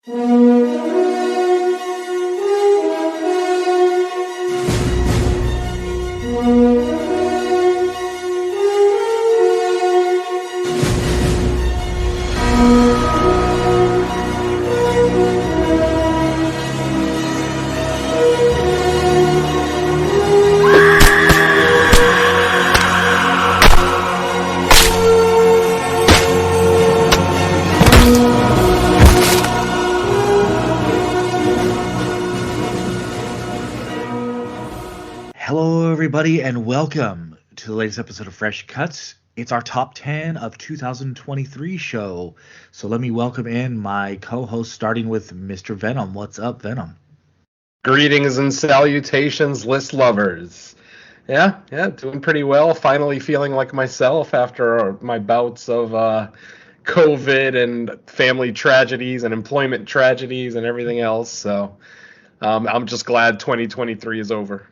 Hello, everybody, and welcome to the latest episode of Fresh Cuts. It's our top 10 of 2023 show. So let me welcome in my co-host, starting with Mr. Venom. What's up, Venom? Greetings and salutations, list lovers. Yeah, doing pretty well. Finally feeling like myself after my bouts of COVID and family tragedies and employment tragedies and everything else. So I'm just glad 2023 is over.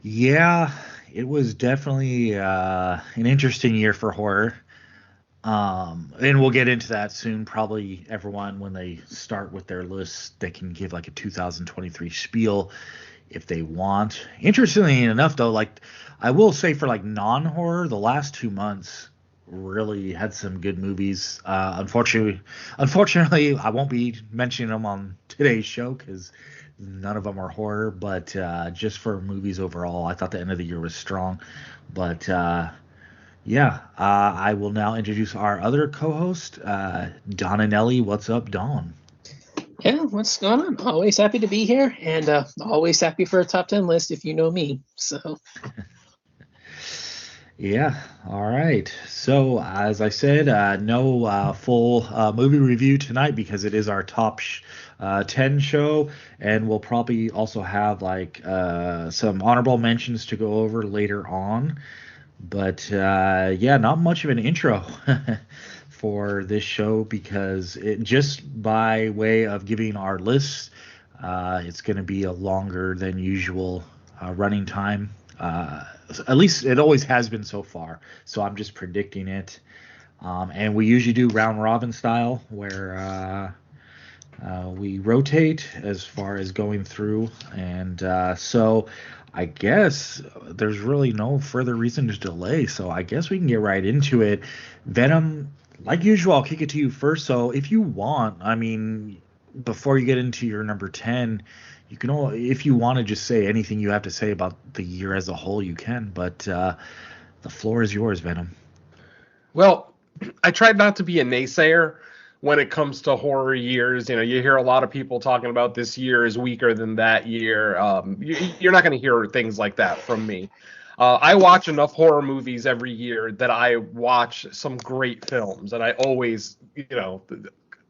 Yeah, it was definitely an interesting year for horror. And we'll get into that soon. Probably everyone, when they start with their list, they can give like a 2023 spiel if they want. Interestingly enough, though, like I will say for like non-horror, the last 2 months really had some good movies. Unfortunately, I won't be mentioning them on today's show because none of them are horror. But just for movies overall, I thought the end of the year was strong. But I will now introduce our other co-host, Don and Ellie. What's up, Don? Yeah, what's going on? Always happy to be here, and always happy for a top 10 list if you know me. So, yeah, all right. So, as I said, no full movie review tonight because it is our top 10 show, and we'll probably also have like some honorable mentions to go over later on. But not much of an intro for this show because it just by way of giving our lists, it's going to be a longer than usual running time. At least it always has been so far. So I'm just predicting it. And we usually do round robin style where we rotate as far as going through. And so I guess there's really no further reason to delay. So I guess we can get right into it. Venom, like usual, I'll kick it to you first. So if you want, I mean, before you get into your number 10, you can if you want to just say anything you have to say about the year as a whole, you can. But the floor is yours, Venom. Well, I tried not to be a naysayer when it comes to horror years. You know, you hear a lot of people talking about this year is weaker than that year. You're not going to hear things like that from me. I watch enough horror movies every year that I watch some great films, and I always,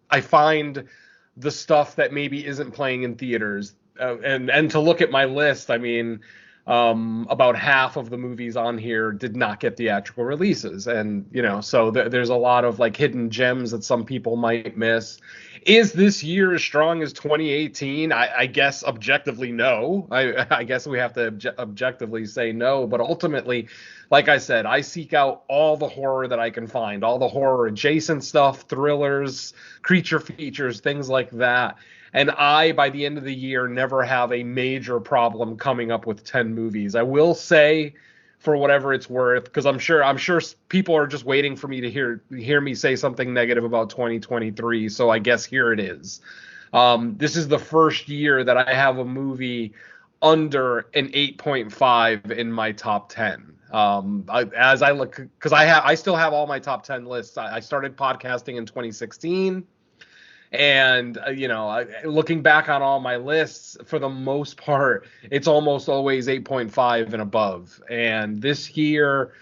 I find the stuff that maybe isn't playing in theaters. And to look at my list, I mean, about half of the movies on here did not get theatrical releases. And, so there's a lot of like hidden gems that some people might miss. Is this year as strong as 2018? I guess objectively, no. I guess we have to objectively say no. But ultimately, like I said, I seek out all the horror that I can find, all the horror adjacent stuff, thrillers, creature features, things like that. And I, by the end of the year, never have a major problem coming up with 10 movies. I will say, for whatever it's worth, because I'm sure people are just waiting for me to hear me say something negative about 2023. So I guess here it is. This is the first year that I have a movie under an 8.5 in my top 10. As I look, because I still have all my top 10 lists. I started podcasting in 2016. And, looking back on all my lists, for the most part, it's almost always 8.5 and above. And this year,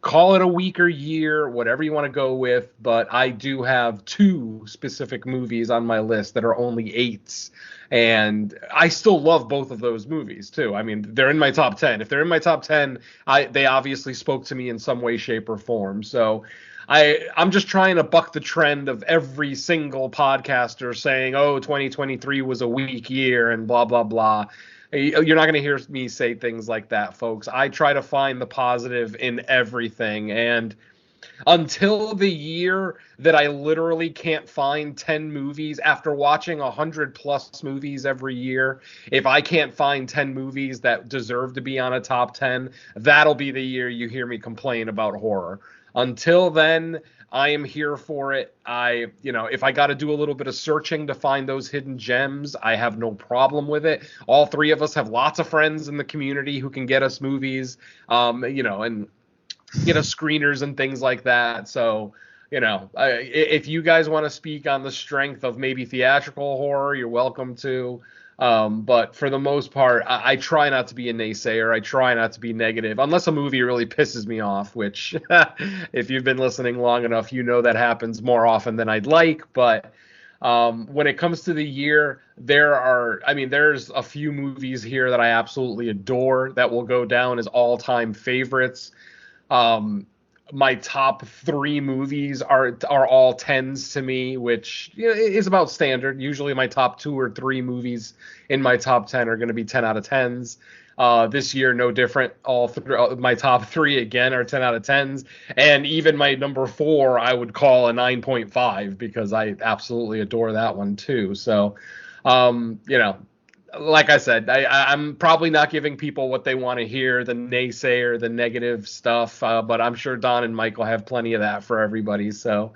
call it a weaker year, whatever you want to go with. But I do have two specific movies on my list that are only 8s. And I still love both of those movies, too. I mean, they're in my top 10. If they're in my top 10, they obviously spoke to me in some way, shape, or form. So I'm just trying to buck the trend of every single podcaster saying, oh, 2023 was a weak year and blah, blah, blah. You're not going to hear me say things like that, folks. I try to find the positive in everything. And until the year that I literally can't find 10 movies after watching 100 plus movies every year. If I can't find 10 movies that deserve to be on a top 10, that'll be the year you hear me complain about horror. Until then, I am here for it. If I got to do a little bit of searching to find those hidden gems, I have no problem with it. All three of us have lots of friends in the community who can get us movies, and get us screeners and things like that. So, if you guys want to speak on the strength of maybe theatrical horror, you're welcome to. But for the most part, I try not to be a naysayer. I try not to be negative, unless a movie really pisses me off, which if you've been listening long enough, you know that happens more often than I'd like. But when it comes to the year, there's a few movies here that I absolutely adore that will go down as all-time favorites. My top 3 movies are all 10s to me, which is about standard. Usually my top 2 or 3 movies in my top 10 are going to be 10 out of 10s. This year, no different. My top 3 again are 10 out of 10s. And even my number 4, I would call a 9.5 because I absolutely adore that one too. So, like I said, I'm probably not giving people what they want to hear, the naysayer, the negative stuff, but I'm sure Don and Michael have plenty of that for everybody. So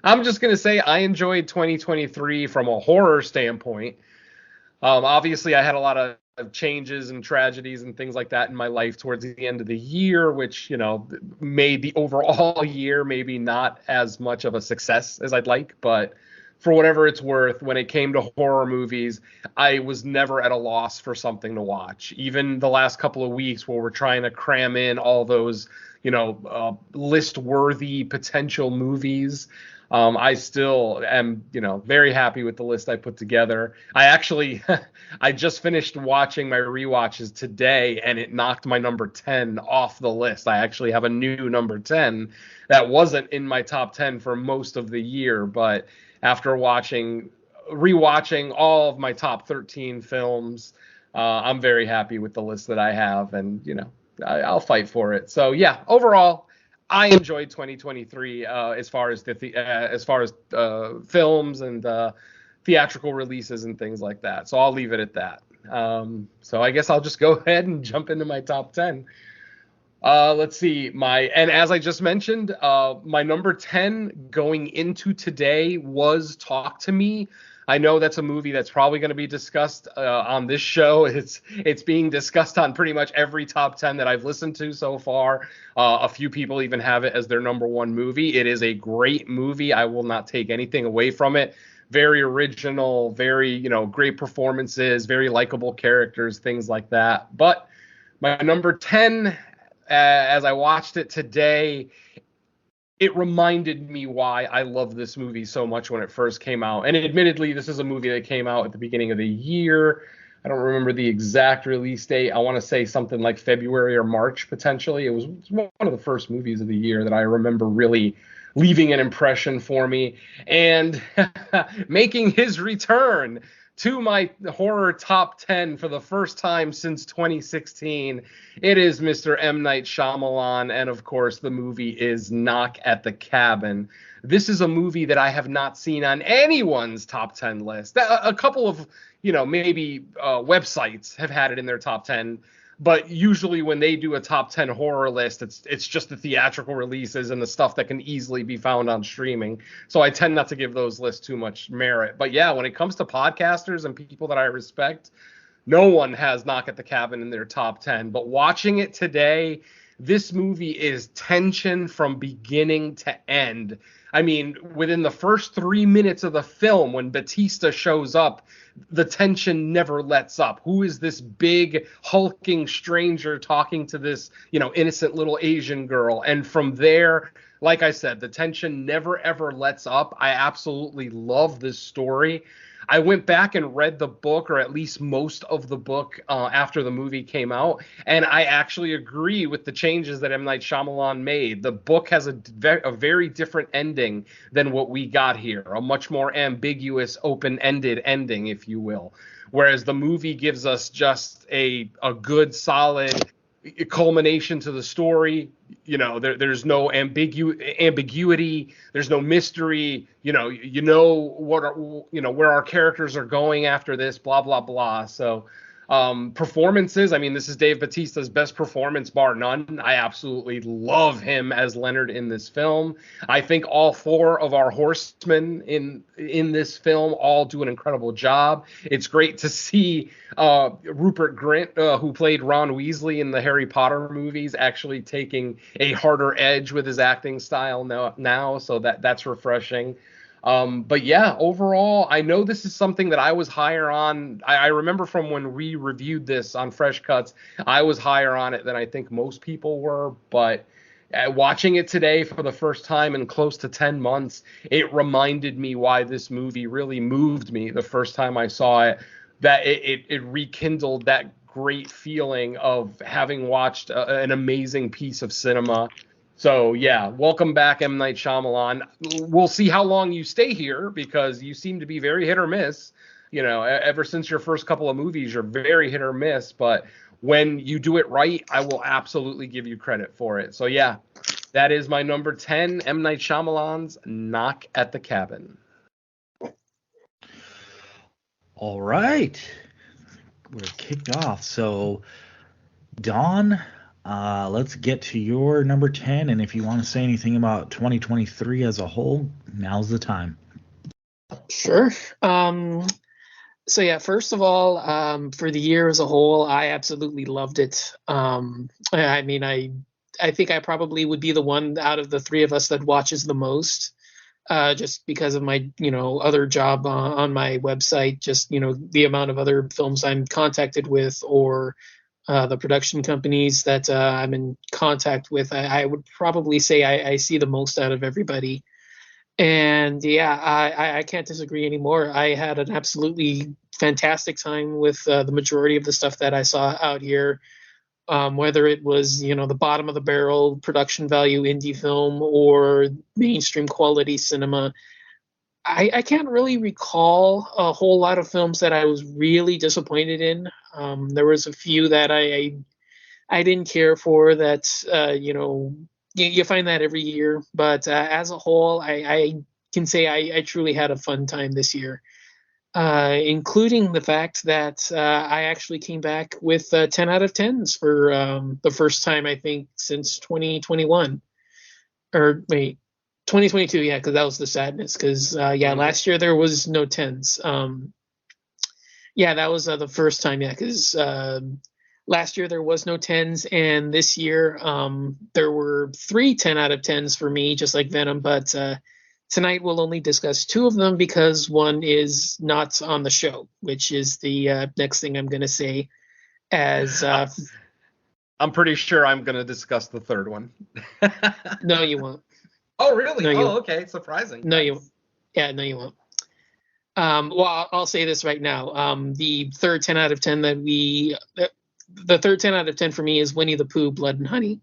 I'm just going to say I enjoyed 2023 from a horror standpoint. Obviously, I had a lot of changes and tragedies and things like that in my life towards the end of the year, which, made the overall year maybe not as much of a success as I'd like, but for whatever it's worth, when it came to horror movies, I was never at a loss for something to watch. Even the last couple of weeks where we're trying to cram in all those, list-worthy potential movies, I still am, very happy with the list I put together. I just finished watching my rewatches today, and it knocked my number 10 off the list. I actually have a new number 10 that wasn't in my top 10 for most of the year, but after rewatching all of my top 13 films, I'm very happy with the list that I have, and I'll fight for it. So yeah, overall, I enjoyed 2023 as far as films and theatrical releases and things like that. So I'll leave it at that. So I guess I'll just go ahead and jump into my top 10. Let's see, and as I just mentioned, my number 10 going into today was Talk to Me. I know that's a movie that's probably going to be discussed on this show. It's being discussed on pretty much every top 10 that I've listened to so far. A few people even have it as their number 1 movie. It is a great movie. I will not take anything away from it. Very original, very, great performances, very likable characters, things like that. But my number 10, as I watched it today, it reminded me why I love this movie so much when it first came out. And admittedly, this is a movie that came out at the beginning of the year. I don't remember the exact release date. I want to say something like February or March, potentially. It was one of the first movies of the year that I remember really leaving an impression for me. And making his return to my horror top 10 for the first time since 2016, it is Mr. M. Night Shyamalan, and of course the movie is Knock at the Cabin. This is a movie that I have not seen on anyone's top 10 list. A couple of, maybe websites have had it in their top 10, but usually when they do a top 10 horror list, it's just the theatrical releases and the stuff that can easily be found on streaming. So I tend not to give those lists too much merit. But yeah, when it comes to podcasters and people that I respect, no one has Knock at the Cabin in their top 10. But watching it today, this movie is tension from beginning to end. I mean, within the first 3 minutes of the film, when Batista shows up, the tension never lets up. Who is this big, hulking stranger talking to this, innocent little Asian girl? And from there, like I said, the tension never, ever lets up. I absolutely love this story. I went back and read the book, or at least most of the book, after the movie came out, and I actually agree with the changes that M. Night Shyamalan made. The book has a very different ending than what we got here, a much more ambiguous, open-ended ending, if you will, whereas the movie gives us just a good, solid culmination to the story. There's no ambiguity. There's no mystery. Where our characters are going after this. Blah blah blah. So, performances. I mean, this is Dave Bautista's best performance, bar none. I absolutely love him as Leonard in this film. I think all four of our horsemen in this film all do an incredible job. It's great to see Rupert Grint, who played Ron Weasley in the Harry Potter movies, actually taking a harder edge with his acting style now. So that's refreshing. But yeah, overall, I know this is something that I was higher on. I remember from when we reviewed this on Fresh Cuts, I was higher on it than I think most people were. But watching it today for the first time in close to 10 months, it reminded me why this movie really moved me the first time I saw it. That it rekindled that great feeling of having watched an amazing piece of cinema. So, yeah, welcome back, M. Night Shyamalan. We'll see how long you stay here, because you seem to be very hit or miss. Ever since your first couple of movies, you're very hit or miss. But when you do it right, I will absolutely give you credit for it. So, yeah, that is my number 10, M. Night Shyamalan's Knock at the Cabin. All right. We're kicked off. So, Don, let's get to your number 10. And if you want to say anything about 2023 as a whole, now's the time. Sure. So yeah, first of all, for the year as a whole, I absolutely loved it. I mean, I think I probably would be the one out of the three of us that watches the most, just because of my, other job on my website, just, the amount of other films I'm contacted with, or the production companies that I'm in contact with. I would probably say I see the most out of everybody. And yeah, I can't disagree anymore. I had an absolutely fantastic time with the majority of the stuff that I saw out here, whether it was, the bottom of the barrel production value indie film or mainstream quality cinema. I can't really recall a whole lot of films that I was really disappointed in. There was a few that I didn't care for that, you find that every year. But as a whole, I can say I truly had a fun time this year, including the fact that I actually came back with 10 out of 10s for the first time, I think, since 2021. Or wait, 2022, yeah, because that was the sadness. Because, last year there was no 10s. Yeah, that was the first time, yeah, because last year there was no 10s, and this year there were 3 10 out of 10s for me, just like Venom. But tonight we'll only discuss 2 of them because one is not on the show, which is the next thing I'm going to say. As I'm pretty sure I'm going to discuss the third one. No, you won't. Oh, really? No, okay. Surprising. No, you won't. Yeah, no, you won't. Well, I'll say this right now. The third 10 out of 10 the third 10 out of 10 for me is Winnie the Pooh, Blood and Honey.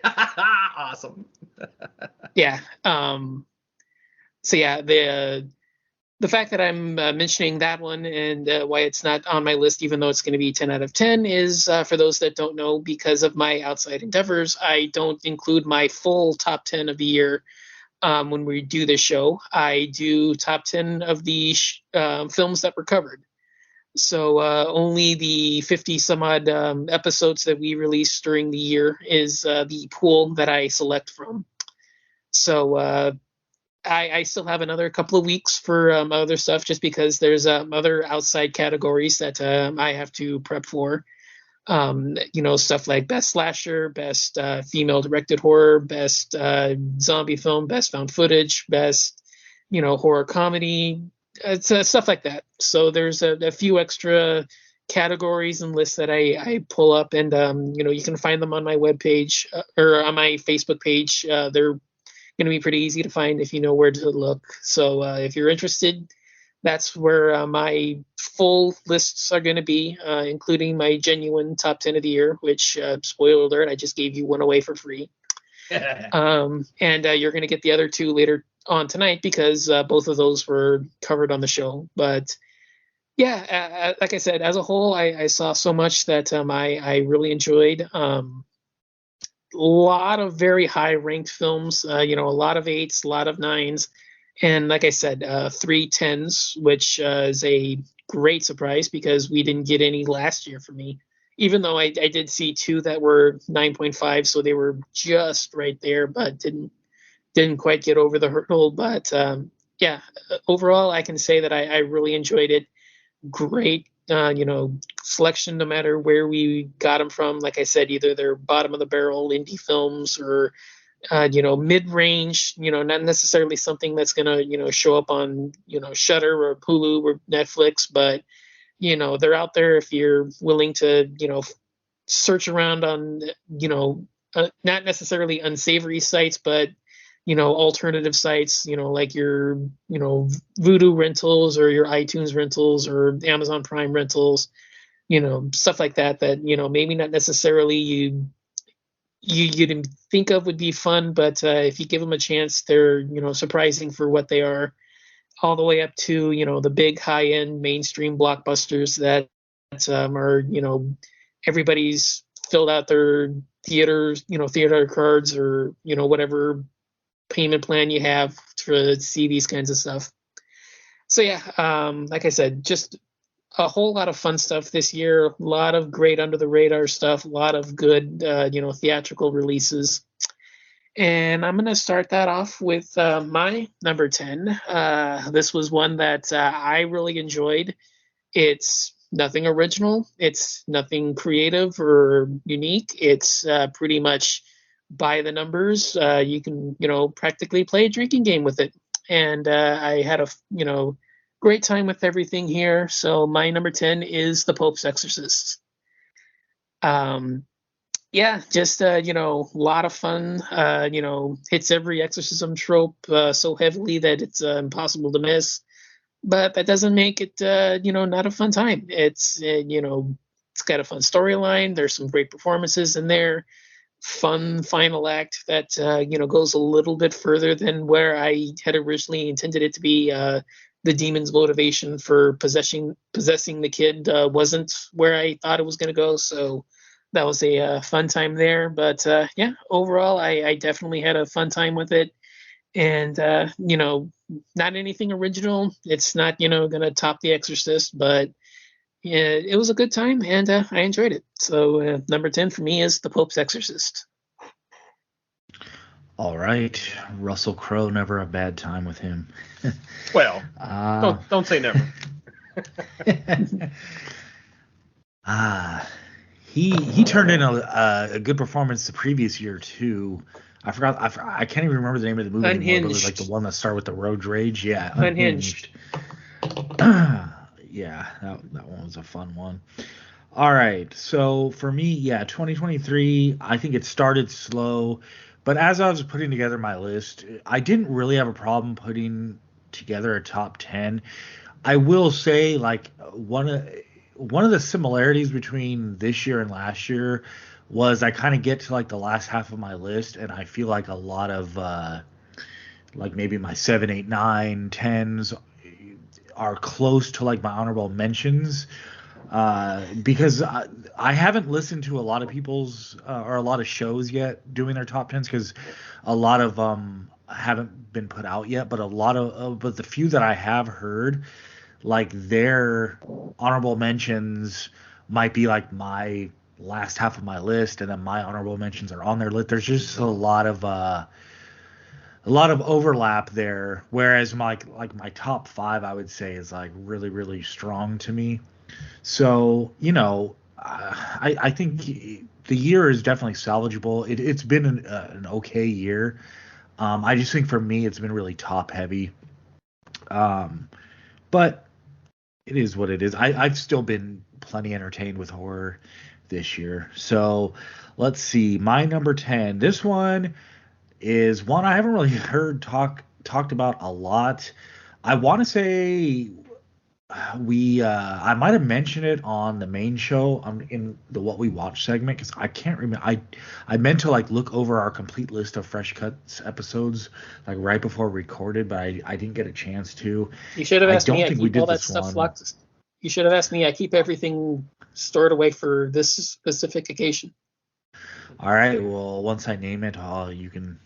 Awesome. Yeah. So yeah, the fact that I'm mentioning that one and why it's not on my list, even though it's going to be 10 out of 10, is for those that don't know, because of my outside endeavors, I don't include my full top 10 of the year. When we do this show, I do top 10 of the films that were covered. So only the 50 some odd episodes that we release during the year is the pool that I select from. So I still have another couple of weeks for other stuff, just because there's other outside categories that I have to prep for. Stuff like best slasher, best female directed horror, best zombie film, best found footage, best horror comedy, stuff like that. So there's a few extra categories and lists that I pull up, and you can find them on my webpage or on my Facebook page. They're going to be pretty easy to find if you know where to look. So if you're interested, that's where my full lists are going to be, including my genuine top 10 of the year, which, spoiler alert, I just gave you one away for free. And you're going to get the other 2 later on tonight, because both of those were covered on the show. But Yeah, like I said, as a whole, I saw so much that I really enjoyed. A lot of very high ranked films, a lot of eights, a lot of nines, and like I said, three tens, which is a great surprise because we didn't get any last year for me. Even though I did see two that were 9.5, so they were just right there, but didn't quite get over the hurdle. But yeah, overall, I can say that I really enjoyed it. Great, selection no matter where we got them from. Like I said, either they're bottom of the barrel indie films or mid range. Not necessarily something that's gonna show up on Shutter or Hulu or Netflix, but they're out there if you're willing to search around on not necessarily unsavory sites, but alternative sites, like your Vudu rentals or your iTunes rentals or Amazon Prime rentals, stuff like that maybe not necessarily you didn't think of would be fun, but if you give them a chance, they're surprising for what they are, all the way up to the big high end mainstream blockbusters that are everybody's filled out their theater cards or whatever payment plan you have to see these kinds of stuff. So yeah, like I said, just a whole lot of fun stuff this year. A lot of great under the radar stuff. A lot of good, theatrical releases. And I'm gonna start that off with my number 10. This was one that I really enjoyed. It's nothing original. It's nothing creative or unique. It's pretty much by the numbers. You can, practically play a drinking game with it. And I had a, great time with everything here. So my number 10 is The Pope's Exorcist. Yeah, just a lot of fun. Hits every exorcism trope so heavily that it's impossible to miss. But that doesn't make it not a fun time. It's got a fun storyline. There's some great performances in there. Fun final act that goes a little bit further than where I had originally intended it to be. The demon's motivation for possessing the kid wasn't where I thought it was going to go. So that was a fun time there. But yeah, overall, I definitely had a fun time with it. And not anything original. It's not going to top The Exorcist, but yeah, it was a good time and I enjoyed it. So number 10 for me is The Pope's Exorcist. All right, Russell Crowe, never a bad time with him. Well, don't say never. He turned in a good performance the previous year too. I forgot. I can't even remember the name of the movie Unhinged. anymore. But it was like the one that started with the road rage. Yeah, Unhinged. Yeah, that one was a fun one. All right, so for me, yeah, 2023. I think it started slow, but as I was putting together my list, I didn't really have a problem putting together a top 10. I will say, like one of the similarities between this year and last year was I kind of get to like the last half of my list and I feel like a lot of like maybe my 7, 8, 9, 10s are close to like my honorable mentions because I haven't listened to a lot of people's or a lot of shows yet doing their top 10s because a lot of haven't been put out yet, but but the few that I have heard, like their honorable mentions might be like my last half of my list, and then my honorable mentions are on their list. There's just a lot of overlap there. Whereas my top 5, I would say, is like really really strong to me. So I think the year is definitely salvageable. It's been an okay year. I just think for me it's been really top heavy. But it is what it is. I've still been plenty entertained with horror this year. So let's see. My number 10. This one is one I haven't really heard talked about a lot. I want to say I might have mentioned it on the main show in the What We Watch segment because I can't remember. I meant to like look over our complete list of Fresh Cuts episodes like right before we recorded, but I didn't get a chance to. You should have I asked don't me. I think we keep did all that this stuff one. locked. You should have asked me. I keep everything stored away for this specific occasion. All right. Well, once I name it, you can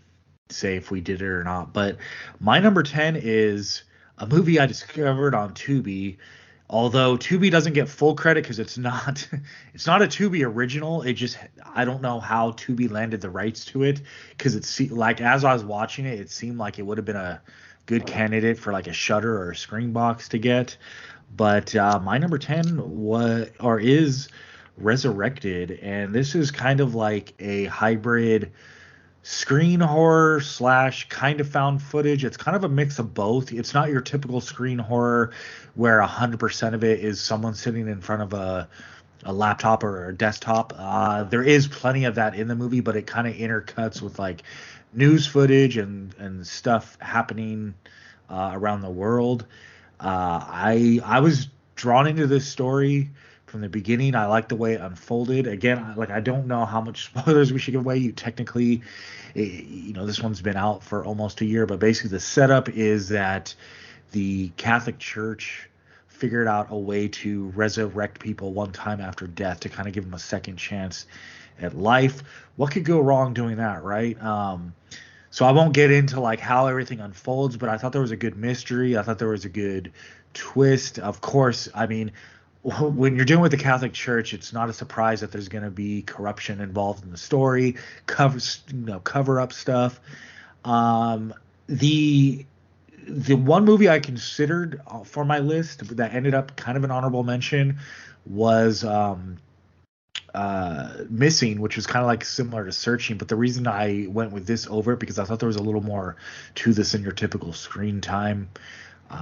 say if we did it or not. But my number 10 is a movie I discovered on Tubi. Although Tubi doesn't get full credit because it's not it's not a Tubi original. It just I don't know how Tubi landed the rights to it because like as I was watching it, it seemed like it would have been a good candidate for like a Shutter or a Screenbox to get. But my number 10 is Resurrected, and this is kind of like a hybrid screen horror slash kind of found footage. It's kind of a mix of both. It's not your typical screen horror where 100% of it is someone sitting in front of a laptop or a desktop. There is plenty of that in the movie, but it kind of intercuts with like news footage and stuff happening around the world. I was drawn into this story from the beginning. I like the way it unfolded. Again, I don't know how much spoilers we should give away. This one's been out for almost a year, but basically the setup is that the Catholic Church figured out a way to resurrect people one time after death to kind of give them a second chance at life. What could go wrong doing that, right? So I won't get into like how everything unfolds, but I thought there was a good mystery. I thought there was a good twist. Of course, I mean, when you're dealing with the Catholic Church, it's not a surprise that there's going to be corruption involved in the story, cover up stuff. The one movie I considered for my list that ended up kind of an honorable mention was Missing, which was kind of like similar to Searching, but the reason I went with this over it because I thought there was a little more to this than your typical screen time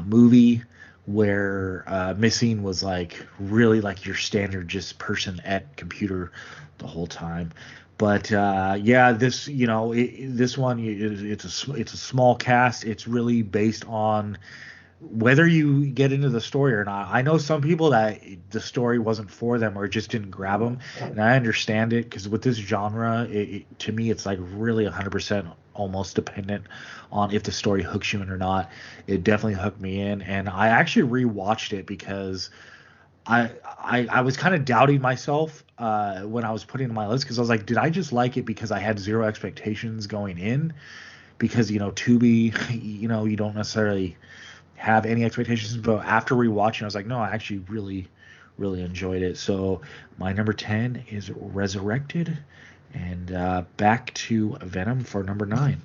movie, where Missing was like really like your standard just person at computer the whole time. But this this one it's a small cast. It's really based on whether you get into the story or not. I know some people that the story wasn't for them or it just didn't grab them, and I understand it because with this genre, to me, it's like really 100% almost dependent on if the story hooks you in or not. It definitely hooked me in, and I actually rewatched it because I was kind of doubting myself when I was putting it on my list because I was like, did I just like it because I had zero expectations going in? Because Tubi, you don't necessarily have any expectations, but after rewatching, I was like, no, I actually really, really enjoyed it. So my number 10 is Resurrected, and back to Venom for number 9.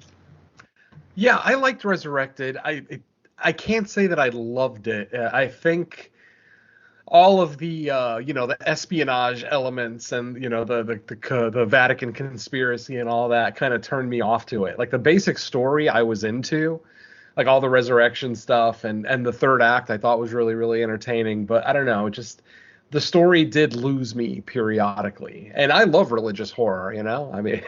Yeah, I liked Resurrected. I can't say that I loved it. I think all of the the espionage elements and the Vatican conspiracy and all that kind of turned me off to it. Like the basic story I was into, like all the resurrection stuff and the third act I thought was really, really entertaining. But I don't know, just the story did lose me periodically. And I love religious horror, I mean,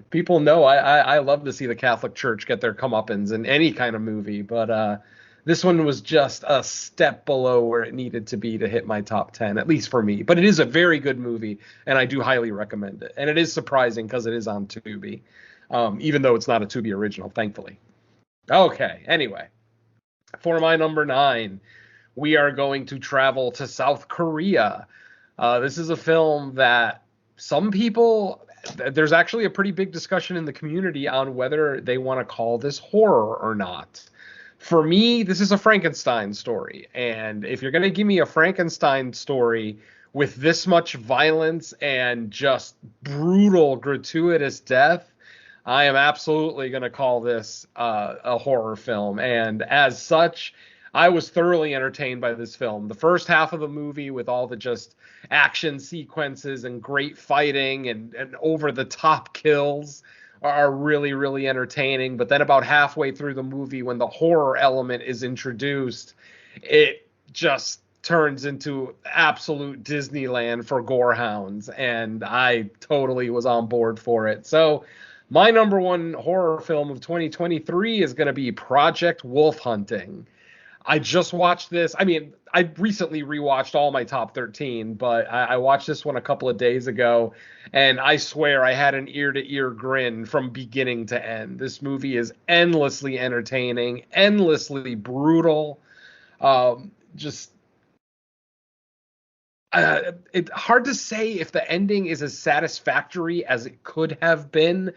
people know I love to see the Catholic Church get their comeuppance in any kind of movie. But this one was just a step below where it needed to be to hit my top 10, at least for me. But it is a very good movie, and I do highly recommend it. And it is surprising because it is on Tubi, even though it's not a Tubi original, thankfully. Okay, anyway, for my number 9, we are going to travel to South Korea. This is a film that some people, there's actually a pretty big discussion in the community on whether they want to call this horror or not. For me, this is a Frankenstein story. And if you're going to give me a Frankenstein story with this much violence and just brutal, gratuitous death, I am absolutely going to call this a horror film. And as such, I was thoroughly entertained by this film. The first half of the movie with all the just action sequences and great fighting and over-the-top kills are really, really entertaining. But then about halfway through the movie, when the horror element is introduced, it just turns into absolute Disneyland for gorehounds. And I totally was on board for it. So my number 1 horror film of 2023 is going to be Project Wolf Hunting. I just watched this. I mean, I recently rewatched all my top 13, but I watched this one a couple of days ago, and I swear I had an ear-to-ear grin from beginning to end. This movie is endlessly entertaining, endlessly brutal. Just It's hard to say if the ending is as satisfactory as it could have been.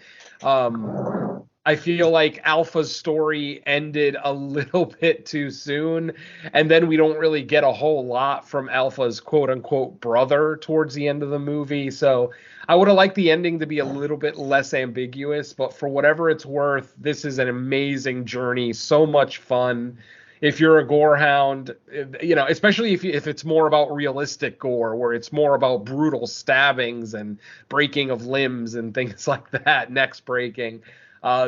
I feel like Alpha's story ended a little bit too soon, and then we don't really get a whole lot from Alpha's quote unquote brother towards the end of the movie. So I would have liked the ending to be a little bit less ambiguous, but for whatever it's worth, this is an amazing journey, so much fun. If you're a gore hound, especially if it's more about realistic gore, where it's more about brutal stabbings and breaking of limbs and things like that, necks breaking,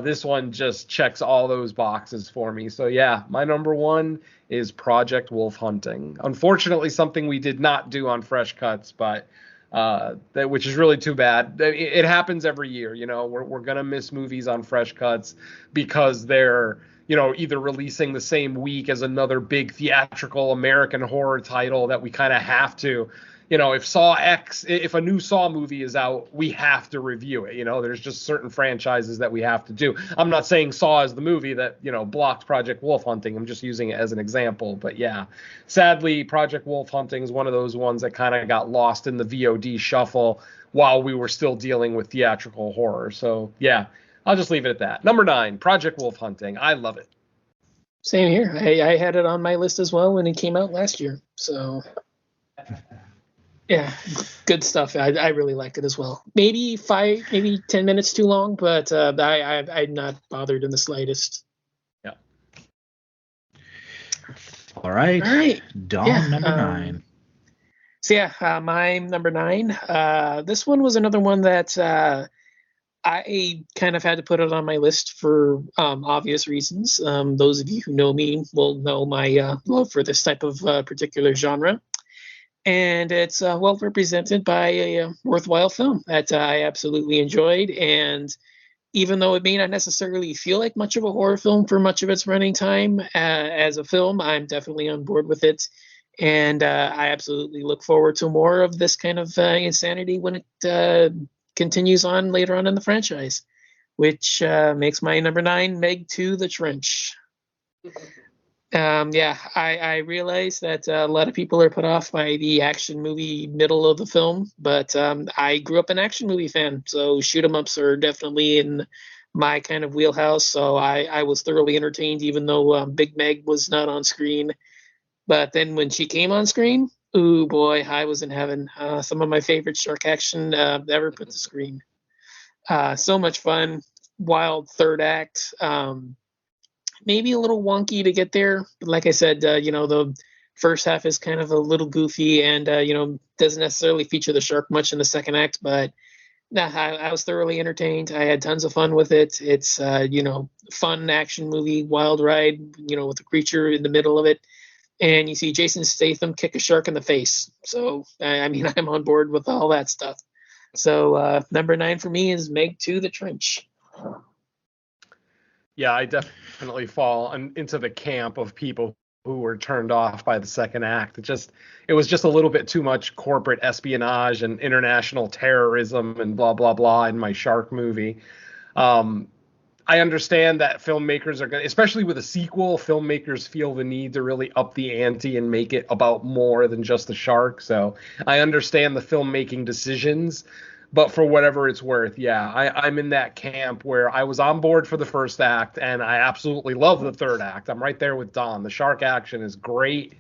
this one just checks all those boxes for me. So yeah, my number one is Project Wolf Hunting. Unfortunately, something we did not do on Fresh Cuts, but which is really too bad. It happens every year. We're gonna miss movies on Fresh Cuts because they're either releasing the same week as another big theatrical American horror title that we kind of have to. If a new Saw movie is out, we have to review it. There's just certain franchises that we have to do. I'm not saying Saw is the movie that, blocked Project Wolf Hunting. I'm just using it as an example. But yeah, sadly, Project Wolf Hunting is one of those ones that kind of got lost in the VOD shuffle while we were still dealing with theatrical horror. So yeah, I'll just leave it at that. Number 9, Project Wolf Hunting. I love it. Same here. I had it on my list as well when it came out last year. So yeah, good stuff. I really liked it as well. Maybe 10 minutes too long, but I'm not bothered in the slightest. Yeah. All right. Dawn, yeah, number 9. So yeah, my number 9. This one was another one that I kind of had to put it on my list for obvious reasons. Those of you who know me will know my love for this type of particular genre. And it's well represented by a worthwhile film that I absolutely enjoyed. And even though it may not necessarily feel like much of a horror film for much of its running time as a film, I'm definitely on board with it. And I absolutely look forward to more of this kind of insanity when it continues on later on in the franchise, which makes my number 9 Meg 2 The Trench. I realize that a lot of people are put off by the action movie middle of the film, but I grew up an action movie fan, so shoot 'em ups are definitely in my kind of wheelhouse. So I was thoroughly entertained, even though Big Meg was not on screen. But then when she came on screen, ooh boy, I was in heaven. Some of my favorite shark action ever put to screen. So much fun, wild third act. Maybe a little wonky to get there, but like I said, the first half is kind of a little goofy and doesn't necessarily feature the shark much in the second act. But I was thoroughly entertained. I had tons of fun with it. It's fun action movie, wild ride, with a creature in the middle of it. And you see Jason Statham kick a shark in the face. So, I'm on board with all that stuff. So, number 9 for me is Meg 2 The Trench. Yeah, I definitely fall into the camp of people who were turned off by the second act. It was just a little bit too much corporate espionage and international terrorism and blah, blah, blah in my shark movie. I understand that filmmakers are going to, especially with a sequel, filmmakers feel the need to really up the ante and make it about more than just the shark. So I understand the filmmaking decisions, but for whatever it's worth, yeah, I'm in that camp where I was on board for the first act and I absolutely love the third act. I'm right there with Don. The shark action is great.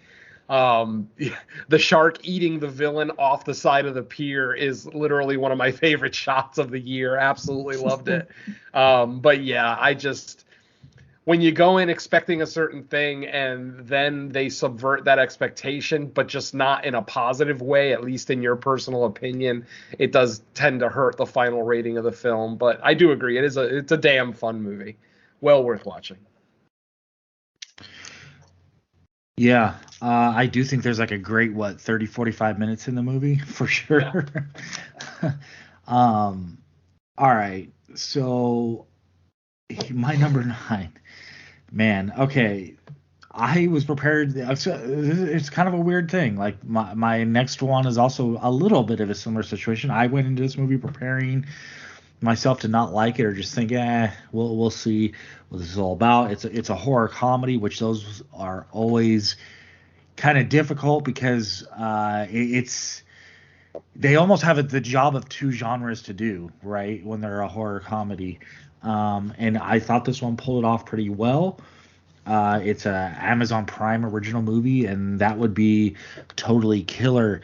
The shark eating the villain off the side of the pier is literally one of my favorite shots of the year. Absolutely loved it. But yeah, when you go in expecting a certain thing and then they subvert that expectation, but just not in a positive way, at least in your personal opinion, it does tend to hurt the final rating of the film. But I do agree. It's a damn fun movie. Well worth watching. Yeah, I do think there's like a great 30, 45 minutes in the movie for sure. Yeah. All right, so my number 9, man. Okay, I was prepared. It's kind of a weird thing. Like my next one is also a little bit of a similar situation. I went into this movie preparing myself to not like it or just think, we'll see what this is all about. It's a horror comedy, which those are always kind of difficult because it's they almost have the job of two genres to do, right? When they're a horror comedy. And I thought this one pulled it off pretty well. It's a Amazon Prime original movie, and that would be totally killer.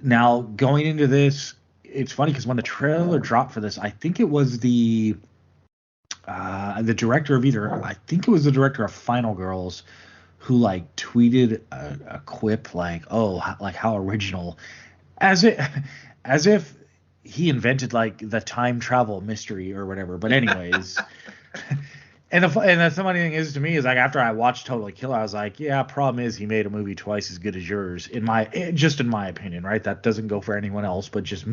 Now, going into this, it's funny because when the trailer dropped for this, I think it was the director of I think it was the director of Final Girls, who like tweeted a quip like, "Oh, like how original," as it as if he invented like the time travel mystery or whatever. But anyways, and the funny thing is to me is like after I watched Totally Killer, I was like, yeah, problem is he made a movie twice as good as yours just in my opinion, right? That doesn't go for anyone else, but just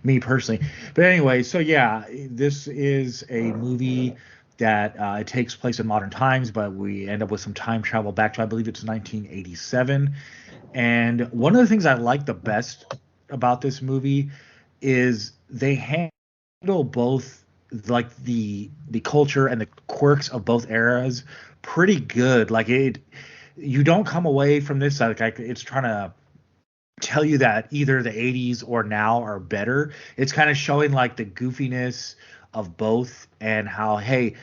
me personally. But anyway, so yeah, this is a movie that it takes place in modern times, but we end up with some time travel back to I believe it's 1987. And one of the things I like the best about this movie is they handle both like the culture and the quirks of both eras pretty good. Like you don't come away from this like it's trying to tell you that either the 80s or now are better. It's kind of showing like the goofiness of both and how hey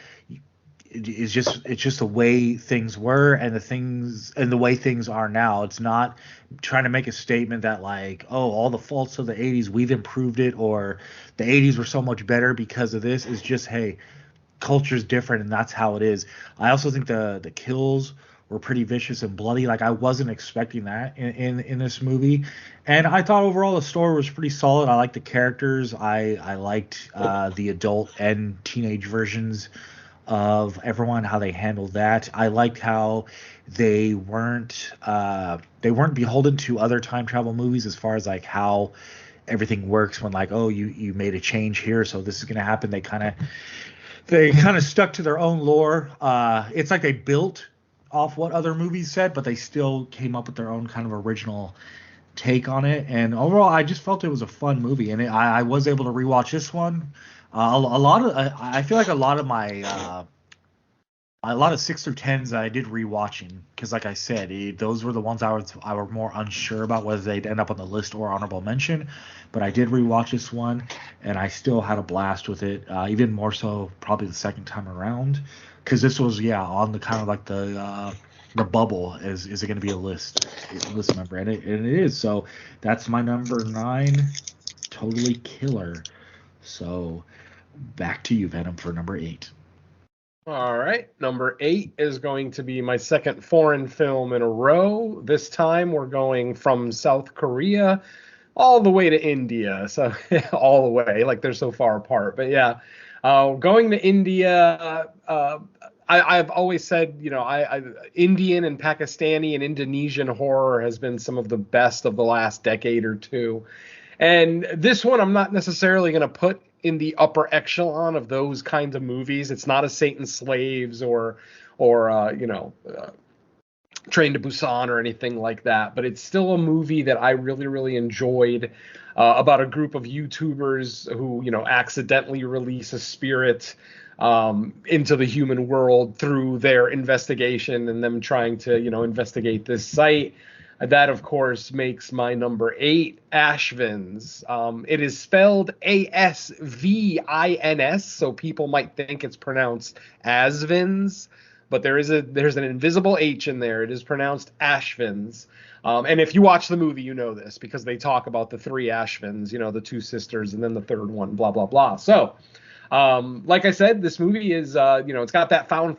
it's just the way things were and the way things are now. It's not trying to make a statement that like, oh, all the faults of the 80s we've improved it, or the 80s were so much better because of this. Is just hey, culture's different and that's how it is. I also think the kills were pretty vicious and bloody. Like I wasn't expecting that in this movie, and I thought overall the story was pretty solid. I liked the characters. I liked the adult and teenage versions of everyone, how they handled that. I liked how they weren't beholden to other time travel movies as far as like how everything works when like, oh, you made a change here, so this is gonna happen. They kind of stuck to their own lore. It's like they built off what other movies said, but they still came up with their own kind of original take on it. And overall, I just felt it was a fun movie, and I was able to rewatch this one. A lot of I feel like a lot of 6 through 10s I did rewatching because, like I said, those were the ones I were more unsure about whether they'd end up on the list or honorable mention. But I did rewatch this one, and I still had a blast with it. Even more so, probably the second time around, because this was on the kind of like the bubble. Is it going to be a list member? And it is. So that's my number 9, Totally Killer. So back to you, Venom, for number 8. All right. Number 8 is going to be my second foreign film in a row. This time we're going from South Korea all the way to India. So all the way, like they're so far apart. But yeah, going to India, I've always said, Indian and Pakistani and Indonesian horror has been some of the best of the last decade or two. And this one I'm not necessarily going to put in the upper echelon of those kinds of movies. It's not a Satan's Slaves or Train to Busan or anything like that, but it's still a movie that I really, really enjoyed, about a group of YouTubers who, accidentally release a spirit into the human world through their investigation and them trying to, investigate this site. That, of course, makes my number 8, Ashvins. It is spelled Asvins, so people might think it's pronounced Asvins, but there's an invisible H in there. It is pronounced Ashvins. And if you watch the movie, you know this because they talk about the 3 Ashvins, the 2 sisters, and then the third one, blah, blah, blah. So, like I said, this movie is, it's got that found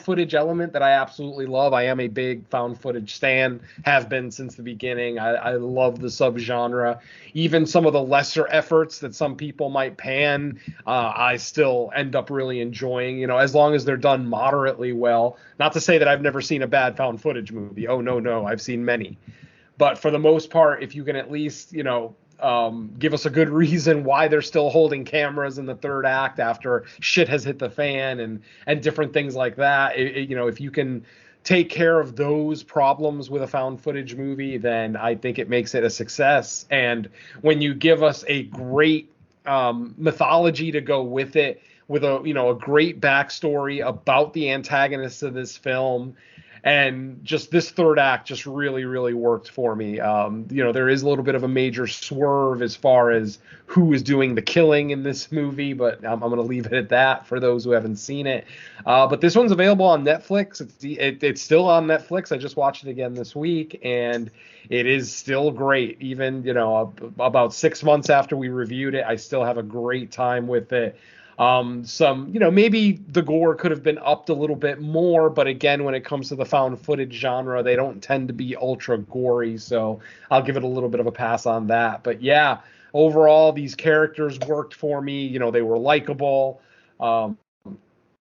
footage element that I absolutely love. I am a big found footage stan, have been since the beginning. I love the subgenre. Even some of the lesser efforts that some people might pan, I still end up really enjoying, as long as they're done moderately well. Not to say that I've never seen a bad found footage movie. Oh, no, I've seen many. But for the most part, if you can at least, give us a good reason why they're still holding cameras in the third act after shit has hit the fan and different things like that. If you can take care of those problems with a found footage movie, then I think it makes it a success. And when you give us a great mythology to go with it, with a great backstory about the antagonists of this film, And just this third act just really, really worked for me. There is a little bit of a major swerve as far as who is doing the killing in this movie, but I'm going to leave it at that for those who haven't seen it. But this one's available on Netflix. It's still on Netflix. I just watched it again this week, and it is still great. Even, about 6 months after we reviewed it, I still have a great time with it. Maybe the gore could have been upped a little bit more, but again, when it comes to the found footage genre, they don't tend to be ultra gory, so I'll give it a little bit of a pass on that. But yeah, overall, these characters worked for me. They were likable.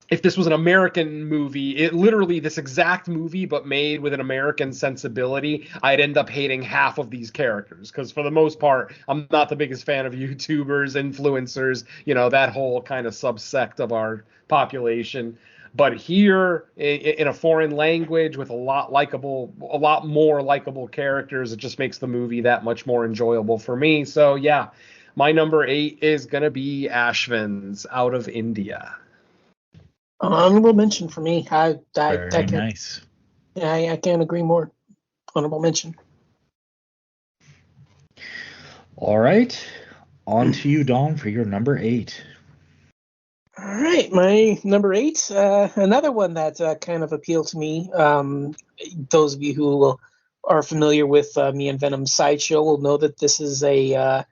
If this was an American movie, literally this exact movie, but made with an American sensibility, I'd end up hating half of these characters. Because for the most part, I'm not the biggest fan of YouTubers, influencers, that whole kind of subsect of our population. But here, in a foreign language with a lot more likable characters, it just makes the movie that much more enjoyable for me. So yeah, my number 8 is gonna be Ashvin's Out of India. Honorable mention for me. Very nice. Yeah, I can't agree more. Honorable mention. All right. On to you, Dawn, for your number 8. All right, my number 8, another one that kind of appealed to me. Those of you who are familiar with me and Venom's Sideshow will know that this is a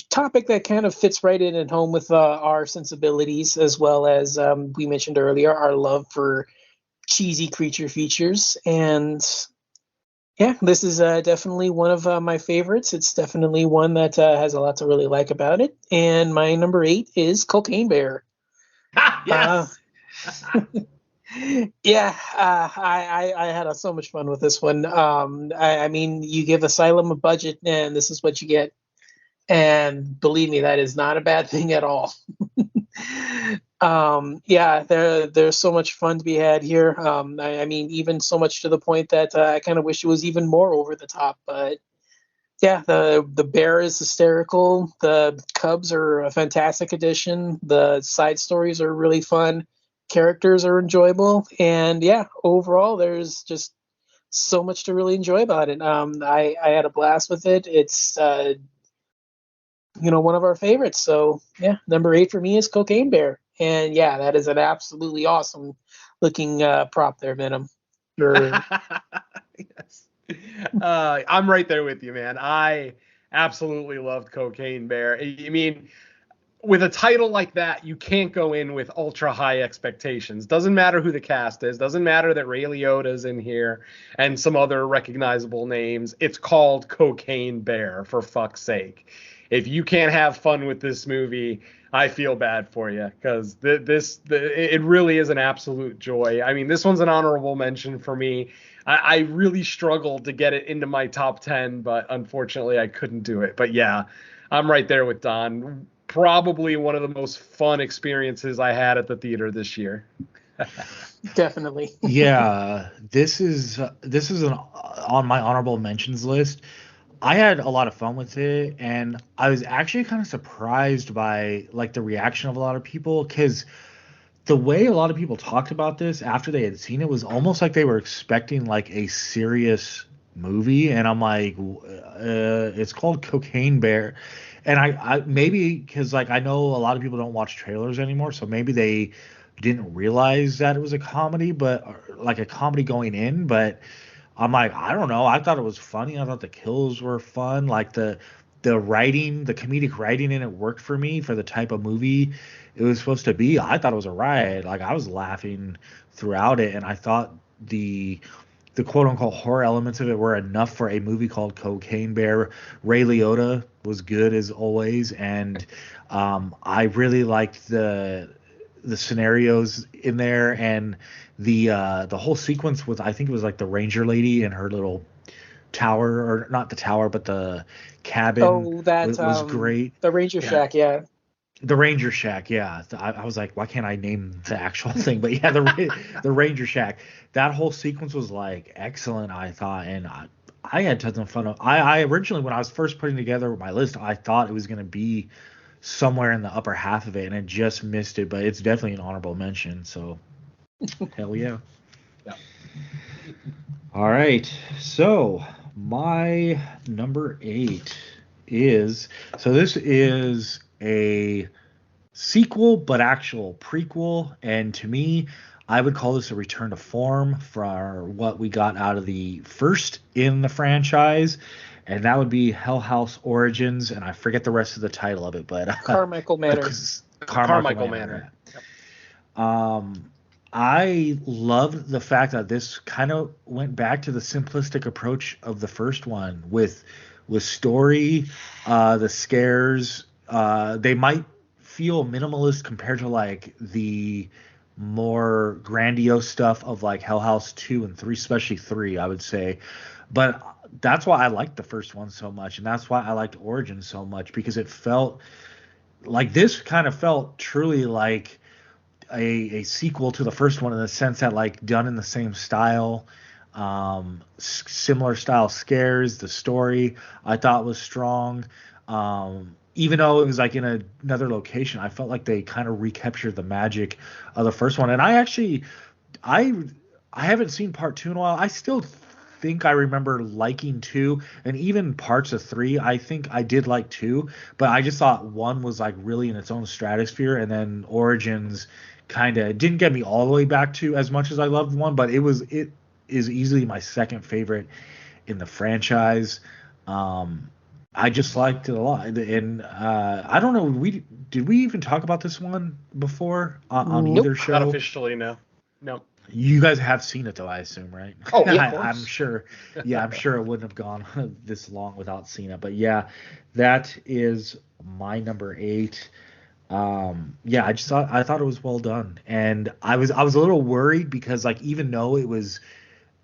topic that kind of fits right in at home with our sensibilities, as well as we mentioned earlier, our love for cheesy creature features. And yeah, this is definitely one of my favorites. It's definitely one that has a lot to really like about it. And my number 8 is Cocaine Bear. Yes. Yeah, I had so much fun with this one. I mean, you give Asylum a budget, and this is what you get. And believe me, that is not a bad thing at all. Yeah, there's so much fun to be had here. I mean, even so much to the point that I kind of wish it was even more over the top. But yeah, the bear is hysterical. The cubs are a fantastic addition. The side stories are really fun. Characters are enjoyable. And yeah, overall, there's just so much to really enjoy about it. I had a blast with it. It's one of our favorites. So yeah, number 8 for me is Cocaine Bear. And yeah, that is an absolutely awesome looking prop there, Venom. Yes. I'm right there with you, man. I absolutely loved Cocaine Bear. I mean, with a title like that, you can't go in with ultra high expectations. Doesn't matter who the cast is. Doesn't matter that Ray Liotta's in here and some other recognizable names. It's called Cocaine Bear, for fuck's sake. If you can't have fun with this movie, I feel bad for you, because it really is an absolute joy. I mean, this one's an honorable mention for me. I really struggled to get it into my top 10, but unfortunately I couldn't do it. But yeah, I'm right there with Don. Probably one of the most fun experiences I had at the theater this year. Definitely. Yeah, this is on my honorable mentions list. I had a lot of fun with it, and I was actually kind of surprised by like the reaction of a lot of people, because the way a lot of people talked about this after they had seen it was almost like they were expecting like a serious movie, and I'm like, it's called Cocaine Bear, and I maybe because like I know a lot of people don't watch trailers anymore, so maybe they didn't realize that it was a comedy, but like a comedy going in, but I'm like, I don't know. I thought it was funny. I thought the kills were fun. Like the writing, the comedic writing in it worked for me for the type of movie it was supposed to be. I thought it was a riot. Like I was laughing throughout it, and I thought the quote unquote horror elements of it were enough for a movie called Cocaine Bear. Ray Liotta was good as always, and I really liked the scenarios in there, and the whole sequence with, I think it was like the ranger lady and her little tower, or not the tower but the cabin. Oh, that was great. The Ranger Shack, yeah. The Ranger Shack, yeah. I was like, why can't I name the actual thing? But yeah, the Ranger Shack. That whole sequence was like excellent, I thought, and I had tons of fun. I originally, when I was first putting together my list, I thought it was going to be somewhere in the upper half of it, and I just missed it. But it's definitely an honorable mention. So, hell yeah. Yeah. All right. So my number 8 is this is a sequel, but actual prequel. And to me, I would call this a return to form for what we got out of the first in the franchise. And that would be Hell House Origins. And I forget the rest of the title of it, but Carmichael Manor. Carmichael Carmichael Manor. Manor. Yep. I love the fact that this kind of went back to the simplistic approach of the first one with story, the scares. They might feel minimalist compared to like the more grandiose stuff of like Hell House 2 and 3, especially 3, I would say. But that's why I liked the first one so much, and that's why I liked Origin so much because it felt like this kind of felt truly like a sequel to the first one in the sense that like done in the same style, similar style scares. The story I thought was strong. Even though it was like in another location, I felt like they kind of recaptured the magic of the first one. And I I haven't seen part 2 in a while. I still think I remember liking 2 and even parts of 3. I think I did like 2, but I just thought 1 was like really in its own stratosphere, and then Origins kind of didn't get me all the way back to as much as I loved 1, but it is easily my second favorite in the franchise. Um, I just liked it a lot, and I don't know. We even talk about this one before on either Nope. Not show? officially, no. No. You guys have seen it though, I assume, right? Oh, yeah, of I'm course. sure. Yeah, I'm sure it wouldn't have gone this long without seeing it. But yeah, that is my number 8. Yeah, I thought it was well done, and I was a little worried because like even though it was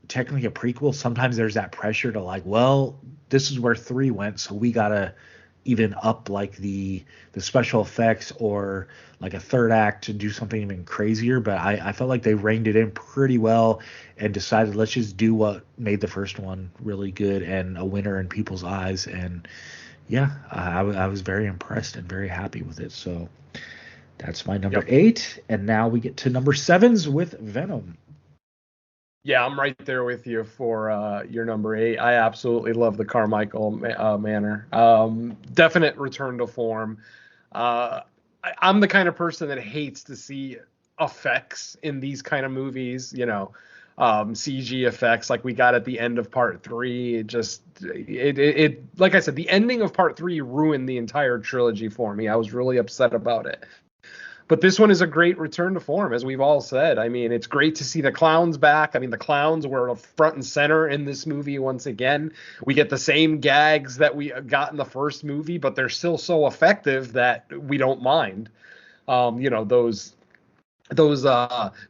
technically a prequel, sometimes there's that pressure to like, well, this is where 3 went, so we gotta even up like the special effects or like a third act to do something even crazier. But I felt like they reined it in pretty well and decided let's just do what made the first one really good and a winner in people's eyes. And yeah, I was very impressed and very happy with it. So that's my number Yep. 8, and now we get to number 7s with Venom. Yeah, I'm right there with you for your number 8. I absolutely love the Carmichael Manor. Definite return to form. I'm the kind of person that hates to see effects in these kind of movies. CG effects like we got at the end of part 3. It like I said, the ending of part 3 ruined the entire trilogy for me. I was really upset about it. But this one is a great return to form, as we've all said. I mean, it's great to see the clowns back. I mean, the clowns were front and center in this movie once again. We get the same gags that we got in the first movie, but they're still so effective that we don't mind. Those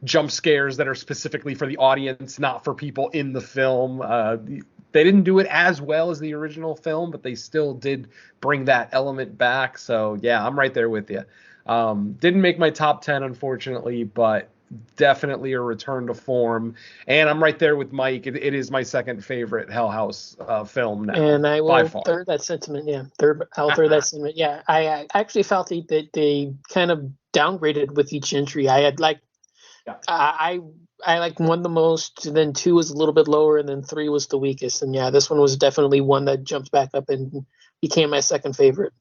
jump scares that are specifically for the audience, not for people in the film. They didn't do it as well as the original film, but they still did bring that element back. So yeah, I'm right there with you. Didn't make my top 10, unfortunately, but definitely a return to form. And I'm right there with Mike. It is my second favorite Hell House film now, And I by will far. third that sentiment. Yeah, I'll third that sentiment. Yeah, I actually felt that they kind of downgraded with each entry. I had like Yeah. I liked 1 the most, then 2 was a little bit lower, and then 3 was the weakest. And yeah, this one was definitely one that jumped back up and became my second favorite.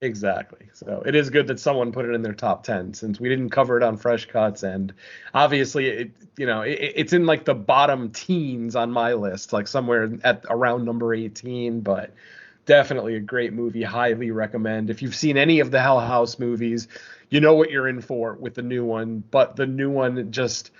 Exactly. So it is good that someone put it in their top 10 since we didn't cover it on Fresh Cuts. And obviously, it's in like the bottom teens on my list, like somewhere at around number 18. But definitely a great movie. Highly recommend. If you've seen any of the Hell House movies, you know what you're in for with the new one. But the new one just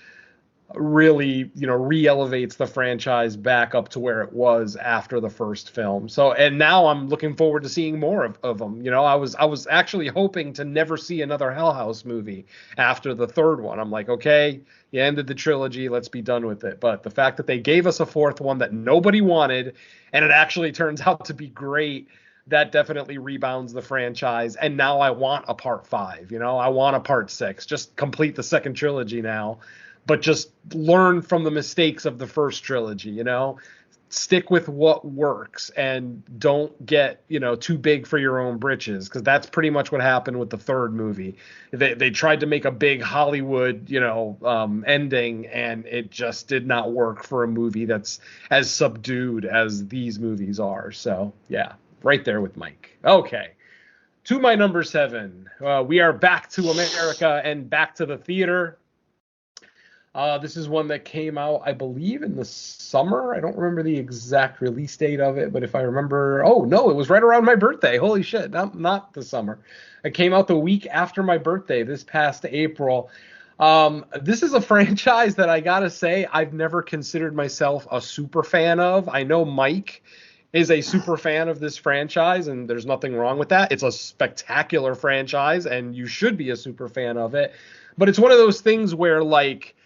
really, re-elevates the franchise back up to where it was after the first film. So, and now I'm looking forward to seeing more of them. I was actually hoping to never see another Hell House movie after the third one. I'm like, okay, you ended the trilogy, let's be done with it. But the fact that they gave us a fourth one that nobody wanted, and it actually turns out to be great, that definitely rebounds the franchise. And now I want a part 5. I want a part 6. Just complete the second trilogy now, but just learn from the mistakes of the first trilogy. stick with what works and don't get, too big for your own britches, because that's pretty much what happened with the third movie. They tried to make a big Hollywood, ending, and it just did not work for a movie that's as subdued as these movies are. So, yeah, right there with Mike. Okay. To my number 7, we are back to America and back to the theater. This is one that came out, I believe, in the summer. I don't remember the exact release date of it, but if I remember, oh no, it was right around my birthday. Holy shit, not the summer. It came out the week after my birthday, this past April. This is a franchise that I gotta say I've never considered myself a super fan of. I know Mike is a super fan of this franchise, and there's nothing wrong with that. It's a spectacular franchise, and you should be a super fan of it. But it's one of those things where, like,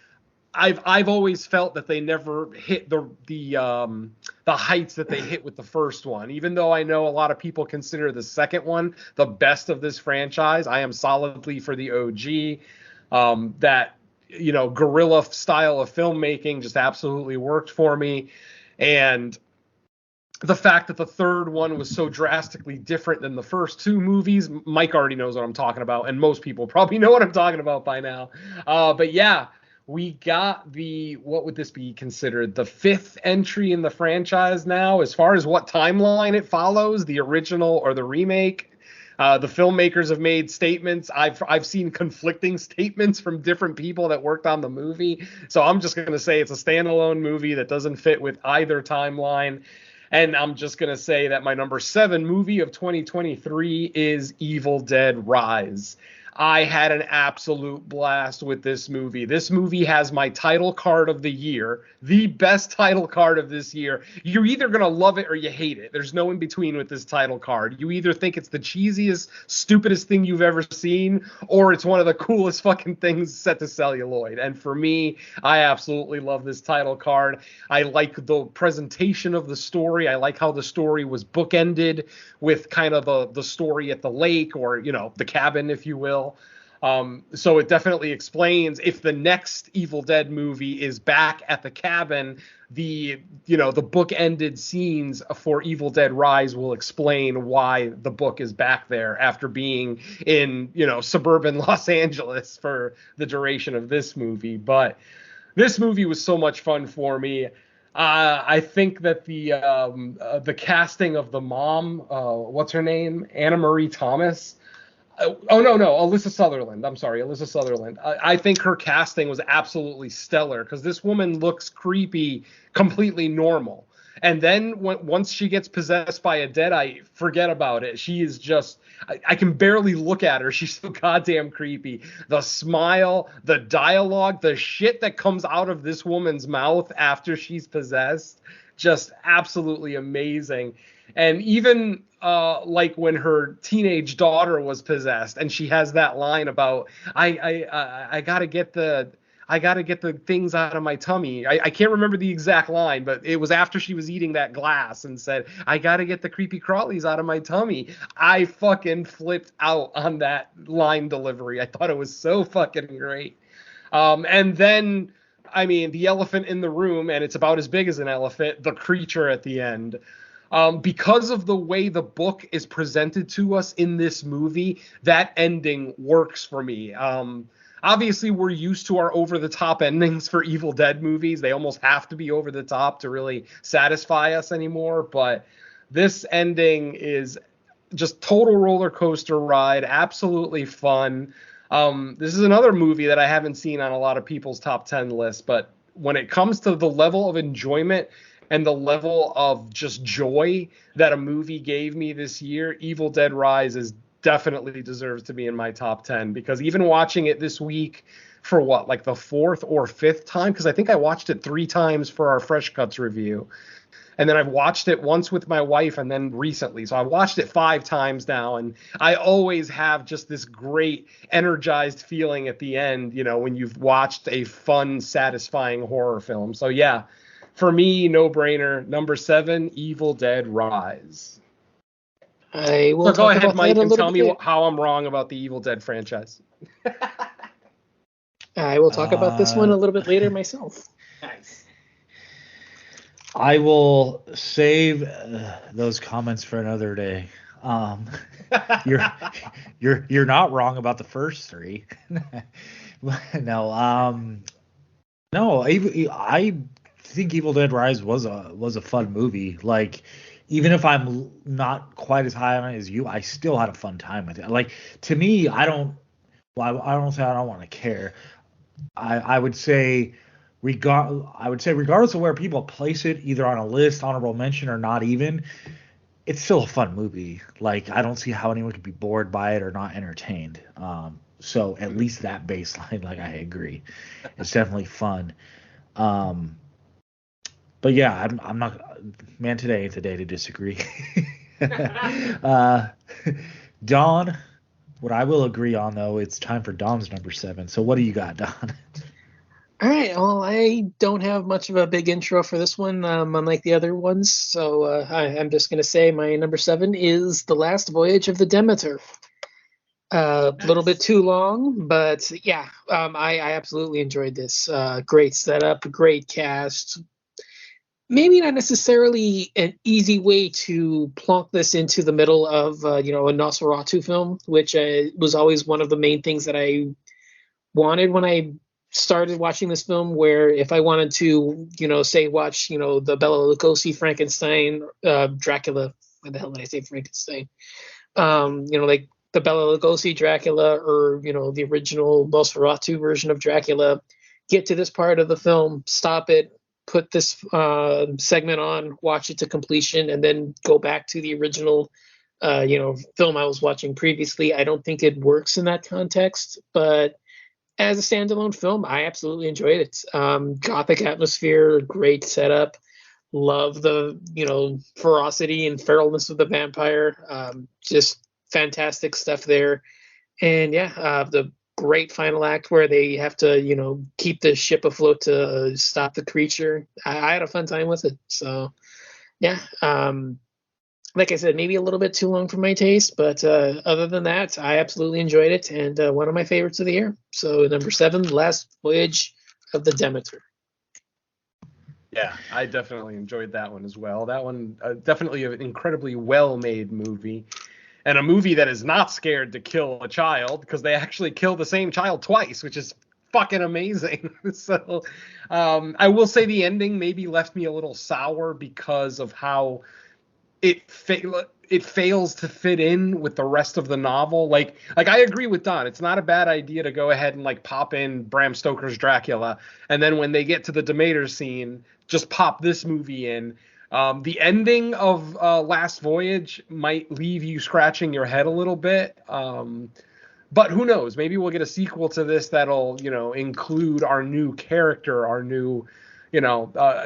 I've always felt that they never hit the heights that they hit with the first one. Even though I know a lot of people consider the second one the best of this franchise, I am solidly for the OG. That guerrilla style of filmmaking just absolutely worked for me, and the fact that the third one was so drastically different than the first two movies, Mike already knows what I'm talking about, and most people probably know what I'm talking about by now. But yeah. We got what would this be considered? The 5th entry in the franchise now, as far as what timeline it follows, the original or the remake. The filmmakers have made statements. I've seen conflicting statements from different people that worked on the movie. So I'm just going to say it's a standalone movie that doesn't fit with either timeline. And I'm just going to say that my number 7 movie of 2023 is Evil Dead Rise. I had an absolute blast with this movie. This movie has my title card of the year, the best title card of this year. You're either going to love it or you hate it. There's no in between with this title card. You either think it's the cheesiest, stupidest thing you've ever seen, or it's one of the coolest fucking things set to celluloid. And for me, I absolutely love this title card. I like the presentation of the story. I like how the story was bookended with kind of the story at the lake, or, the cabin, if you will. So it definitely explains, if the next Evil Dead movie is back at the cabin, the book-ended scenes for Evil Dead Rise will explain why the book is back there after being in, suburban Los Angeles for the duration of this movie. But this movie was so much fun for me. I think that the casting of the mom, what's her name? Anna Marie Thomas. No, Alyssa Sutherland. I'm sorry, Alyssa Sutherland. I think her casting was absolutely stellar, because this woman looks creepy, completely normal. And then once she gets possessed by a deadite, forget about it. She is just, I can barely look at her. She's so goddamn creepy. The smile, the dialogue, the shit that comes out of this woman's mouth after she's possessed, just absolutely amazing. And even like when her teenage daughter was possessed, and she has that line about, I gotta get the things out of my tummy. I can't remember the exact line, but it was after she was eating that glass and said, I gotta get the creepy crawlies out of my tummy. I fucking flipped out on that line delivery. I thought it was so fucking great. And then, I mean, the elephant in the room, and it's about as big as an elephant, the creature at the end. Because of the way the book is presented to us in this movie, that ending works for me. Obviously, we're used to our over-the-top endings for Evil Dead movies. They almost have to be over the top to really satisfy us anymore. But this ending is just total roller coaster ride, absolutely fun. This is another movie that I haven't seen on a lot of people's top 10 lists, but when it comes to the level of enjoyment and the level of just joy that a movie gave me this year, Evil Dead Rise definitely deserves to be in my top 10, because even watching it this week for like the 4th or 5th time, because I think I watched it 3 times for our Fresh Cuts review. And then I've watched it once with my wife, and then recently. So I watched it 5 times now, and I always have just this great energized feeling at the end, when you've watched a fun, satisfying horror film. So yeah, for me, no brainer. Number 7, Evil Dead Rise. I will go ahead, Mike, and tell me how I'm wrong about the Evil Dead franchise. I will talk about this one a little bit later myself. Nice. I will save those comments for another day. Um, you're you're not wrong about the first three. No, no, I think Evil Dead Rise was a fun movie. Like, even if I'm not quite as high on it as you, I still had a fun time with it. Like, to me, I don't. Well, I don't say I don't want to care. I would say regardless of where people place it, either on a list, honorable mention, or not even, it's still a fun movie. Like, I don't see how anyone could be bored by it or not entertained. So at least that baseline, like, I agree, it's definitely fun. Um, but yeah, I'm not, man. Today ain't the day to disagree. uh, Dawn. What I will agree on, though, it's time for Dom's number 7. So what do you got, Don? All right. Well, I don't have much of a big intro for this one, unlike the other ones. So I'm just going to say my number 7 is The Last Voyage of the Demeter. A little bit too long, but yeah, I absolutely enjoyed this. Great setup, great cast. Maybe not necessarily an easy way to plonk this into the middle of a Nosferatu film, which was always one of the main things that I wanted when I started watching this film. Where if I wanted to, say watch, the Bela Lugosi Frankenstein, Dracula. Why the hell did I say Frankenstein? Like the Bela Lugosi Dracula, or the original Nosferatu version of Dracula. Get to this part of the film, stop it, put this segment on, watch it to completion, and then go back to the original film I was watching previously. I don't think it works in that context, but as a standalone film, I absolutely enjoyed it. Gothic atmosphere, great setup. Love the ferocity and feralness of the vampire. Just fantastic stuff there. And yeah, the great final act where they have to keep the ship afloat to stop the creature. I had a fun time with it. So yeah, like I said, maybe a little bit too long for my taste, but other than that, I absolutely enjoyed it, and one of my favorites of the year. So number 7, The Last Voyage of the Demeter. Yeah, I definitely enjoyed that one as well. That one, definitely an incredibly well-made movie. And a movie that is not scared to kill a child, because they actually kill the same child twice, which is fucking amazing. So I will say the ending maybe left me a little sour because of how it fails to fit in with the rest of the novel. Like I agree with Don. It's not a bad idea to go ahead and like pop in Bram Stoker's Dracula, and then when they get to the Demeter scene, just pop this movie in. The ending of Last Voyage might leave you scratching your head a little bit. But who knows? Maybe we'll get a sequel to this that'll, include our new character, our new,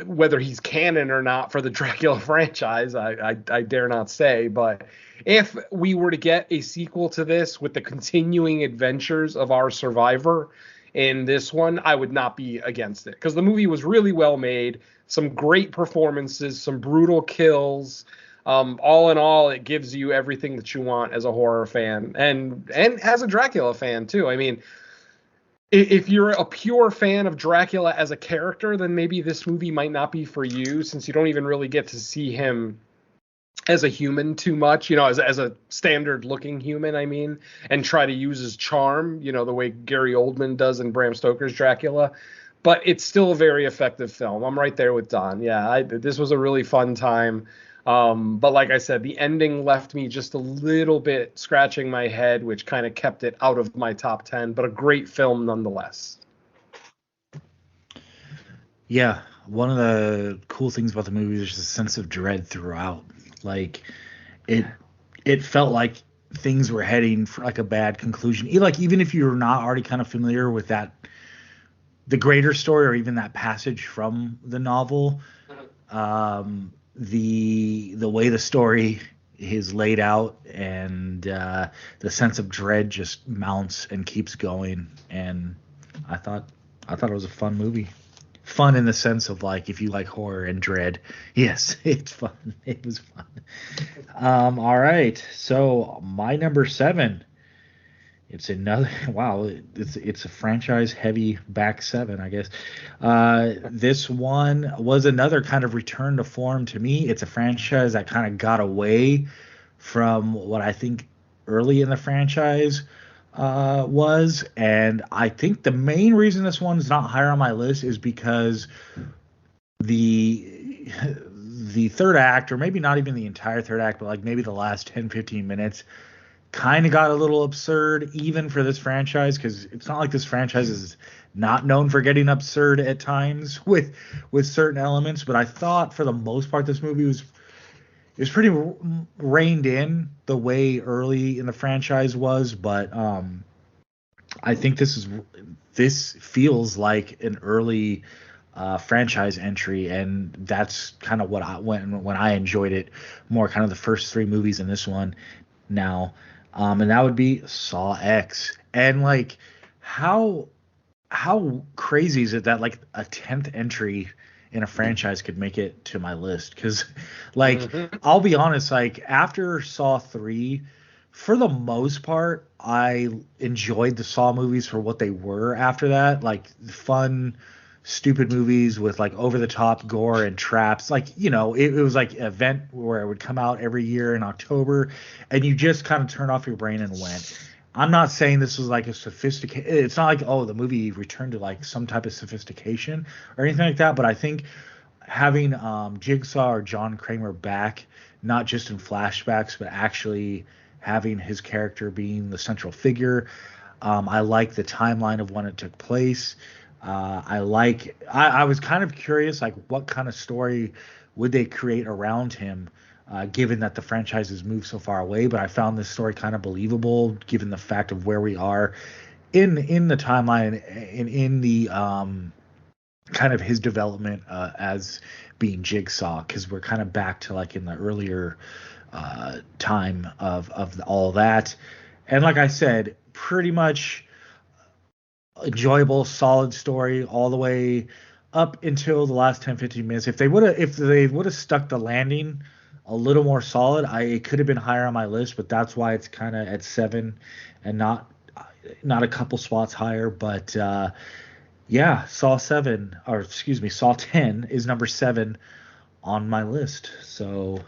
whether he's canon or not for the Dracula franchise. I dare not say. But if we were to get a sequel to this with the continuing adventures of our survivor in this one, I would not be against it, because the movie was really well made. Some great performances, some brutal kills. All in all, it gives you everything that you want as a horror fan, and as a Dracula fan too. I mean, if you're a pure fan of Dracula as a character, then maybe this movie might not be for you, since you don't even really get to see him as a human too much, as a standard looking human, I mean, and try to use his charm, the way Gary Oldman does in Bram Stoker's Dracula. But it's still a very effective film. I'm right there with Don. Yeah, this was a really fun time. But like I said, the ending left me just a little bit scratching my head, which kind of kept it out of my top 10, but a great film nonetheless. Yeah, one of the cool things about the movie is just a sense of dread throughout. Like, it felt like things were heading for like a bad conclusion. Like, even if you're not already kind of familiar with the greater story, or even that passage from the novel, the way the story is laid out, and the sense of dread just mounts and keeps going. And I thought it was a fun movie. Fun in the sense of, like, if you like horror and dread, yes, it's fun. It was fun. All right, so my number 7 It's another wow. It's a franchise heavy back seven, I guess. This one was another kind of return to form to me. It's a franchise that kind of got away from what I think early in the franchise was, and I think the main reason this one's not higher on my list is because the the third act, or maybe not even the entire third act, but like maybe the last 10-15 minutes kind of got a little absurd even for this franchise, because it's not like this franchise is not known for getting absurd at times with certain elements. But I thought for the most part this movie was pretty reined in the way early in the franchise was. But I think this feels like an early franchise entry, and that's kind of what I when I enjoyed it more, kind of the first three movies in this one now. And that would be Saw X. And like, how crazy is it that like a 10th entry in a franchise could make it to my list? Because like, I'll be honest, like after Saw 3, for the most part, I enjoyed the Saw movies for what they were after that, like fun, stupid movies with like over the top gore and traps. Like, it was like an event where it would come out every year in October, and you just kind of turned off your brain and went. I'm not saying this was like a sophisticated, it's not like, oh, the movie returned to like some type of sophistication or anything like that, but I think having Jigsaw or John Kramer back, not just in flashbacks, but actually having his character being the central figure. I like the timeline of when it took place. I was kind of curious, like what kind of story would they create around him, given that the franchise has moved so far away. But I found this story kind of believable, given the fact of where we are in the timeline and in the kind of his development as being Jigsaw, because we're kind of back to like in the earlier time of all that. And like I said, pretty much enjoyable, solid story all the way up until the last 10-15 minutes. If they would have stuck the landing a little more solid, it could have been higher on my list, but that's why it's kind of at 7 and not a couple spots higher. But yeah, Saw 7, or excuse me, Saw 10 is number 7 on my list. So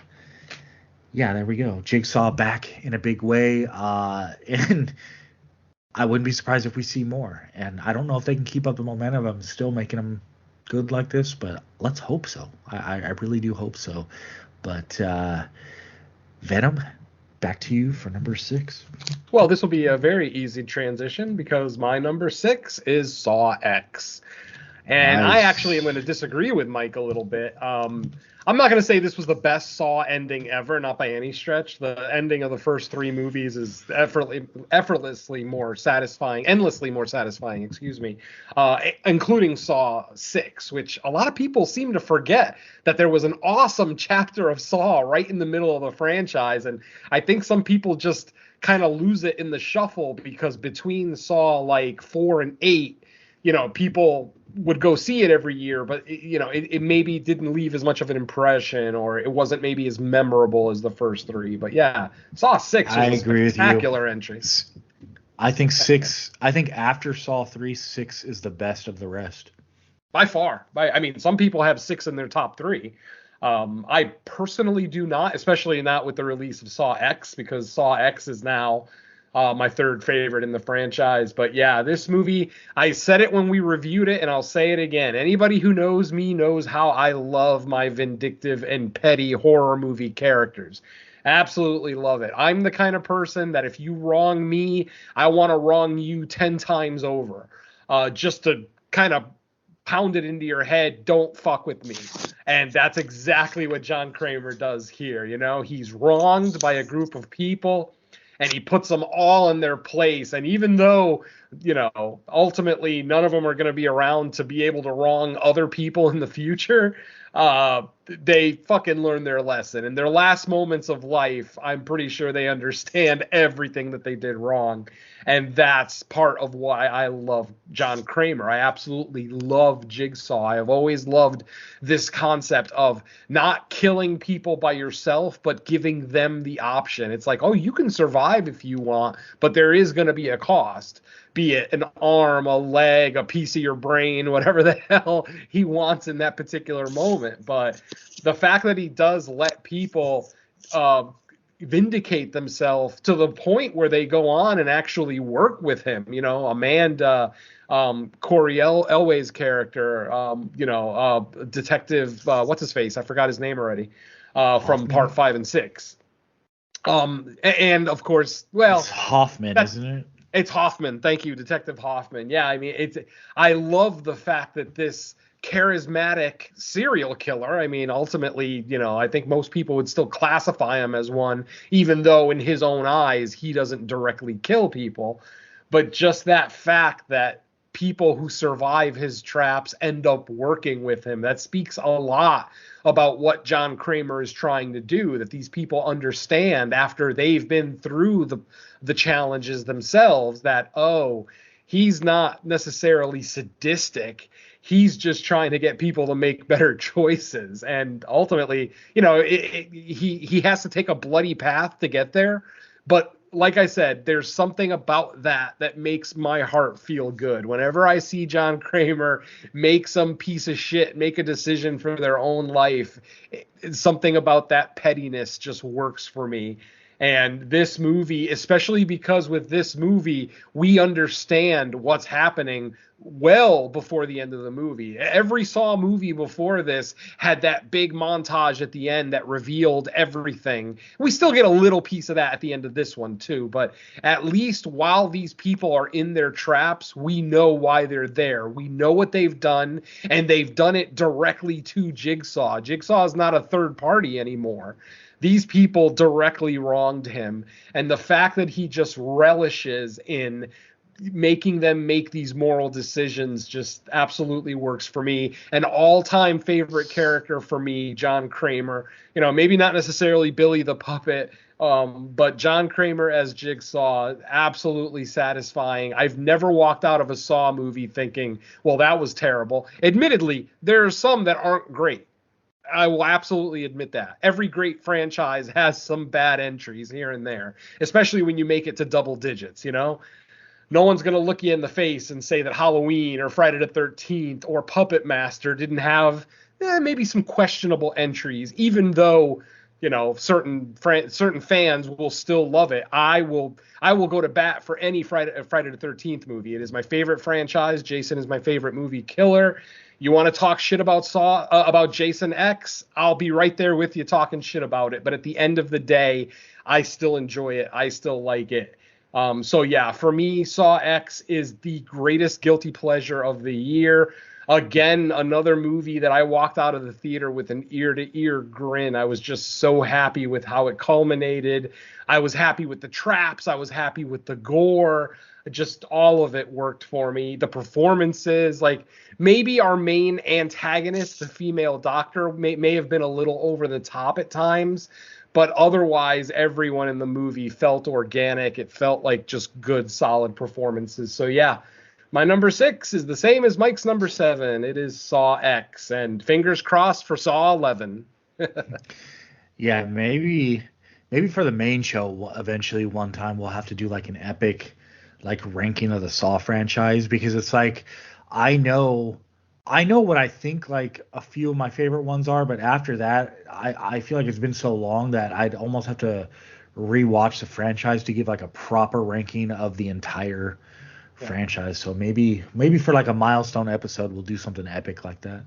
yeah, there we go. Jigsaw back in a big way, and I wouldn't be surprised if we see more. And I don't know if they can keep up the momentum of still making them good like this, but let's hope so. I really do hope so. But Venom, back to you for number 6. Well, this will be a very easy transition because my number 6 is Saw X. And Nice. I actually am going to disagree with Mike a little bit. I'm not going to say this was the best Saw ending ever, not by any stretch. The ending of the first 3 movies is effortlessly more satisfying, endlessly more satisfying, including Saw 6, which a lot of people seem to forget that there was an awesome chapter of Saw right in the middle of the franchise. And I think some people just kind of lose it in the shuffle because between Saw like 4 and 8, people would go see it every year, but it maybe didn't leave as much of an impression, or it wasn't maybe as memorable as the first 3. But yeah, Saw 6 was I a agree with you. spectacular entry. I think 6. I think after Saw 3, 6 is the best of the rest. By far. I mean, some people have 6 in their top 3. I personally do not, especially not with the release of Saw X, because Saw X is now my 3rd favorite in the franchise. But yeah, this movie, I said it when we reviewed it, and I'll say it again. Anybody who knows me knows how I love my vindictive and petty horror movie characters. Absolutely love it. I'm the kind of person that if you wrong me, I want to wrong you 10 times over. Just to kind of pound it into your head, don't fuck with me. And that's exactly what John Kramer does here. He's wronged by a group of people, and he puts them all in their place. And even though ultimately none of them are going to be around to be able to wrong other people in the future. They fucking learn their lesson. In their last moments of life, I'm pretty sure they understand everything that they did wrong. And that's part of why I love John Kramer. I absolutely love Jigsaw. I have always loved this concept of not killing people by yourself, but giving them the option. It's like, oh, you can survive if you want, but there is going to be a cost. Be it an arm, a leg, a piece of your brain, whatever the hell he wants in that particular moment. But the fact that he does let people vindicate themselves to the point where they go on and actually work with him. Amanda, Corey Elway's character, Detective, what's his face? I forgot his name already, from part 5 and 6. And of course, well, it's Hoffman, isn't it? It's Hoffman. Thank you, Detective Hoffman. Yeah, I mean, I love the fact that this charismatic serial killer, I mean, ultimately, I think most people would still classify him as one, even though in his own eyes, he doesn't directly kill people. But just that fact that people who survive his traps end up working with him, that speaks a lot about what John Kramer is trying to do, that these people understand after they've been through the challenges themselves that, oh, he's not necessarily sadistic. He's just trying to get people to make better choices. And ultimately, he has to take a bloody path to get there. But like I said, there's something about that makes my heart feel good. Whenever I see John Kramer make some piece of shit, make a decision for their own life, something about that pettiness just works for me. And this movie, especially because with this movie, we understand what's happening well before the end of the movie. Every Saw movie before this had that big montage at the end that revealed everything. We still get a little piece of that at the end of this one too, but at least while these people are in their traps, we know why they're there. We know what they've done, and they've done it directly to Jigsaw. Jigsaw is not a third party anymore. These people directly wronged him, and the fact that he just relishes in making them make these moral decisions just absolutely works for me. An all-time favorite character for me, John Kramer. Maybe not necessarily Billy the Puppet, but John Kramer as Jigsaw, absolutely satisfying. I've never walked out of a Saw movie thinking, well, that was terrible. Admittedly, there are some that aren't great. I will absolutely admit that. Every great franchise has some bad entries here and there, especially when you make it to double digits, No one's going to look you in the face and say that Halloween or Friday the 13th or Puppet Master didn't have maybe some questionable entries, even though, certain fans will still love it. I will go to bat for any Friday the 13th movie. It is my favorite franchise. Jason is my favorite movie killer. You want to talk shit about about Jason X? I'll be right there with you talking shit about it. But at the end of the day, I still enjoy it. I still like it. So yeah, for me, Saw X is the greatest guilty pleasure of the year. Again, another movie that I walked out of the theater with an ear-to-ear grin. I was just so happy with how it culminated. I was happy with the traps. I was happy with the gore. Just all of it worked for me. The performances, like maybe our main antagonist, the female doctor, may have been a little over the top at times, but otherwise everyone in the movie felt organic. It felt like just good, solid performances. So yeah, my number 6 is the same as Mike's number 7. It is Saw X, and fingers crossed for Saw 11. Yeah, maybe for the main show, eventually one time we'll have to do like an epic ranking of the Saw franchise, because it's like I know what I think like a few of my favorite ones are, but after that I feel like it's been so long that I'd almost have to rewatch the franchise to give like a proper ranking of the entire franchise. So maybe for like a milestone episode we'll do something epic like that.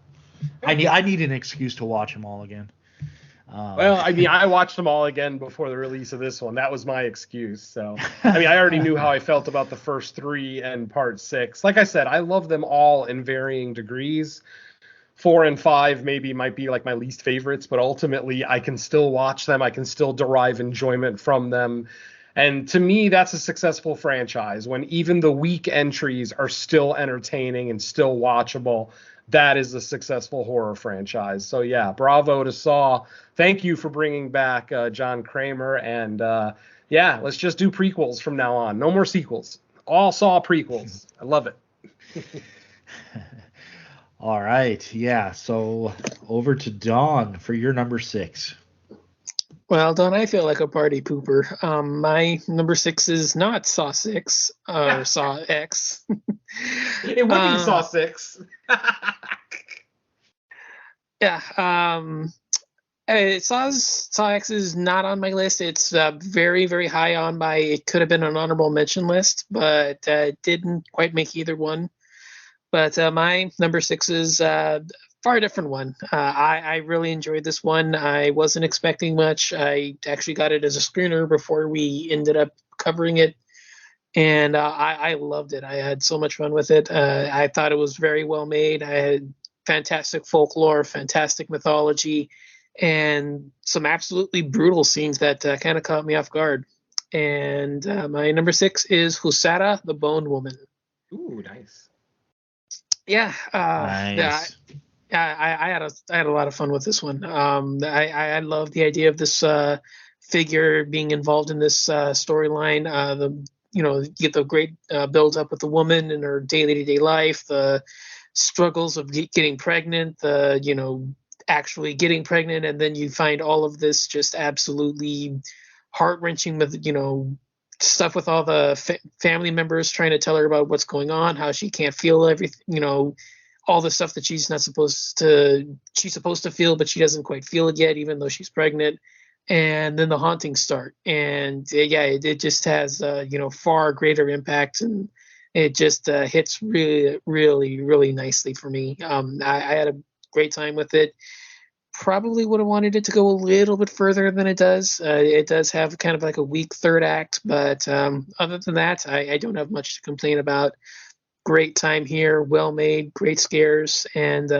I need an excuse to watch them all again. Well, I mean, I watched them all again before the release of this one. That was my excuse. So, I mean, I already knew how I felt about the first 3 and part 6. Like I said, I love them all in varying degrees. 4 and 5 maybe might be like my least favorites, but ultimately I can still watch them. I can still derive enjoyment from them. And to me, that's a successful franchise when even the weak entries are still entertaining and still watchable. That is a successful horror franchise. So yeah, bravo to Saw. Thank you for bringing back John Kramer. And yeah, let's just do prequels from now on. No more sequels. All Saw prequels. I love it. All right. Yeah. So over to Dawn for your number 6. Well, Don, I feel like a party pooper. My number 6 is not Saw 6 or Saw X. It would be Saw 6. Yeah. Saw X is not on my list. It's very, very high on my. It could have been an honorable mention list, but didn't quite make either one. But my number 6 is far different one. I really enjoyed this one. I wasn't expecting much. I actually got it as a screener before we ended up covering it, and I loved it. I had so much fun with it. I thought it was very well made. I had fantastic folklore, fantastic mythology, and some absolutely brutal scenes that kind of caught me off guard. And my number 6 is Husara, the Bone Woman. Ooh, nice. Yeah, Nice. I had a lot of fun with this one. I love the idea of this figure being involved in this storyline. You get the great build up with the woman in her daily to day life, the struggles of getting pregnant, actually getting pregnant, and then you find all of this just absolutely heart wrenching with stuff with all the family members trying to tell her about what's going on, how she can't feel everything, all the stuff that she's supposed to feel, but she doesn't quite feel it yet, even though she's pregnant. And then the hauntings start, and it just has far greater impact, and it just hits really, really, really nicely for me. I had a great time with it. Probably would have wanted it to go a little bit further than it does. It does have kind of like a weak third act, but other than that, I don't have much to complain about. Great time here, well made, great scares, and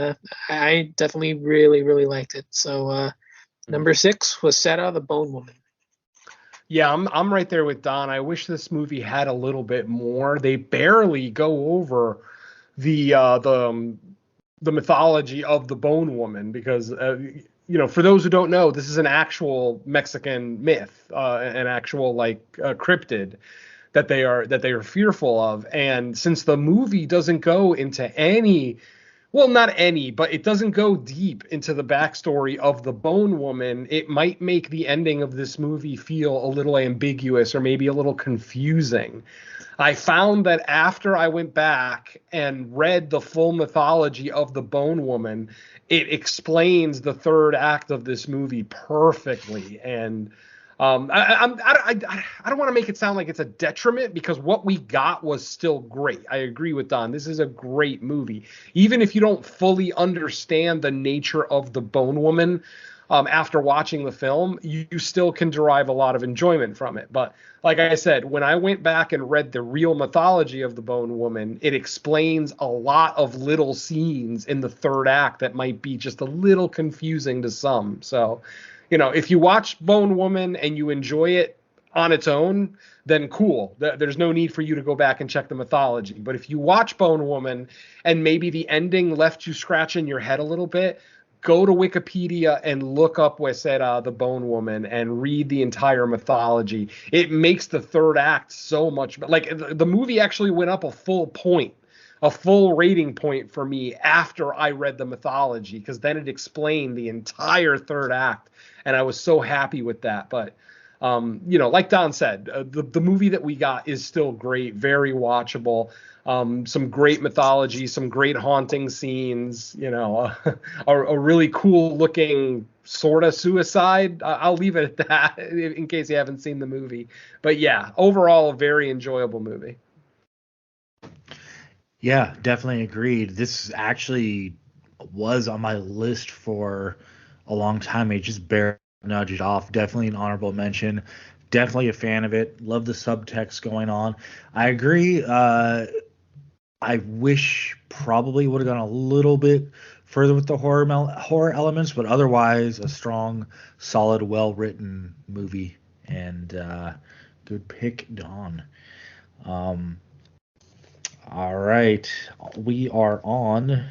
I definitely really, really liked it. So number 6 was Sarah the Bone Woman. Yeah, I'm right there with Don. I wish this movie had a little bit more. They barely go over the mythology of the Bone Woman because for those who don't know, this is an actual Mexican myth, an actual cryptid that they are fearful of. And since the movie doesn't go into any, well, not any, but it doesn't go deep into the backstory of the Bone Woman, it might make the ending of this movie feel a little ambiguous or maybe a little confusing. I found that after I went back and read the full mythology of the Bone Woman, it explains the third act of this movie perfectly. And I don't want to make it sound like it's a detriment because what we got was still great. I agree with Don. This is a great movie. Even if you don't fully understand the nature of the Bone Woman, after watching the film, you still can derive a lot of enjoyment from it. But like I said, when I went back and read the real mythology of the Bone Woman, it explains a lot of little scenes in the third act that might be just a little confusing to some. So, if you watch Bone Woman and you enjoy it on its own, then cool. There's no need for you to go back and check the mythology. But if you watch Bone Woman and maybe the ending left you scratching your head a little bit, go to Wikipedia and look up Waseda, the Bone Woman, and read the entire mythology. It makes the third act so much better. Like, the movie actually went up a full rating point for me after I read the mythology, because then it explained the entire third act, and I was so happy with that. But like Don said, the movie that we got is still great, very watchable. Some great mythology, some great haunting scenes, a really cool looking sort of suicide. I'll leave it at that in case you haven't seen the movie. But yeah, overall, a very enjoyable movie. Yeah, definitely agreed. This actually was on my list for a long time. I just barely nudged it off. Definitely an honorable mention. Definitely a fan of it. Love the subtext going on. I agree. I wish probably would have gone a little bit further with the horror elements, but otherwise a strong, solid, well-written movie. And Good pick, Don. Um, all right. We are on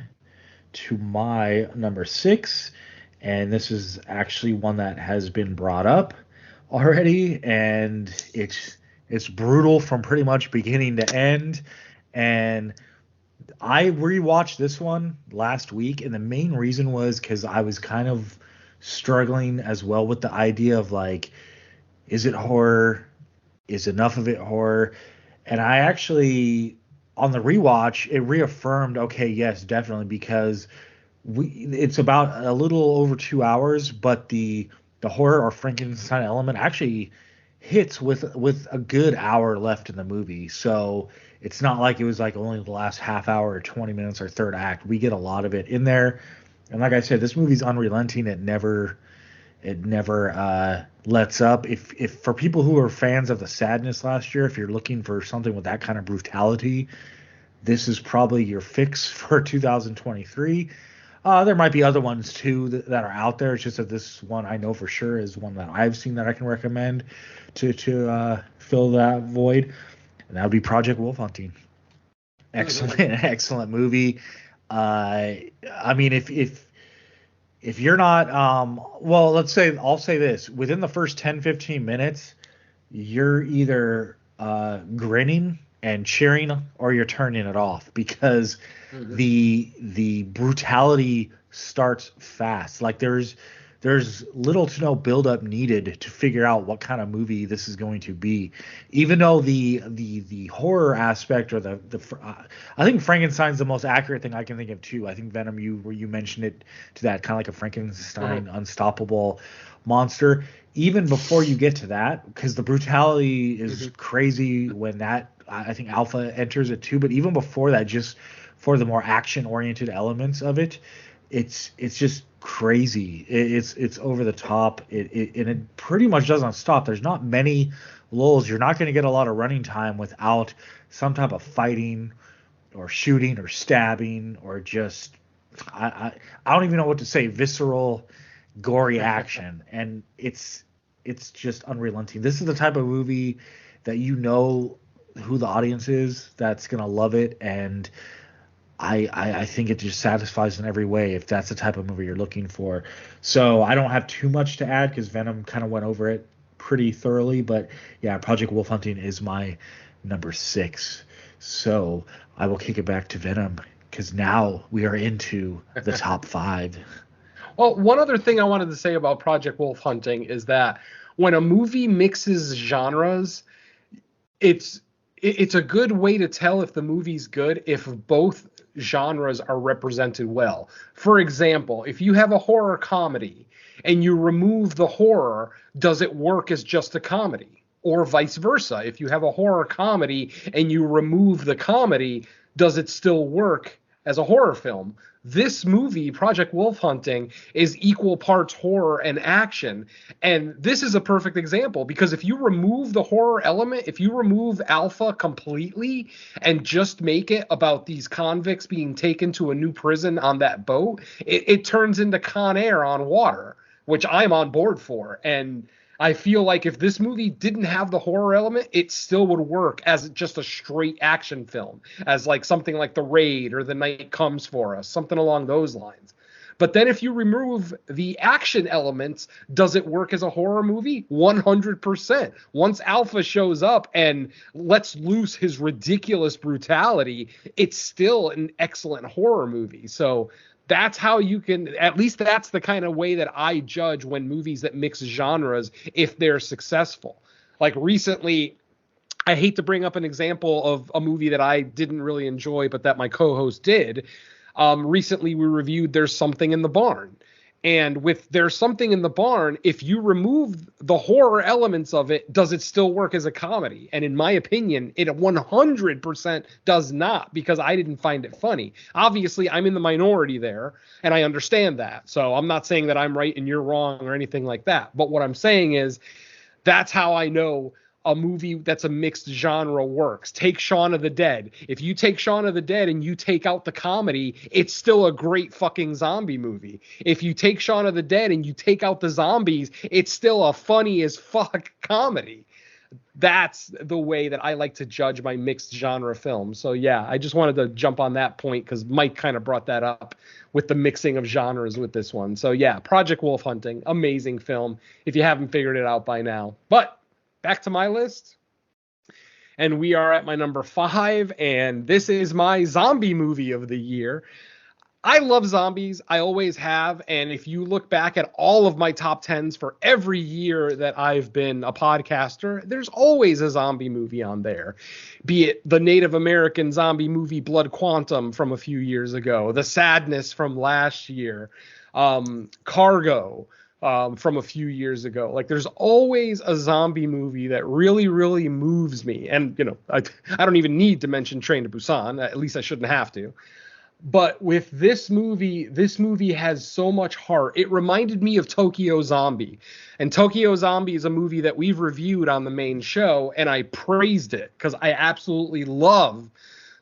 to my number 6. And this is actually one that has been brought up already. And it's brutal from pretty much beginning to end. And I rewatched this one last week. And the main reason was because I was kind of struggling as well with the idea of like, is it horror? Is enough of it horror? And I actually, on the rewatch, it reaffirmed, okay, yes, definitely, because it's about a little over 2 hours, but the horror or Frankenstein element actually hits with a good hour left in the movie. So it's not like it was like only the last half hour or 20 minutes or third act. We get a lot of it in there. And like I said, this movie's unrelenting. It never lets up. If for people who are fans of the sadness last year, if you're looking for something with that kind of brutality, this is probably your fix for 2023. There might be other ones too that are out there. It's just that this one I know for sure is one that I've seen that I can recommend to fill that void, and that would be Project Wolf Hunting. Excellent, excellent movie. I mean, if you're not, well, I'll say this: within the first 10-15 minutes, you're either grinning and cheering or you're turning it off because the brutality starts fast. Like there's little to no buildup needed to figure out what kind of movie this is going to be. Even though the horror aspect or I think Frankenstein's the most accurate thing I can think of too. I think Venom, you mentioned it to that kind of like a Frankenstein unstoppable monster. Even before you get to that, because the brutality is crazy when that I think Alpha enters it too. But even before that, just for the more action oriented elements of it, it's just crazy. It's over the top. And it pretty much doesn't stop. There's not many lulls. You're not going to get a lot of running time without some type of fighting or shooting or stabbing or just I don't even know what to say. Visceral, gory action, and it's just unrelenting. This is the type of movie that you know who the audience is that's gonna love it, and I think it just satisfies in every way if that's the type of movie you're looking for. So I don't have too much to add because Venom kind of went over it pretty thoroughly, but yeah, Project Wolf Hunting is my number 6. So I will kick it back to Venom because now we are into the top 5. Well, one other thing I wanted to say about Project Wolf Hunting is that when a movie mixes genres, it's a good way to tell if the movie's good if both genres are represented well. For example, if you have a horror comedy and you remove the horror, does it work as just a comedy? Or vice versa. If you have a horror comedy and you remove the comedy, does it still work as a horror film? This movie, Project Wolf Hunting, is equal parts horror and action. And this is a perfect example because if you remove the horror element, if you remove Alpha completely and just make it about these convicts being taken to a new prison on that boat, it turns into Con Air on water, which I'm on board for. And I feel like if this movie didn't have the horror element, it still would work as just a straight action film, as like something like The Raid or The Night Comes For Us, something along those lines. But then if you remove the action elements, does it work as a horror movie? 100%. Once Alpha shows up and lets loose his ridiculous brutality, it's still an excellent horror movie. So that's how you can, at least that's the kind of way that I judge when movies that mix genres, if they're successful. Like recently, I hate to bring up an example of a movie that I didn't really enjoy, but that my co-host did. Recently, we reviewed There's Something in the Barn. And with There's Something in the Barn, if you remove the horror elements of it, does it still work as a comedy? And in my opinion, it 100% does not, because I didn't find it funny. Obviously, I'm in the minority there, and I understand that. So I'm not saying that I'm right and you're wrong or anything like that. But what I'm saying is that's how I know a movie that's a mixed genre works. Take Shaun of the Dead. If you take Shaun of the Dead and you take out the comedy, it's still a great fucking zombie movie. If you take Shaun of the Dead and you take out the zombies, it's still a funny as fuck comedy. that's the way that I like to judge my mixed genre films. So yeah, I just wanted to jump on that point because Mike kind of brought that up with the mixing of genres with this one. So yeah, Project Wolf Hunting, amazing film if you haven't figured it out by now. But back to my list. And we are at my number 5, and this is my zombie movie of the year. I love zombies. I always have. And if you look back at all of my top 10s for every year that I've been a podcaster, there's always a zombie movie on there. Be it the Native American zombie movie Blood Quantum from a few years ago, The Sadness from last year, Cargo from a few years ago. Like, there's always a zombie movie that really, really moves me. And, you know, I don't even need to mention Train to Busan. At least I shouldn't have to. But with this movie has so much heart. It reminded me of Tokyo Zombie. And Tokyo Zombie is a movie that we've reviewed on the main show, and I praised it because I absolutely love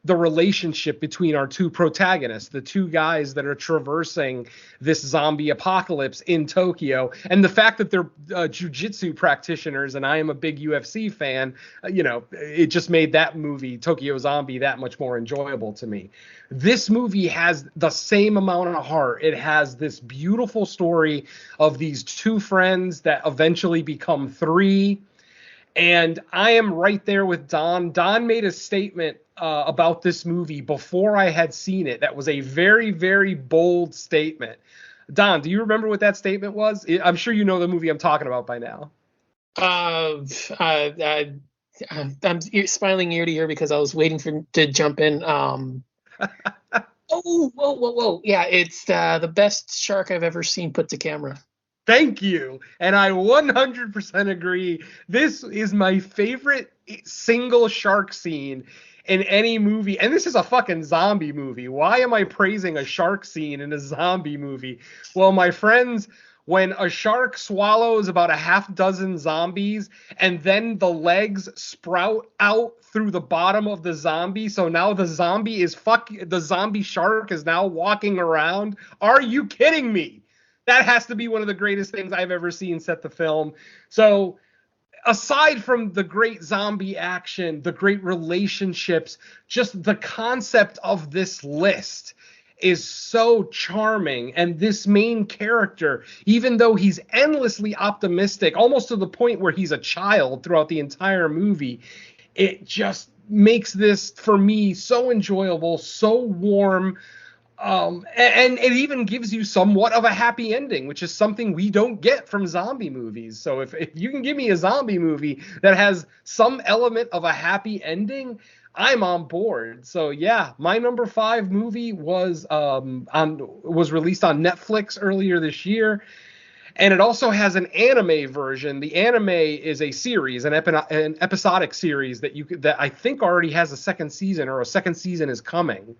the relationship between our two protagonists, the two guys that are traversing this zombie apocalypse in Tokyo. And the fact that they're jiu-jitsu practitioners, and I am a big UFC fan, you know, it just made that movie, Tokyo Zombie, that much more enjoyable to me. This movie has the same amount of heart. It has this beautiful story of these two friends that eventually become three. And I am right there with Don. Don made a statement about this movie before I had seen it. That was a very, very bold statement. Don, do you remember what that statement was? I'm sure you know the movie I'm talking about by now. I'm smiling ear to ear because I was waiting to jump in. Whoa. Yeah, it's the best shark I've ever seen put to camera. Thank you. And I 100% agree. This is my favorite single shark scene in any movie. And this is a fucking zombie movie. Why am I praising a shark scene in a zombie movie? Well, my friends, when a shark swallows about a half dozen zombies and then the legs sprout out through the bottom of the zombie, so now the zombie shark is now walking around. Are you kidding me? That has to be one of the greatest things I've ever seen set the film. So aside from the great zombie action, the great relationships, just the concept of this list is so charming. And this main character, even though he's endlessly optimistic, almost to the point where he's a child throughout the entire movie, it just makes this, for me, so enjoyable, so warm. And it even gives you somewhat of a happy ending, which is something we don't get from zombie movies. So if you can give me a zombie movie that has some element of a happy ending, I'm on board. So yeah, my number 5 movie was released on Netflix earlier this year. And it also has an anime version. The anime is a series, an episodic series that I think already has a second season, or a second season is coming.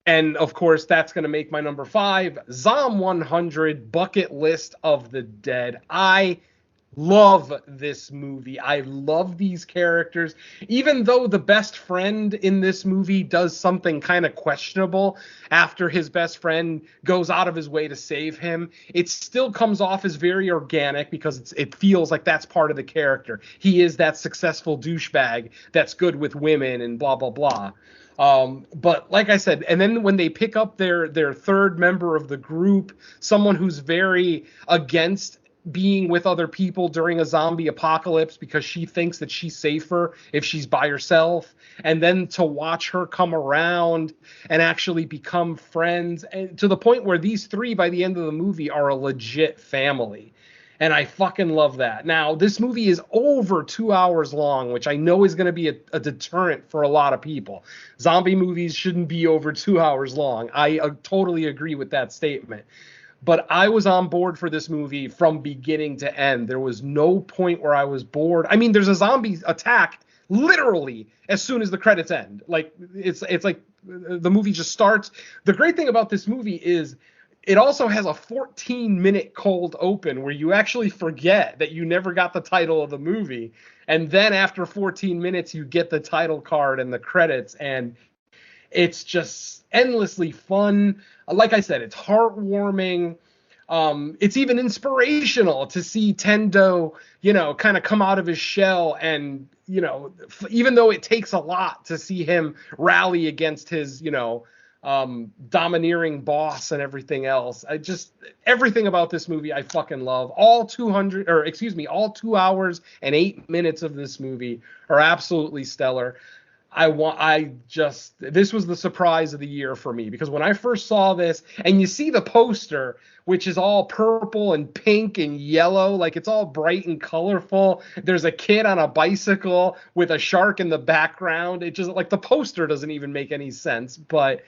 And, of course, that's going to make my number 5, Zom 100, Bucket List of the Dead. I love this movie. I love these characters. Even though the best friend in this movie does something kind of questionable after his best friend goes out of his way to save him, it still comes off as very organic because it feels like that's part of the character. He is that successful douchebag that's good with women and blah, blah, blah. But like I said, and then when they pick up their third member of the group, someone who's very against being with other people during a zombie apocalypse because she thinks that she's safer if she's by herself, and then to watch her come around and actually become friends, and to the point where these three by the end of the movie are a legit family. And I fucking love that. Now, this movie is over 2 hours long, which I know is going to be a deterrent for a lot of people. Zombie movies shouldn't be over 2 hours long. I totally agree with that statement. But I was on board for this movie from beginning to end. There was no point where I was bored. I mean, there's a zombie attack literally as soon as the credits end. Like, it's like the movie just starts. The great thing about this movie is it also has a 14-minute cold open where you actually forget that you never got the title of the movie. And then after 14 minutes, you get the title card and the credits. And it's just endlessly fun. Like I said, it's heartwarming. It's even inspirational to see Tendo, kind of come out of his shell and, even though it takes a lot to see him rally against his, domineering boss and everything else. Everything about this movie I fucking love. All 2 hours and 8 minutes of this movie are absolutely stellar. This was the surprise of the year for me, because when I first saw this, and you see the poster, which is all purple and pink and yellow, like it's all bright and colorful. There's a kid on a bicycle with a shark in the background. It just, like, the poster doesn't even make any sense, but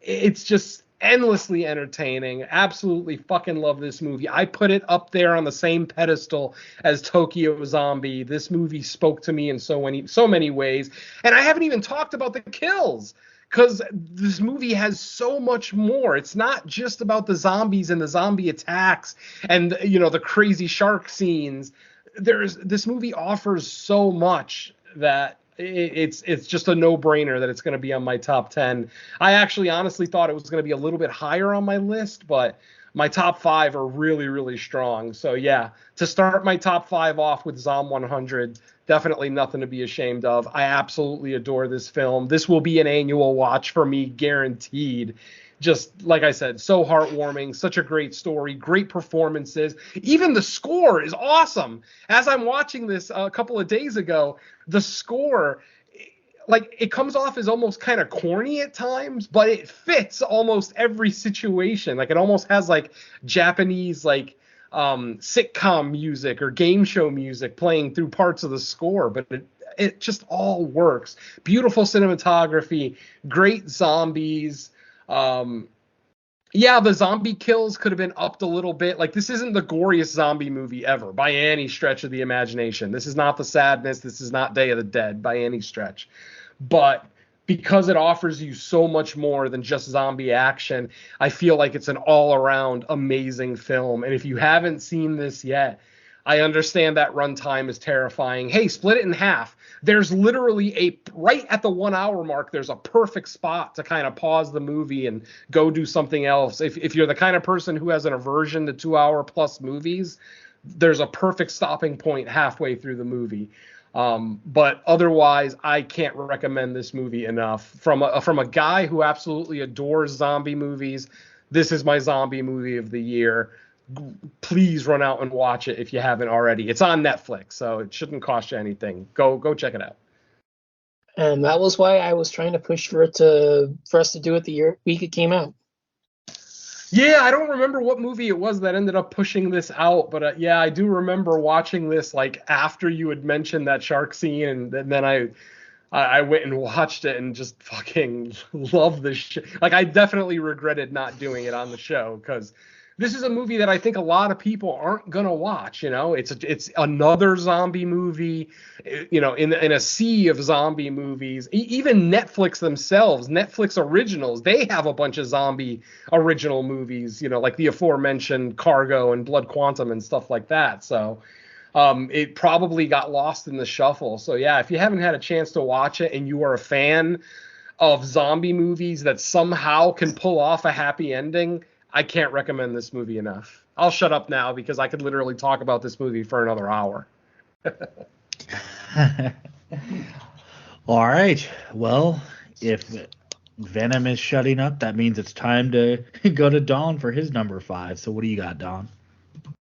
it's just endlessly entertaining. Absolutely fucking love this movie. I put it up there on the same pedestal as Tokyo Zombie. This movie spoke to me in so many ways. And I haven't even talked about the kills, because this movie has so much more. It's not just about the zombies and the zombie attacks and, the crazy shark scenes. This movie offers so much that it's just a no-brainer that it's going to be on my top 10. I actually honestly thought it was going to be a little bit higher on my list, but my top 5 are really, really strong. So yeah, to start my top 5 off with Zom 100, definitely nothing to be ashamed of. I absolutely adore this film. This will be an annual watch for me, guaranteed. Just like I said, so heartwarming, such a great story, great performances. Even the score is awesome. As I'm watching this a couple of days ago, the score, like, it comes off as almost kind of corny at times, but it fits almost every situation. Like, it almost has like Japanese, like, sitcom music or game show music playing through parts of the score, but it just all works. Beautiful cinematography, great zombies. The zombie kills could have been upped a little bit. Like, this isn't the goriest zombie movie ever by any stretch of the imagination. This is not The Sadness. This is not Day of the Dead by any stretch. But because it offers you so much more than just zombie action, I feel like it's an all-around amazing film. And if you haven't seen this yet, I understand that runtime is terrifying. Hey, split it in half. There's literally right at the 1 hour mark, there's a perfect spot to kind of pause the movie and go do something else. If you're the kind of person who has an aversion to 2 hour plus movies, there's a perfect stopping point halfway through the movie. But otherwise, I can't recommend this movie enough. From a guy who absolutely adores zombie movies, this is my zombie movie of the year. Please run out and watch it if you haven't already. It's on Netflix, so it shouldn't cost you anything. Go check it out. And that was why I was trying to push for us to do it the week it came out. Yeah, I don't remember what movie it was that ended up pushing this out, but yeah, I do remember watching this like after you had mentioned that shark scene, and then I went and watched it and just fucking love this shit. Like, I definitely regretted not doing it on the show, because this is a movie that I think a lot of people aren't gonna watch. It's another zombie movie, in a sea of zombie movies. Even Netflix themselves, Netflix originals, they have a bunch of zombie original movies. Like the aforementioned Cargo and Blood Quantum and stuff like that. So it probably got lost in the shuffle. So yeah, if you haven't had a chance to watch it and you are a fan of zombie movies that somehow can pull off a happy ending, I can't recommend this movie enough. I'll shut up now because I could literally talk about this movie for another hour. All right. Well, if Venom is shutting up, that means it's time to go to Don for his number 5. So what do you got, Don?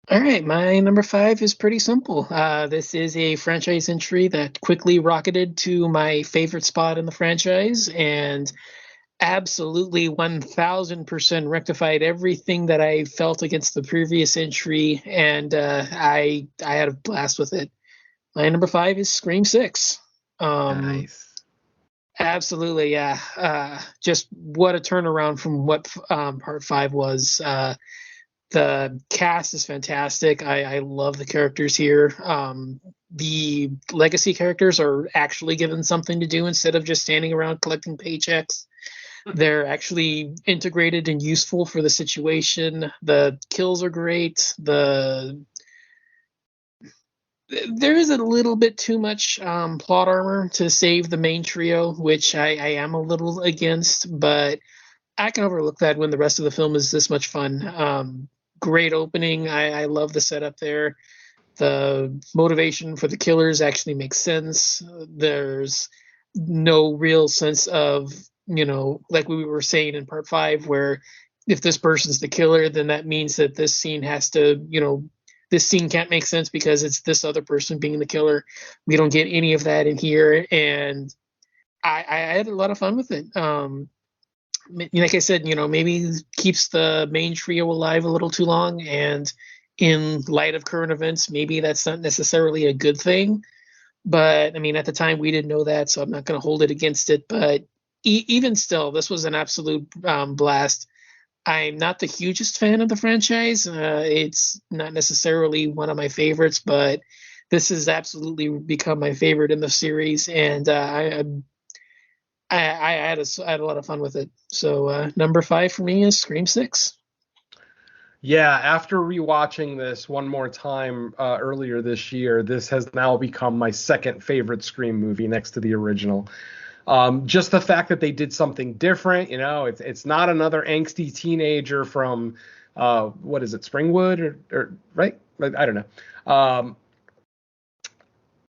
All right, my number 5 is pretty simple. This is a franchise entry that quickly rocketed to my favorite spot in the franchise, and absolutely 1000% rectified everything that I felt against the previous entry, and I had a blast with it. My number 5 is Scream 6. Nice. Absolutely, yeah. Just what a turnaround from what part 5 was. The cast is fantastic. I love the characters here. The legacy characters are actually given something to do instead of just standing around collecting paychecks. They're actually integrated and useful for the situation. The kills are great. There is a little bit too much plot armor to save the main trio, which I am a little against, but I can overlook that when the rest of the film is this much fun. great opening. I love the setup there. The motivation for the killers actually makes sense. There's no real sense of, like we were saying in part 5, where if this person's the killer, then that means that this scene has to, this scene can't make sense because it's this other person being the killer. We don't get any of that in here, and I had a lot of fun with it. Like I said, maybe keeps the main trio alive a little too long, and in light of current events, maybe that's not necessarily a good thing. But I mean, at the time, we didn't know that, so I'm not going to hold it against it. But even still, this was an absolute blast. I'm not the hugest fan of the franchise. It's not necessarily one of my favorites, but this has absolutely become my favorite in the series, and I had a lot of fun with it. So number 5 for me is Scream 6. Yeah, after rewatching this one more time earlier this year, this has now become my second favorite Scream movie next to the original. Just the fact that they did something different, it's not another angsty teenager from what is it, Springwood or right? I don't know.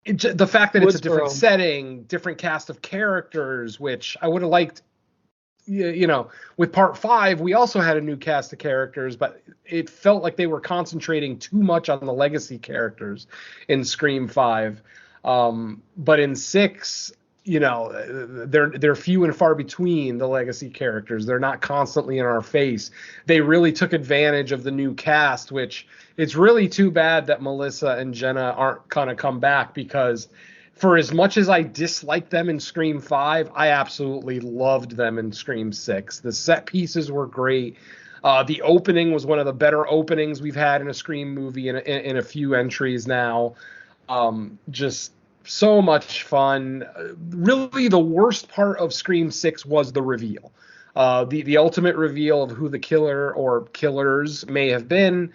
The fact that it's a different setting, different cast of characters, which I would have liked. With part 5, we also had a new cast of characters, but it felt like they were concentrating too much on the legacy characters in Scream 5. But in 6, they're few and far between, the legacy characters. They're not constantly in our face. They really took advantage of the new cast, which it's really too bad that Melissa and Jenna aren't gonna come back, because for as much as I disliked them in Scream 5, I absolutely loved them in Scream 6. The set pieces were great. The opening was one of the better openings we've had in a Scream movie in a few entries now. Just so much fun. Really, the worst part of Scream 6 was the reveal. The ultimate reveal of who the killer or killers may have been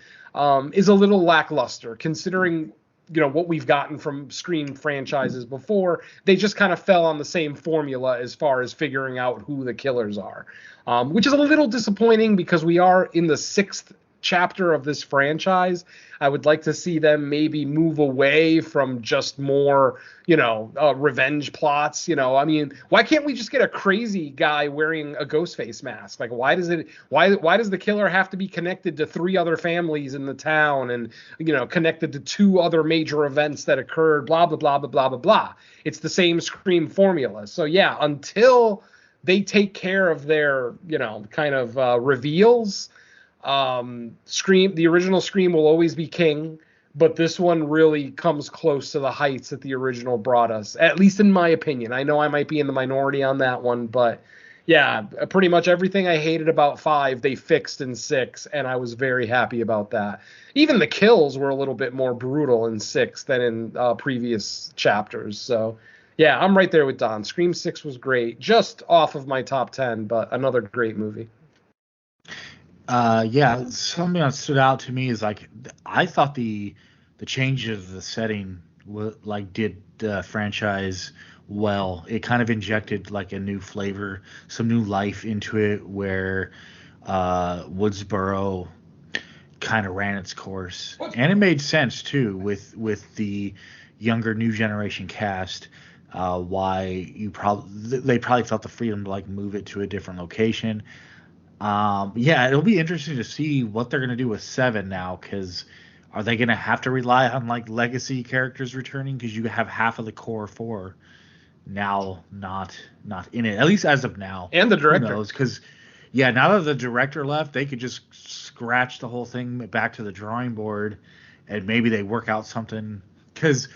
is a little lackluster, considering what we've gotten from Scream franchises before. They just kind of fell on the same formula as far as figuring out who the killers are, which is a little disappointing because we are in the 6th chapter of this franchise. I would like to see them maybe move away from just more, revenge plots. I mean, why can't we just get a crazy guy wearing a Ghostface mask? Like, why does the killer have to be connected to 3 other families in the town and, connected to 2 other major events that occurred, blah, blah, blah, blah, blah, blah, blah. It's the same Scream formula. So yeah, until they take care of their, kind of reveals, the original Scream will always be king, but this one really comes close to the heights that the original brought us, at least in my opinion. I know I might be in the minority on that one, but yeah, pretty much everything I hated about 5, they fixed in 6, and I was very happy about that. Even the kills were a little bit more brutal in 6 than in previous chapters. So yeah, I'm right there with Don. Scream 6 was great, just off of my top 10, but another great movie. Yeah, something that stood out to me is like I thought the changes of the setting did the franchise well. It kind of injected like a new flavor, some new life into it, where Woodsboro kind of ran its course, and it made sense too with the younger new generation cast. Why they probably felt the freedom to like move it to a different location. Yeah, it'll be interesting to see what they're going to do with 7 now, because are they going to have to rely on like legacy characters returning, because you have half of the core 4 now not in it, at least as of now. And the director. Who knows? Because yeah, now that the director left, they could just scratch the whole thing back to the drawing board, and maybe they work out something. Because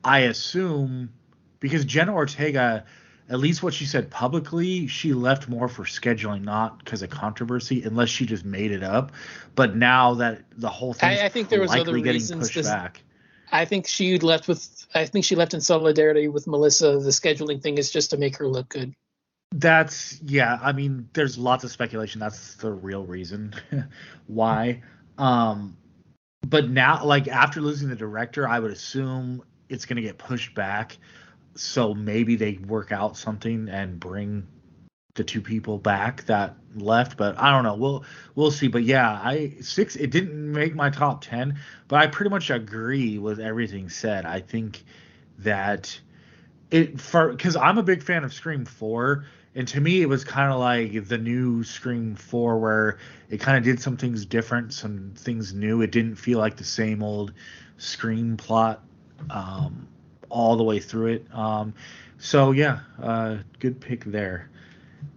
I assume, because Jenna Ortega, at least what she said publicly, she left more for scheduling, not because of controversy, unless she just made it up. But now that the whole thing, I think there was other reasons pushed back. I think she left in solidarity with Melissa. The scheduling thing is just to make her look good. I mean, there's lots of speculation. That's the real reason why. But now, like after losing the director, I would assume it's going to get pushed back. So maybe they work out something and bring the two people back that left, but I don't know. We'll see. But yeah, I six. It didn't make my top 10, but I pretty much agree with everything said. I think that it for because I'm a big fan of Scream 4, and to me it was kind of like the new Scream 4 where it kind of did some things different, some things new. It didn't feel like the same old Scream plot all the way through it. So yeah, good pick there.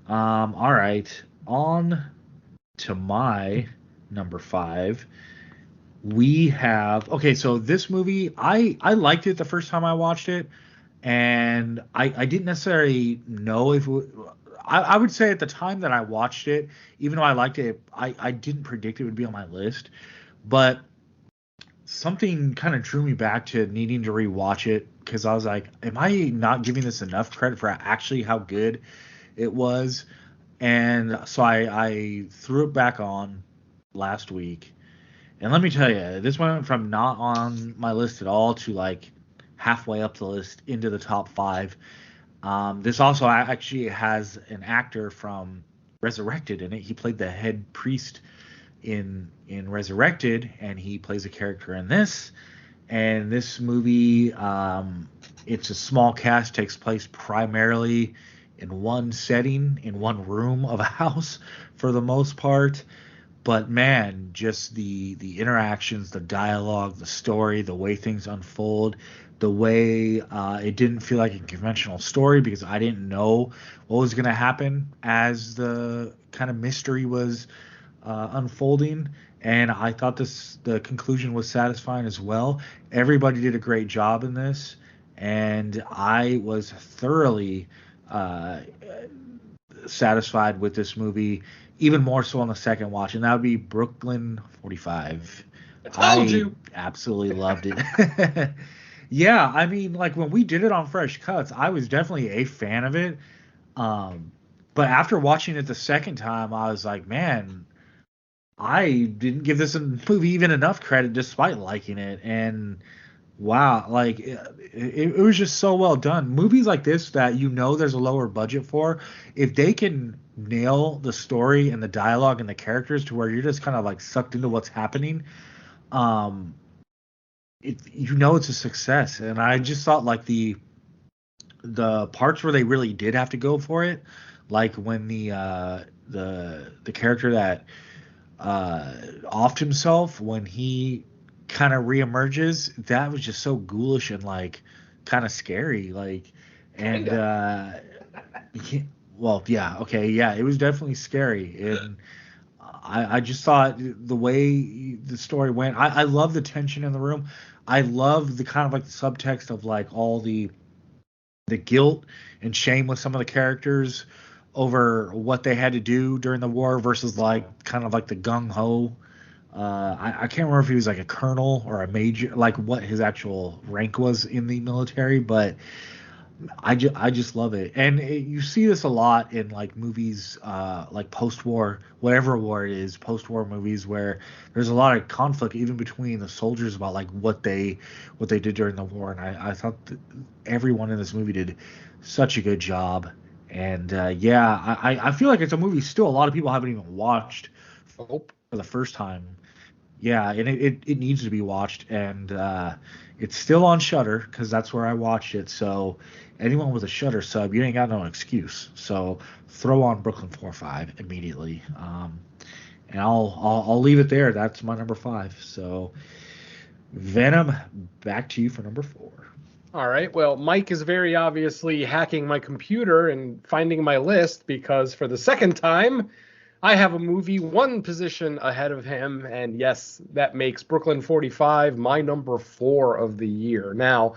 All right, on to my number five. We have okay. So this movie, I liked it the first time I watched it, and I didn't necessarily know if I would say at the time that I watched it, even though I liked it, I didn't predict it would be on my list, but something kind of drew me back to needing to rewatch it because I was like, am I not giving this enough credit for actually how good it was? And so I threw it back on last week. And let me tell you, this went from not on my list at all to like halfway up the list into the top five. This also actually has an actor from Resurrected in it. He played the head priest in Resurrected, and he plays a character in this. And this movie, it's a small cast, takes place primarily in one setting, in one room of a house for the most part. But man, just the interactions, the dialogue, the story, the way things unfold, the way it didn't feel like a conventional story because I didn't know what was going to happen as the kind of mystery was unfolding. And I thought the conclusion was satisfying as well. Everybody did a great job in this, and I was thoroughly uh, satisfied with this movie, even more so on the second watch, and that would be Brooklyn 45. I told you. Absolutely loved it. Yeah, I mean, like when we did it on Fresh Cuts, I was definitely a fan of it. Um, but after watching it the second time, I was like, man, I didn't give this movie even enough credit despite liking it. And wow, like it was just so well done. Movies like this that you know there's a lower budget for, if they can nail the story and the dialogue and the characters to where you're just kind of like sucked into what's happening, um, you know it's a success. And I just thought like the parts where they really did have to go for it, like when the character that offed himself when he kind of reemerges, that was just so ghoulish and like kind of scary, like, and well, yeah, okay, yeah, it was definitely scary. And I just thought the way the story went, I love the tension in the room. I love the kind of like the subtext of like all the guilt and shame with some of the characters over what they had to do during the war versus like kind of like the gung ho. I can't remember if he was like a colonel or a major, like what his actual rank was in the military, but I just love it. And you see this a lot in like movies, like post-war, whatever war it is, post-war movies where there's a lot of conflict even between the soldiers about like what they did during the war. And I thought that everyone in this movie did such a good job. And yeah, I feel like it's a movie still a lot of people haven't even watched for the first time. Yeah, and it needs to be watched, and it's still on Shudder because that's where I watched it. So anyone with a Shudder sub, you ain't got no excuse. So throw on Brooklyn 4-5 immediately, and I'll leave it there. That's my number five. So Venom, back to you for number four. All right. Well, Mike is very obviously hacking my computer and finding my list because for the second time, I have a movie one position ahead of him. And yes, that makes Brooklyn 45 my number 4 of the year. Now,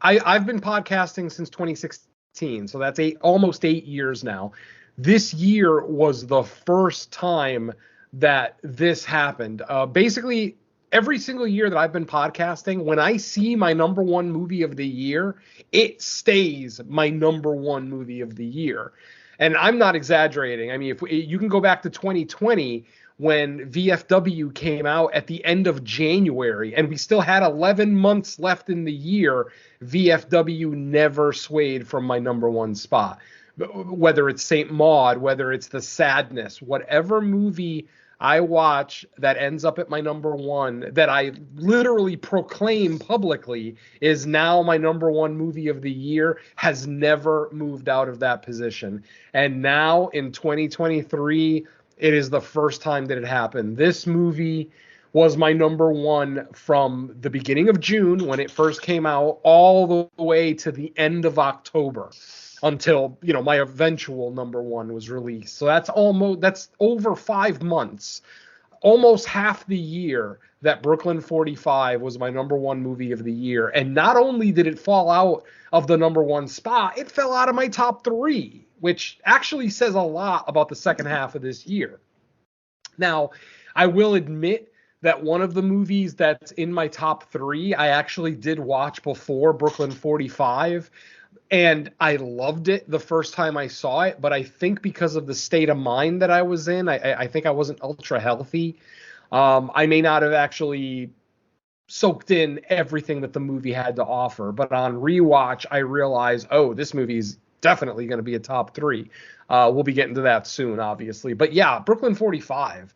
I've been podcasting since 2016, so that's almost 8 years now. This year was the first time that this happened. Basically, every single year that I've been podcasting, when I see my number 1 movie of the year, it stays my number 1 movie of the year. And I'm not exaggerating. I mean, if you can go back to 2020 when VFW came out at the end of January and we still had 11 months left in the year, VFW never swayed from my number 1 spot. whether it's Saint Maud, whether it's The Sadness, whatever movie I watch that ends up at my number one, that I literally proclaim publicly is now my number one movie of the year, has never moved out of that position. And now in 2023, it is the first time that it happened. This movie was my number one from the beginning of June when it first came out all the way to the end of October, until, you know, my eventual number one was released. So that's over 5 months, almost half the year, that Brooklyn 45 was my number one movie of the year. And not only did it fall out of the number one spot, it fell out of my top 3, which actually says a lot about the second half of this year. Now, I will admit that one of the movies that's in my top 3, I actually did watch before Brooklyn 45. And I loved it the first time I saw it, but I think because of the state of mind that I was in, I think I wasn't ultra healthy. I may not have actually soaked in everything that the movie had to offer, but on rewatch, I realized, oh, this movie is definitely going to be a top 3. We'll be getting to that soon, obviously. But yeah, Brooklyn 45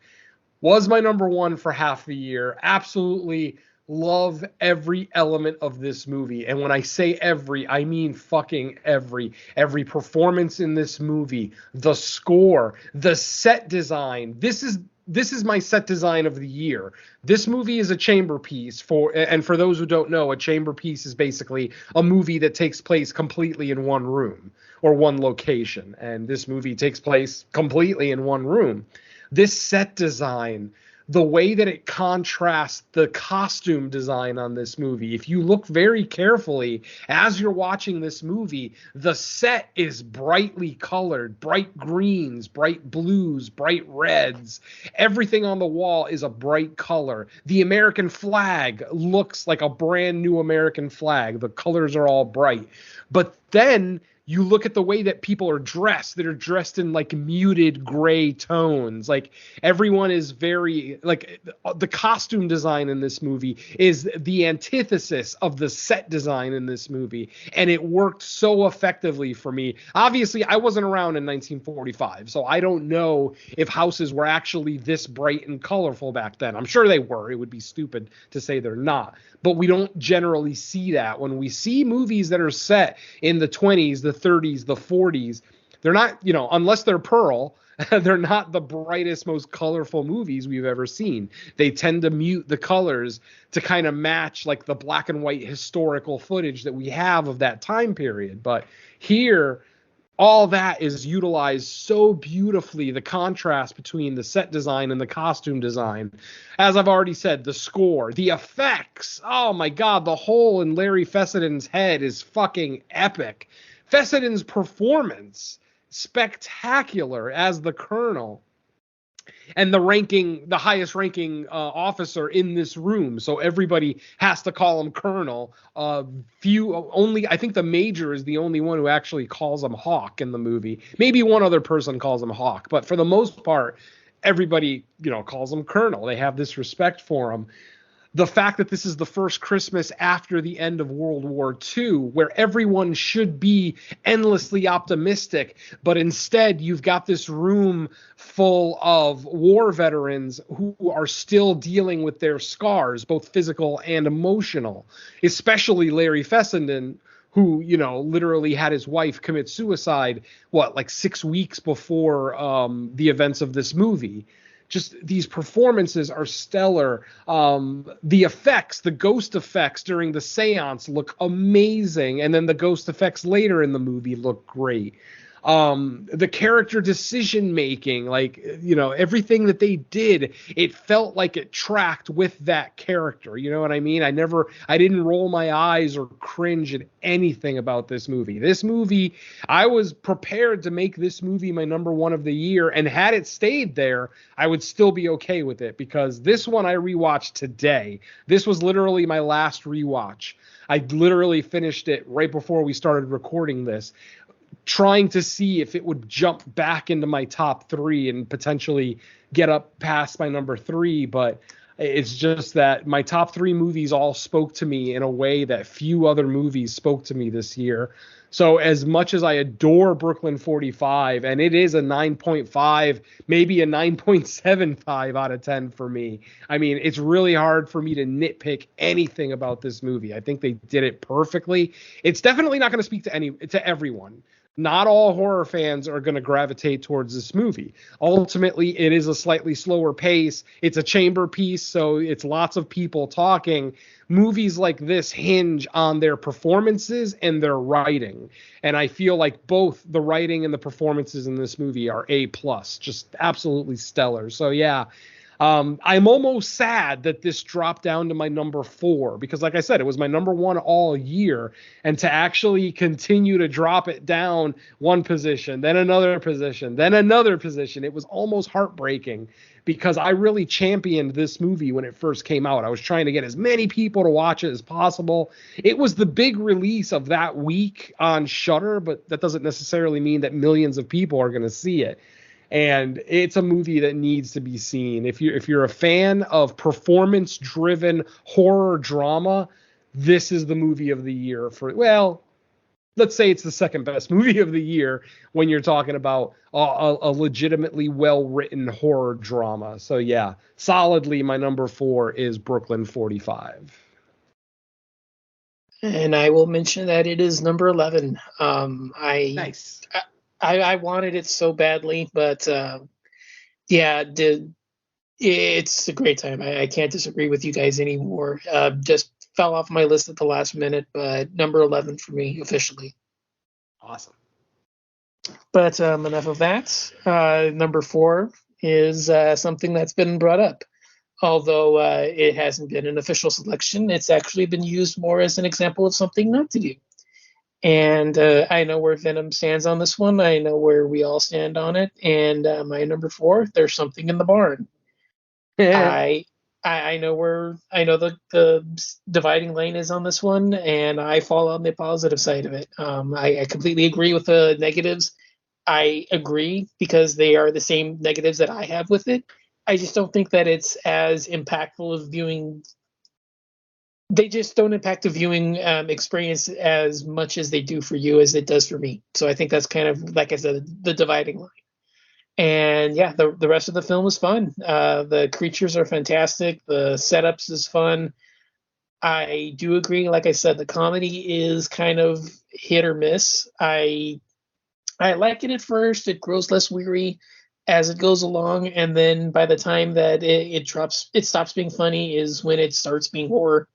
was my number one for half the year. Absolutely love every element of this movie. And when I say every, I mean fucking every. Every performance in this movie, the score, the set design. This is my set design of the year. This movie is a chamber piece and for those who don't know, a chamber piece is basically a movie that takes place completely in one room or one location. And this movie takes place completely in one room. This set design, the way that it contrasts the costume design on this movie. If you look very carefully as you're watching this movie, the set is brightly colored, bright greens, bright blues, bright reds. Everything on the wall is a bright color. The American flag looks like a brand new American flag. The colors are all bright. But then you look at the way that people are dressed, that are dressed in like muted gray tones. Like everyone is very, like the costume design in this movie is the antithesis of the set design in this movie. And it worked so effectively for me. Obviously, I wasn't around in 1945, so I don't know if houses were actually this bright and colorful back then. I'm sure they were. It would be stupid to say they're not. But we don't generally see that. When we see movies that are set in the 20s, the 30s, the 40s, they're not, you know, unless they're Pearl, they're not the brightest, most colorful movies we've ever seen. They tend to mute the colors to kind of match like the black and white historical footage that we have of that time period. But here, all that is utilized so beautifully, the contrast between the set design and the costume design. As I've already said, the score, the effects. Oh my God, the hole in Larry Fesseden's head is fucking epic. Fesseden's performance, spectacular as the Colonel. And the highest ranking officer in this room. So everybody has to call him Colonel. I think the Major is the only one who actually calls him Hawk in the movie. Maybe one other person calls him Hawk, but for the most part, everybody, you know, calls him Colonel. They have this respect for him. The fact that this is the first Christmas after the end of World War II, where everyone should be endlessly optimistic, but instead you've got this room full of war veterans who are still dealing with their scars, both physical and emotional, especially Larry Fessenden, who, you know, literally had his wife commit suicide, like 6 weeks before the events of this movie. Just these performances are stellar. The effects, the ghost effects during the seance look amazing. And then the ghost effects later in the movie look great. The character decision making, like, you know, everything that they did, it felt like it tracked with that character. You know what I mean? I didn't roll my eyes or cringe at anything about this movie. This movie, I was prepared to make this movie my number one of the year. And had it stayed there, I would still be okay with it, because this one I rewatched today. This was literally my last rewatch. I literally finished it right before we started recording this, trying to see if it would jump back into my top 3 and potentially get up past my number 3. But It's just that my top three movies all spoke to me in a way that few other movies spoke to me this year. So as much as I adore Brooklyn 45, and it is a 9.5, maybe a 9.75 out of 10 for me. I mean, it's really hard for me to nitpick anything about this movie. I think they did it perfectly. It's definitely not going to speak to everyone. Not all horror fans are going to gravitate towards this movie. Ultimately, it is a slightly slower pace. It's a chamber piece, so it's lots of people talking. Movies like this hinge on their performances and their writing. And I feel like both the writing and the performances in this movie are A+, just absolutely stellar. So yeah, I'm almost sad that this dropped down to my number 4 because, like I said, it was my number 1 all year. And to actually continue to drop it down one position, then another position, then another position, it was almost heartbreaking because I really championed this movie when it first came out. I was trying to get as many people to watch it as possible. It was the big release of that week on Shudder, but that doesn't necessarily mean that millions of people are going to see it. And it's a movie that needs to be seen. If you're a fan of performance-driven horror drama, this is the movie of the year for, well, let's say it's the second best movie of the year when you're talking about a legitimately well-written horror drama. So yeah, solidly my number 4 is Brooklyn 45. And I will mention that it is number 11. Nice. I wanted it so badly, but yeah, it's a great time. I can't disagree with you guys anymore. Just fell off my list at the last minute, but number 11 for me officially. Awesome. But enough of that. Number 4 is something that's been brought up. Although it hasn't been an official selection, it's actually been used more as an example of something not to do. And I know where Venom stands on this one. I know where we all stand on it. And my number 4, there's something in the barn. I know the dividing line is on this one, and I fall on the positive side of it. I completely agree with the negatives. I agree because they are the same negatives that I have with it. I just don't think that it's as impactful of viewing. They just don't impact the viewing experience as much as they do for you as it does for me. So I think that's kind of, like I said, the dividing line. And yeah, the rest of the film is fun. The creatures are fantastic. The setups is fun. I do agree. Like I said, the comedy is kind of hit or miss. I like it at first. It grows less weary as it goes along, and then by the time that it stops being funny is when it starts being horror.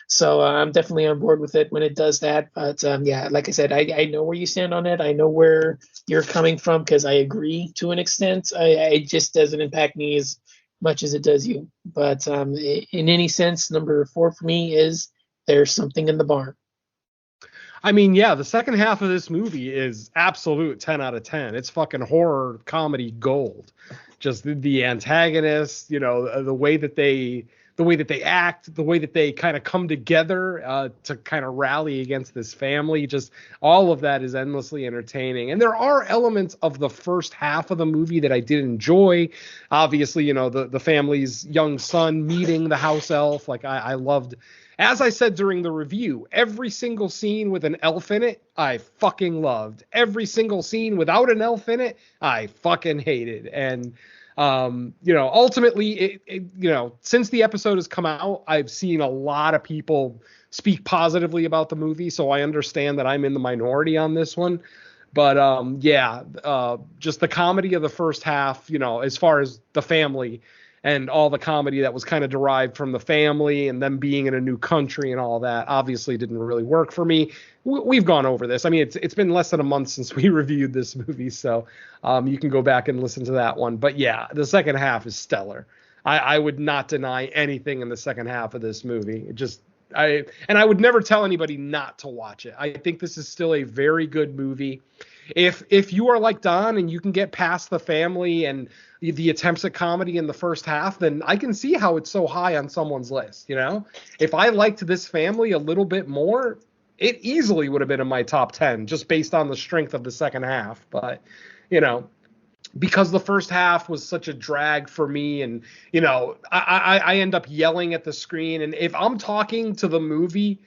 So I'm definitely on board with it when it does that. But yeah, like I said, I know where you stand on it. I know where you're coming from because I agree to an extent. It just doesn't impact me as much as it does you. But in any sense, number 4 for me is there's something in the barn. I mean, yeah, the second half of this movie is absolute 10 out of 10. It's fucking horror comedy gold. Just the antagonists, the way that they act, the way that they kind of come together to kind of rally against this family, just all of that is endlessly entertaining. And there are elements of the first half of the movie that I did enjoy. Obviously, the family's young son meeting the house elf. Like I loved, as I said during the review, every single scene with an elf in it, I fucking loved. Every single scene without an elf in it, I fucking hated. And ultimately, since the episode has come out, I've seen a lot of people speak positively about the movie, so I understand that I'm in the minority on this one. But just the comedy of the first half, as far as the family and all the comedy that was kind of derived from the family and them being in a new country and all that, obviously didn't really work for me. We've gone over this. I mean, it's been less than a month since we reviewed this movie, so you can go back and listen to that one. But yeah, the second half is stellar. I would not deny anything in the second half of this movie. I would never tell anybody not to watch it. I think this is still a very good movie. If you are like Don and you can get past the family and the attempts at comedy in the first half, then I can see how it's so high on someone's list. If I liked this family a little bit more, it easily would have been in my top 10 just based on the strength of the second half. But because the first half was such a drag for me, and I end up yelling at the screen, and if I'm talking to the movie,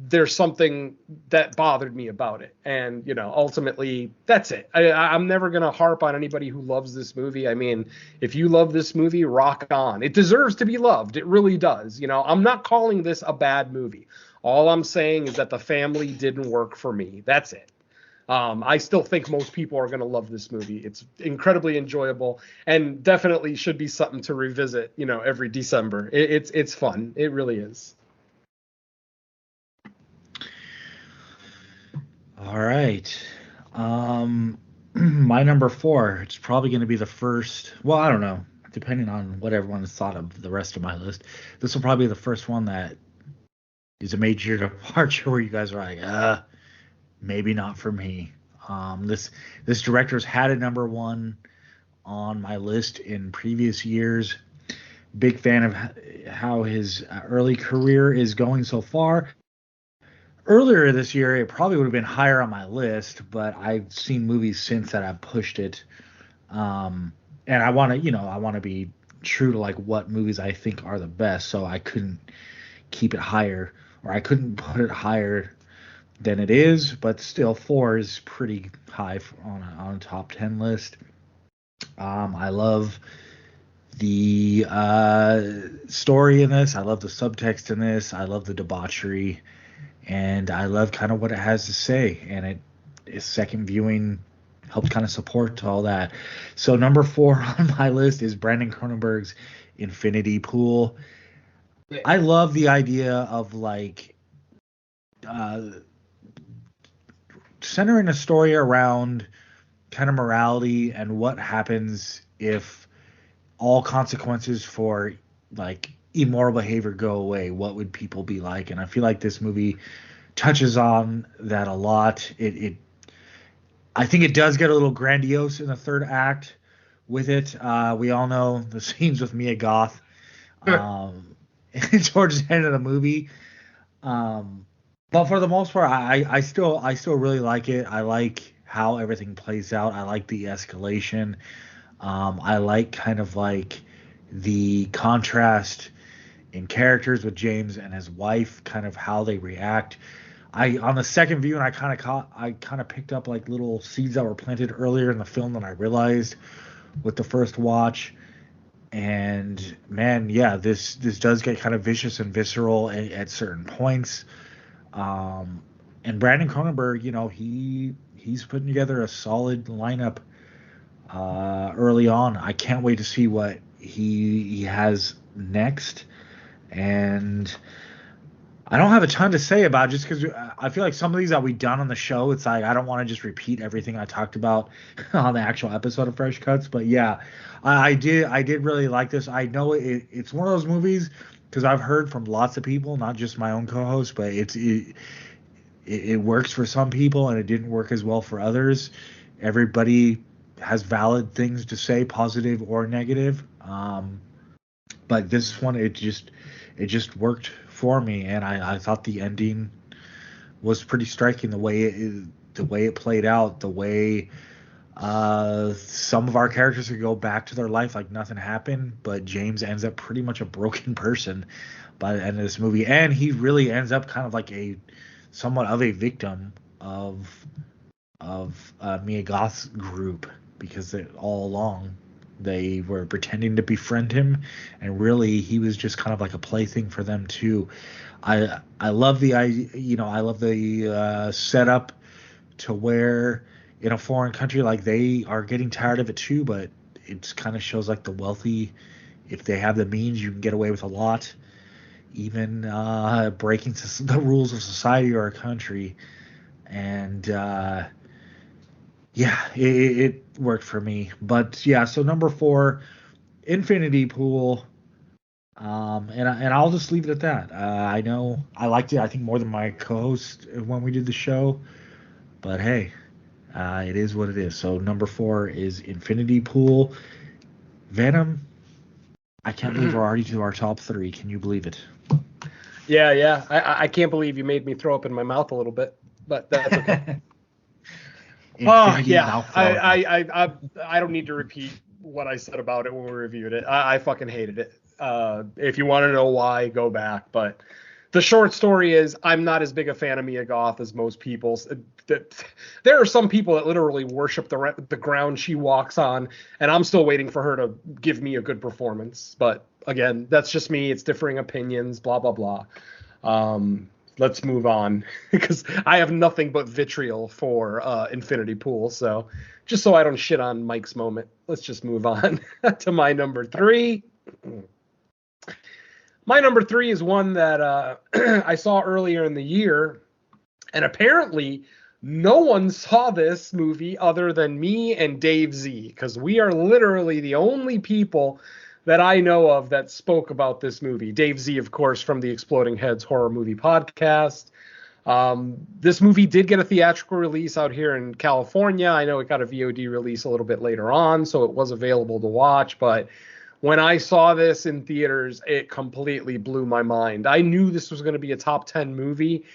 there's something that bothered me about it, and ultimately that's it. I'm never gonna harp on anybody who loves this movie. I mean, if you love this movie, rock on. It deserves to be loved. It really does. I'm not calling this a bad movie. All I'm saying is that the family didn't work for me. That's it. I still think most people are going to love this movie. It's incredibly enjoyable and definitely should be something to revisit, every December. It's fun. It really is. All right. My number 4, it's probably going to be the first. Well, I don't know. Depending on what everyone has thought of the rest of my list, this will probably be the first one that is a major departure where you guys are like, maybe not for me. This director's had a number 1 on my list in previous years. Big fan of how his early career is going so far. Earlier this year, it probably would have been higher on my list, but I've seen movies since that have pushed it. And I want to be true to like what movies I think are the best, so I couldn't keep it higher, or I couldn't put it higher than it is, but still 4 is pretty high on a top 10 list. I love the story in this. I love the subtext in this. I love the debauchery, and I love kind of what it has to say. And its second viewing helped kind of support all that. So number 4 on my list is Brandon Cronenberg's Infinity Pool. I love the idea of like centering a story around kind of morality and what happens if all consequences for like immoral behavior go away. What would people be like? And I feel like this movie touches on that a lot. I think it does get a little grandiose in the third act with it. We all know the scenes with Mia Goth towards the end of the movie. But for the most part, I still really like it. I like how everything plays out. I like the escalation. I like kind of like the contrast in characters with James and his wife, kind of how they react. On the second view, and I kind of picked up like little seeds that were planted earlier in the film than I realized with the first watch. And man, yeah, this does get kind of vicious and visceral at certain points. And Brandon Cronenberg, he's putting together a solid lineup early on. I can't wait to see what he has next. And I don't have a ton to say about it just because I feel like some of these that we've done on the show, it's like I don't want to just repeat everything I talked about on the actual episode of Fresh Cuts. But yeah, I did really like this. I know it's one of those movies because I've heard from lots of people, not just my own co-host, but it works for some people and it didn't work as well for others. Everybody has valid things to say, positive or negative. But this one, it just worked for me, and I thought the ending was pretty striking. The way it played out, the way some of our characters could go back to their life like nothing happened, but James ends up pretty much a broken person by the end of this movie, and he really ends up kind of like somewhat of a victim of Mia Goth's group, because all along they were pretending to befriend him, and really he was just kind of like a plaything for them too. I love the setup to where in a foreign country like they are getting tired of it too, but it kind of shows like the wealthy, if they have the means, you can get away with a lot, even breaking the rules of society or a country. And yeah, it worked for me. But yeah, so number 4, Infinity Pool. And I'll just leave it at that. I know I liked it, I think, more than my co-host when we did the show. But hey, it is what it is. So number 4 is Infinity Pool. Venom. I can't believe we're already to our top 3. Can you believe it? Yeah. I can't believe you made me throw up in my mouth a little bit, but that's okay. Infinity yeah. now flowing. I don't need to repeat what I said about it when we reviewed it. I fucking hated it. If you want to know why, go back. But the short story is, I'm not as big a fan of Mia Goth as most people. There are some people that literally worship the ground she walks on, and I'm still waiting for her to give me a good performance. But again, that's just me. It's differing opinions. Blah blah blah. Let's move on because I have nothing but vitriol for Infinity Pool. So just so I don't shit on Mike's moment, let's just move on to my number 3. My number 3 is one that I saw earlier in the year, and apparently no one saw this movie other than me and Dave Z, because we are literally the only people that I know of that spoke about this movie. Dave Z, of course, from the Exploding Heads Horror Movie Podcast. This movie did get a theatrical release out here in California. I know it got a VOD release a little bit later on, so it was available to watch, but when I saw this in theaters, it completely blew my mind. I knew this was going to be a top 10 movie.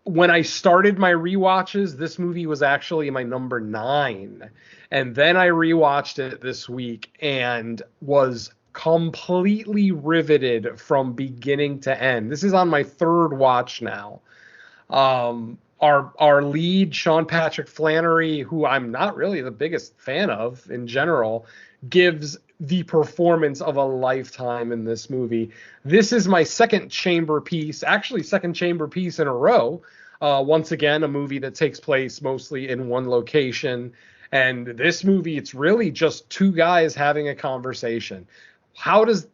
When I started my rewatches, this movie was actually my number 9. And then I rewatched it this week and was completely riveted from beginning to end. This is on my 3rd watch now. Our lead, Sean Patrick Flanery, who I'm not really the biggest fan of in general, gives the performance of a lifetime in this movie. This is my second chamber piece in a row. Once again, a movie that takes place mostly in one location. And this movie, it's really just two guys having a conversation. How is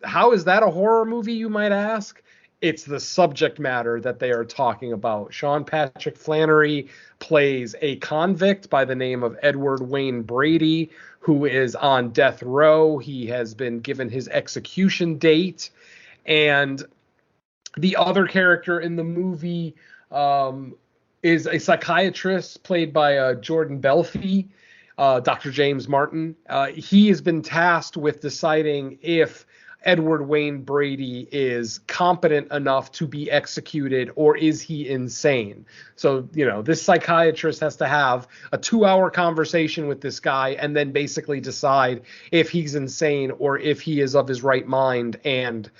that a horror movie, you might ask? It's the subject matter that they are talking about. Sean Patrick Flanery plays a convict by the name of Edward Wayne Brady, who is on death row. He has been given his execution date. And the other character in the movie is a psychiatrist played by Jordan Belfi, Dr. James Martin. He has been tasked with deciding if Edward Wayne Brady is competent enough to be executed, or is he insane? So, this psychiatrist has to have a 2-hour conversation with this guy and then basically decide if he's insane or if he is of his right mind and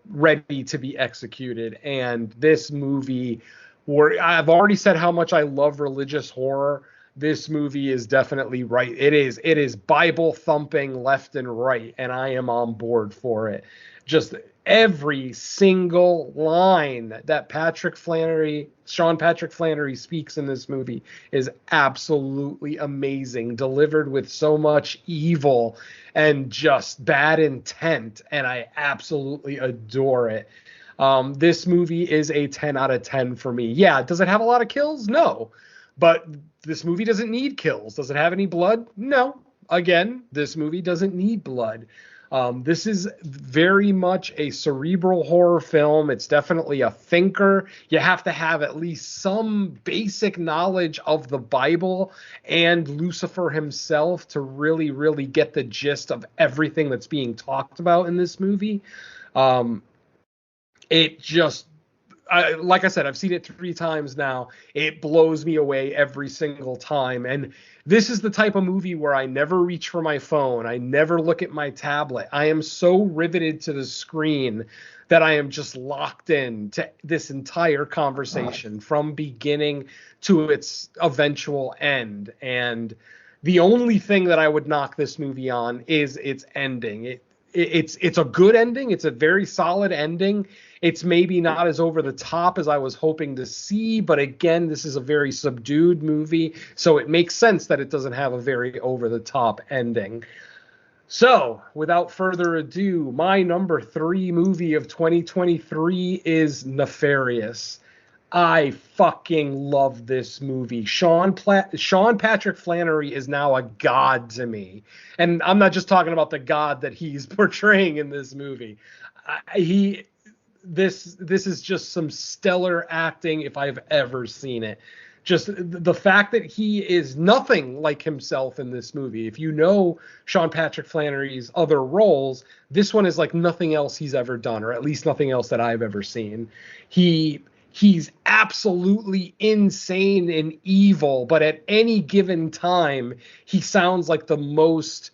ready to be executed. And this movie, where I've already said how much I love religious horror, this movie is definitely right. It is Bible thumping left and right, and I am on board for it. Just every single line that Sean Patrick Flanery speaks in this movie is absolutely amazing, delivered with so much evil and just bad intent, and I absolutely adore it. This movie is a 10 out of 10 for me. Yeah, does it have a lot of kills? No. But this movie doesn't need kills. Does it have any blood? No. Again, this movie doesn't need blood. This is very much a cerebral horror film. It's definitely a thinker. You have to have at least some basic knowledge of the Bible and Lucifer himself to really, really get the gist of everything that's being talked about in this movie. Like I said, I've seen it 3 times now. It blows me away every single time. And this is the type of movie where I never reach for my phone. I never look at my tablet. I am so riveted to the screen that I am just locked in to this entire conversation from beginning to its eventual end. And the only thing that I would knock this movie on is its ending. It's a good ending. It's a very solid ending. It's maybe not as over the top as I was hoping to see, but again, this is a very subdued movie, so it makes sense that it doesn't have a very over the top ending. So, without further ado, my number 3 movie of 2023 is Nefarious. I fucking love this movie. Sean Patrick Flanery is now a god to me. And I'm not just talking about the god that he's portraying in this movie. This is just some stellar acting if I've ever seen it. Just the fact that he is nothing like himself in this movie. If you know Sean Patrick Flanery's other roles, this one is like nothing else he's ever done, or at least nothing else that I've ever seen. He He's absolutely insane and evil, but at any given time, he sounds like the most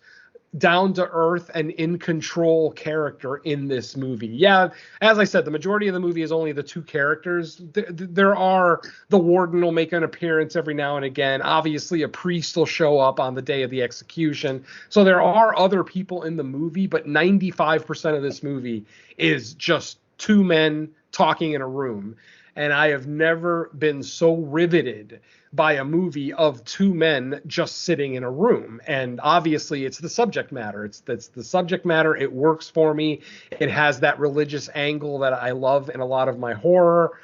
down to earth and in control character in this movie. Yeah, as I said, the majority of the movie is only the two characters. There are, the warden will make an appearance every now and again. Obviously, a priest will show up on the day of the execution. So there are other people in the movie, but 95% of this movie is just two men talking in a room. And I have never been so riveted by a movie of two men just sitting in a room. And obviously it's the subject matter. That's the subject matter. It works for me. It has that religious angle that I love in a lot of my horror.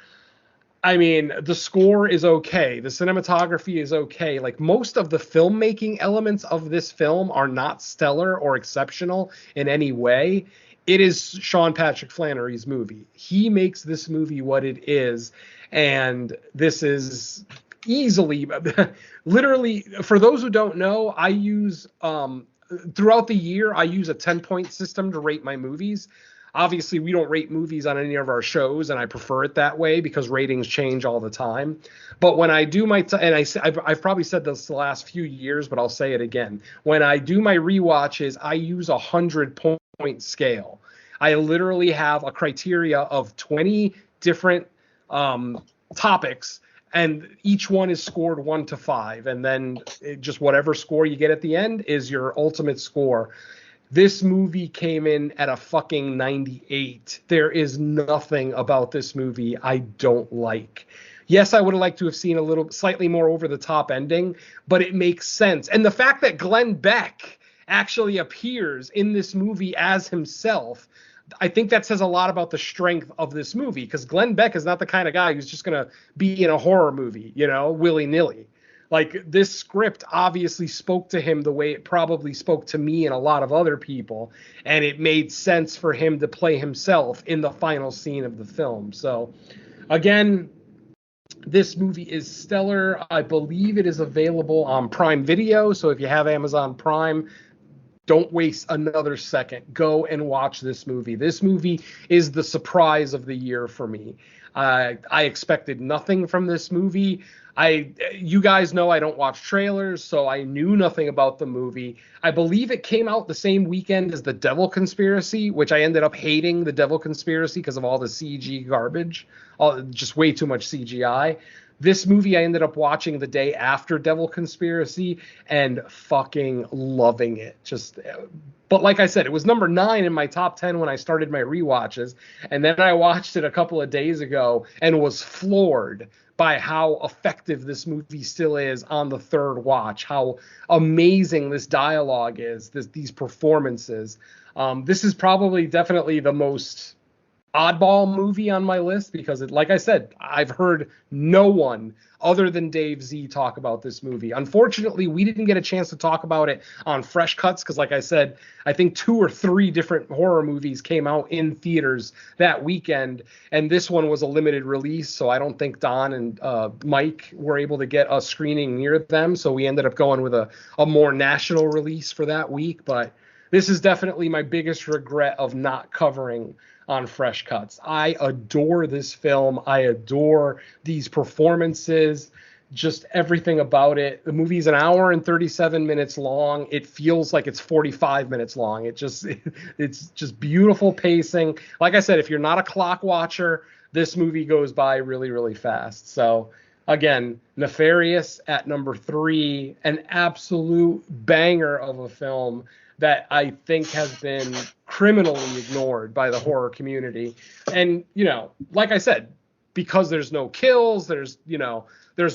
I mean, the score is okay. The cinematography is okay. Like, most of the filmmaking elements of this film are not stellar or exceptional in any way. It is Sean Patrick Flannery's movie. He makes this movie what it is. And this is easily, literally, for those who don't know, I use, throughout the year, I use a 10-point system to rate my movies. Obviously, we don't rate movies on any of our shows, and I prefer it that way because ratings change all the time. But when I do my, I've probably said this the last few years, but I'll say it again. When I do my rewatches, I use a 100-point scale. I literally have a criteria of 20 different topics, and each one is scored 1 to 5, and then just whatever score you get at the end is your ultimate score. This movie came in at a fucking 98. There is nothing about this movie I don't like. Yes, I would have liked to have seen a little slightly more over the top ending, but it makes sense. And the fact that Glenn Beck actually appears in this movie as himself, I think that says a lot about the strength of this movie, because Glenn Beck is not the kind of guy who's just going to be in a horror movie, willy-nilly. Like, this script obviously spoke to him the way it probably spoke to me and a lot of other people, and it made sense for him to play himself in the final scene of the film. So, again, this movie is stellar. I believe it is available on Prime Video, so if you have Amazon Prime, don't waste another second. Go and watch this movie. This movie is the surprise of the year for me. I expected nothing from this movie. You guys know I don't watch trailers, so I knew nothing about the movie. I believe it came out the same weekend as The Devil Conspiracy, which I ended up hating The Devil Conspiracy because of all the CG garbage, just way too much CGI. This movie I ended up watching the day after Devil Conspiracy and fucking loving it. But like I said, it was number 9 in my top 10 when I started my rewatches. And then I watched it a couple of days ago and was floored by how effective this movie still is on the third watch, how amazing this dialogue is, these performances. This is probably definitely the most oddball movie on my list because, like I said, I've heard no one other than Dave Z talk about this movie. Unfortunately, we didn't get a chance to talk about it on Fresh Cuts because, like I said, I think 2 or 3 different horror movies came out in theaters that weekend, and this one was a limited release, so I don't think Don and Mike were able to get a screening near them, so we ended up going with a more national release for that week. But this is definitely my biggest regret of not covering on Fresh Cuts. I adore this film. I adore these performances, just everything about it. The movie's an hour and 37 minutes long. It feels like it's 45 minutes long. It's just beautiful pacing. Like I said, if you're not a clock watcher, this movie goes by really, really fast. So again, Nefarious at number 3, an absolute banger of a film that I think has been criminally ignored by the horror community. And, like I said, because there's no kills, there's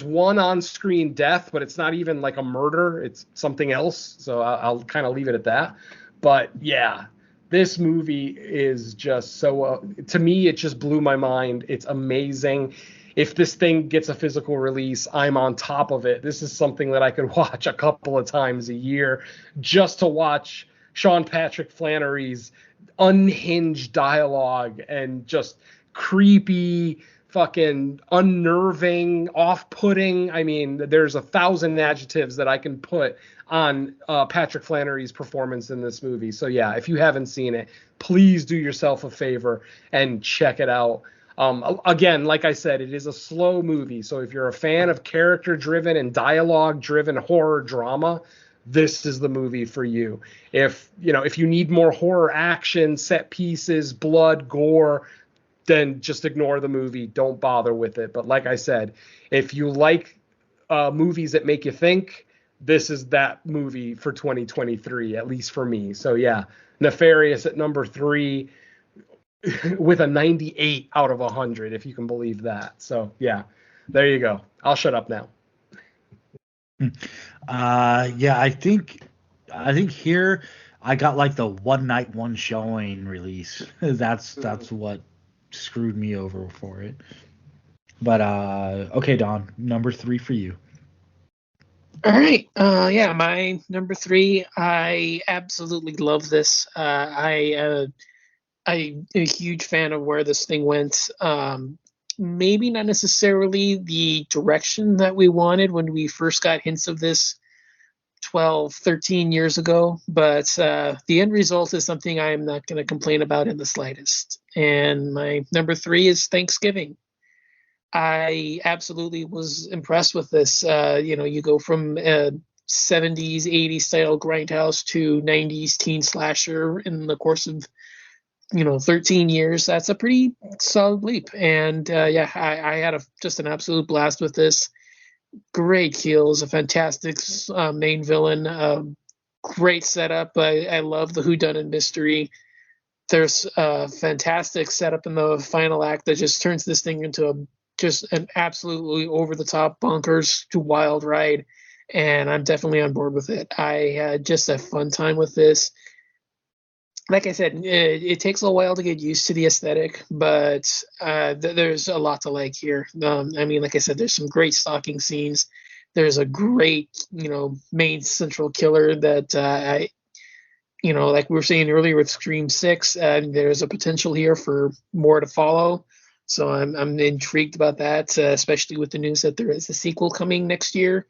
one on-screen death, but it's not even like a murder. It's something else. So I'll kind of leave it at that. But yeah, this movie is just so, to me, it just blew my mind. It's amazing. If this thing gets a physical release, I'm on top of it. This is something that I could watch a couple of times a year just to watch Sean Patrick Flannery's unhinged dialogue and just creepy, fucking unnerving, off-putting. I mean, there's 1,000 adjectives that I can put on Patrick Flannery's performance in this movie. So yeah, if you haven't seen it, please do yourself a favor and check it out. Again, like I said, it is a slow movie. So if you're a fan of character-driven and dialogue-driven horror drama, this is the movie for you. If you need more horror action, set pieces, blood, gore, then just ignore the movie. Don't bother with it. But like I said, if you like movies that make you think, this is that movie for 2023, at least for me. So yeah, Nefarious at number 3 with a 98 out of 100, if you can believe that. So yeah, there you go. I'll shut up now. Yeah, I think here I got like the one night, one showing release. That's what screwed me over for it. But okay, Don, number 3 for you. All right. Yeah, my number 3. I absolutely love this. I'm a huge fan of where this thing went. Maybe not necessarily the direction that we wanted when we first got hints of this 12, 13 years ago, but the end result is something I'm not going to complain about in the slightest. And my number 3 is Thanksgiving. I absolutely was impressed with this. You go from 70s, 80s style grindhouse to 90s teen slasher in the course of 13 years. That's a pretty solid leap. And yeah, I had just an absolute blast with this. Great kills, a fantastic main villain, great setup. I love the whodunit mystery. There's a fantastic setup in the final act that just turns this thing into just an absolutely over the top bonkers to wild ride. And I'm definitely on board with it. I had just a fun time with this. Like I said, it takes a while to get used to the aesthetic, but there's a lot to like here. Like I said, there's some great stalking scenes. There's a great, main central killer that like we were saying earlier with Scream 6, there's a potential here for more to follow. So I'm intrigued about that, especially with the news that there is a sequel coming next year.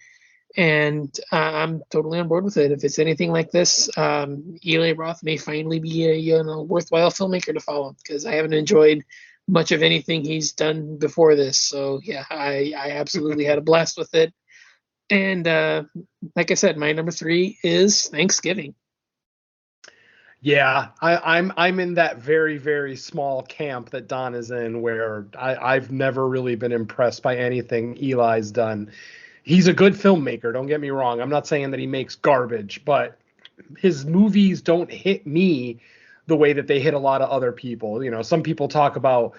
And I'm totally on board with it. If it's anything like this, Eli Roth may finally be a worthwhile filmmaker to follow, because I haven't enjoyed much of anything he's done before this. So yeah, I absolutely had a blast with it. And like I said, my number 3 is Thanksgiving. Yeah, I'm in that very, very small camp that Don is in, where I've never really been impressed by anything Eli's done. He's a good filmmaker, don't get me wrong. I'm not saying that he makes garbage, but his movies don't hit me the way that they hit a lot of other people. Some people talk about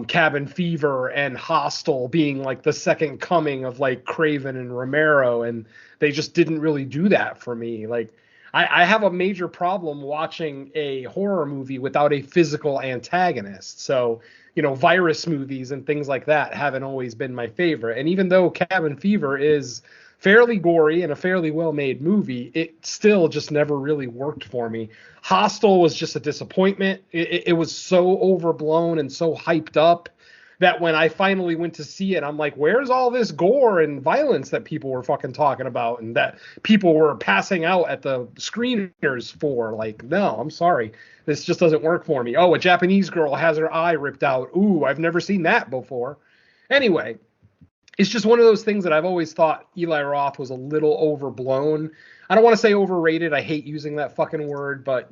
Cabin Fever and Hostel being like the second coming of like Craven and Romero, and they just didn't really do that for me. Like, I have a major problem watching a horror movie without a physical antagonist. So, virus movies and things like that haven't always been my favorite. And even though Cabin Fever is fairly gory and a fairly well-made movie, it still just never really worked for me. Hostel was just a disappointment. It was so overblown and so hyped up that when I finally went to see it, I'm like, where's all this gore and violence that people were fucking talking about and that people were passing out at the screeners for? Like, no, I'm sorry. This just doesn't work for me. Oh, a Japanese girl has her eye ripped out. Ooh, I've never seen that before. Anyway, it's just one of those things that I've always thought Eli Roth was a little overblown. I don't want to say overrated. I hate using that fucking word, but,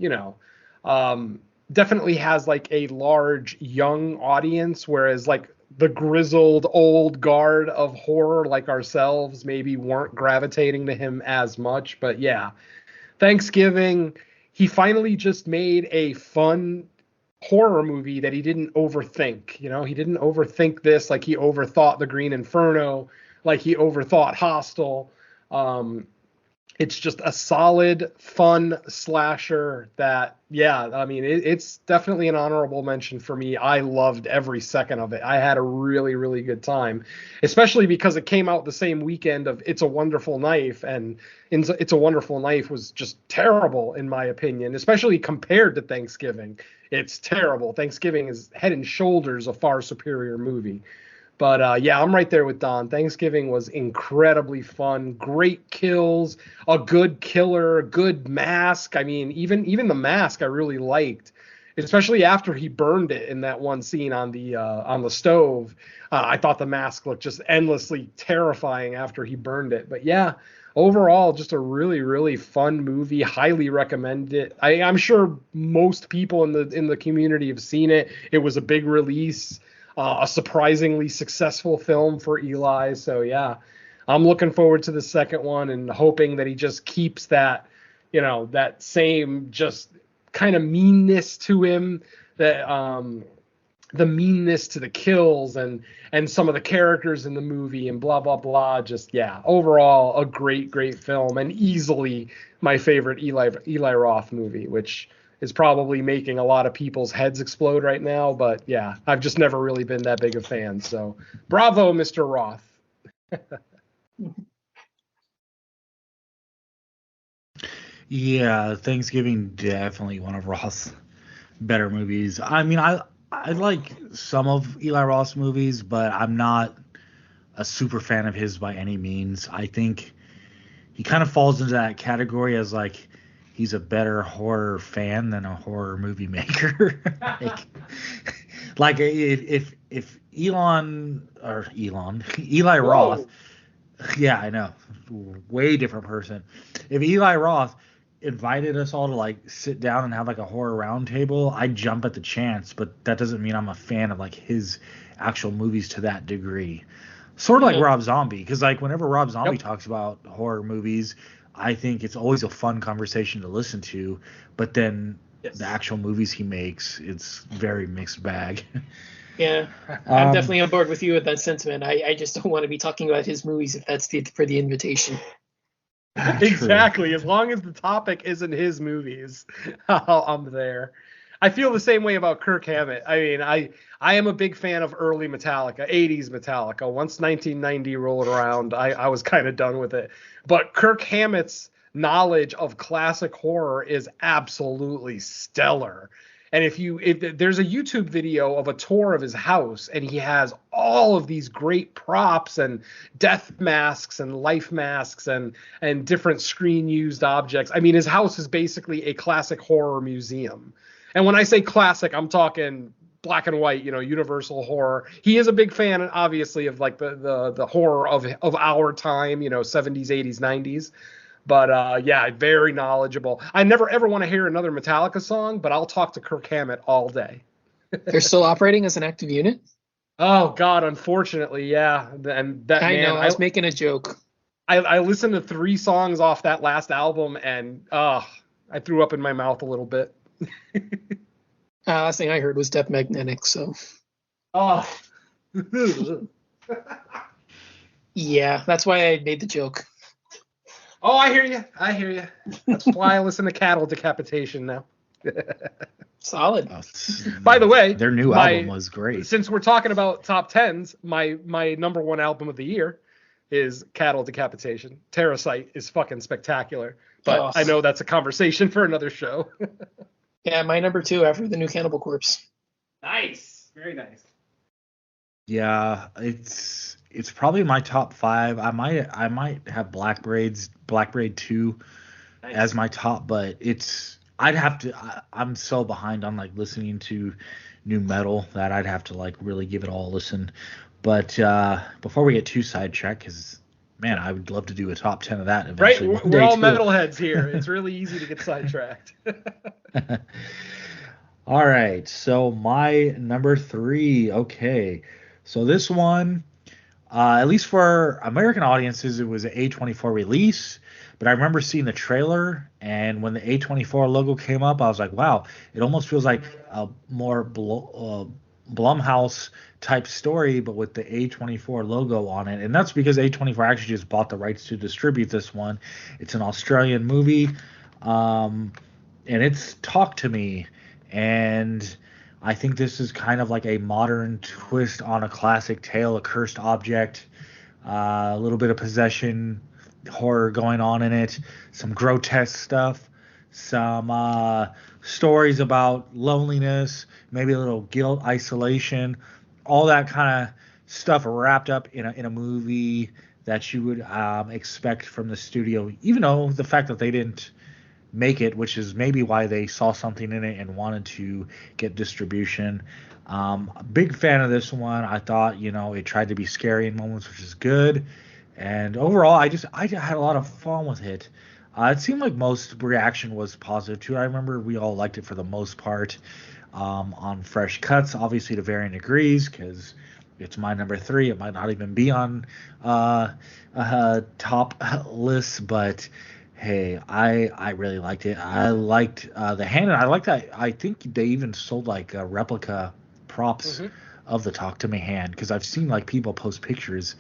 definitely has like a large young audience, whereas like the grizzled old guard of horror like ourselves maybe weren't gravitating to him as much. But yeah, Thanksgiving, he finally just made a fun horror movie that he didn't overthink. He didn't overthink this like he overthought The Green Inferno, like he overthought Hostel. It's just a solid, fun slasher that, yeah, it's definitely an honorable mention for me. I loved every second of it. I had a really, really good time, especially because it came out the same weekend of It's a Wonderful Knife, and It's a Wonderful Knife was just terrible, in my opinion, especially compared to Thanksgiving. It's terrible. Thanksgiving is head and shoulders a far superior movie. But yeah, I'm right there with Don. Thanksgiving was incredibly fun. Great kills, a good killer, a good mask. Even the mask I really liked. especially after he burned it in that one scene on the stove. I thought the mask looked just endlessly terrifying after he burned it. But yeah, overall, just a really, really fun movie. Highly recommend it. I'm sure most people in the community have seen it. It was a big release, a surprisingly successful film for Eli. So yeah, I'm looking forward to the second one and hoping that he just keeps that, that same just kind of meanness to him, that the meanness to the kills and some of the characters in the movie and blah blah blah. Just yeah, overall a great film and easily my favorite Eli Roth movie, which is probably making a lot of people's heads explode right now. But yeah, I've just never really been that big a fan. So bravo, Mr. Roth. Yeah, Thanksgiving definitely one of Roth's better movies. I mean, I like some of Eli Roth's movies, but I'm not a super fan of his by any means. I think he kind of falls into that category as like he's a better horror fan than a horror movie maker. like if Eli Roth, Whoa. yeah, I know, way different person. If Eli Roth invited us all to like sit down and have like a horror roundtable, I'd jump at the chance, but that doesn't mean I'm a fan of like his actual movies to that degree. Sort of like Yeah. Rob Zombie, because like whenever Rob Zombie Yep. talks about horror movies, I think it's always a fun conversation to listen to. But then the actual movies he makes, it's very mixed bag. Yeah, I'm definitely on board with you with that sentiment. I just don't want to be talking about his movies if that's for the invitation. True. Exactly. As long as the topic isn't his movies, I'm there. I feel the same way about Kirk Hammett. I mean, I am a big fan of early Metallica, 80s Metallica. Once 1990 rolled around, I was kind of done with it. But Kirk Hammett's knowledge of classic horror is absolutely stellar. And if there's a YouTube video of a tour of his house, and he has all of these great props and death masks and life masks and different screen used objects. I mean, his house is basically a classic horror museum. And when I say classic, I'm talking black and white, universal horror. He is a big fan, obviously, of like the horror of our time, 70s, 80s, 90s. But yeah, very knowledgeable. I never ever want to hear another Metallica song, but I'll talk to Kirk Hammett all day. They're still operating as an active unit? Oh God, unfortunately, yeah. And that I man, know, I was making a joke. I listened to 3 songs off that last album, and I threw up in my mouth a little bit. Last thing I heard was Death Magnetic, so. Oh. Yeah, that's why I made the joke. Oh, I hear you. I hear you. That's why I listen to Cattle Decapitation now. Solid. By the way, their new album was great. Since we're talking about top 10s, my number 1 album of the year is Cattle Decapitation. Terrasite is fucking spectacular. But I know that's a conversation for another show. Yeah, my number 2 after the new Cannibal Corpse. Nice. Very nice. Yeah, it's probably my top 5. I might have Black Braid 2 as my top, but I'm so behind on like listening to new metal that I'd have to like really give it all a listen. But before we get too sidetracked, because man, I would love to do a top 10 of that eventually. Right, we're all metalheads here. It's really easy to get sidetracked. All right, so my number 3. Okay, so this one, at least for American audiences, it was an A24 release. But I remember seeing the trailer, and when the A24 logo came up, I was like, wow, it almost feels like a more Blumhouse type story, but with the A24 logo on it. And that's because A24 actually just bought the rights to distribute this one. It's an Australian movie, and it's Talk to Me. And I think this is kind of like a modern twist on a classic tale, a cursed object, a little bit of possession, horror going on in it, some grotesque stuff, some stories about loneliness, maybe a little guilt, isolation, all that kind of stuff wrapped up in a movie that you would expect from the studio, even though the fact that they didn't make it, which is maybe why they saw something in it and wanted to get distribution. Big fan of this one. I thought, it tried to be scary in moments, which is good. And overall, I had a lot of fun with it. It seemed like most reaction was positive too. I remember we all liked it for the most part. On fresh cuts, obviously to varying degrees, because it's my number 3. It might not even be on top lists, but hey, I really liked it. I liked the hand, and I liked that. I think they even sold like replica props of the Talk to Me hand, because I've seen like people post pictures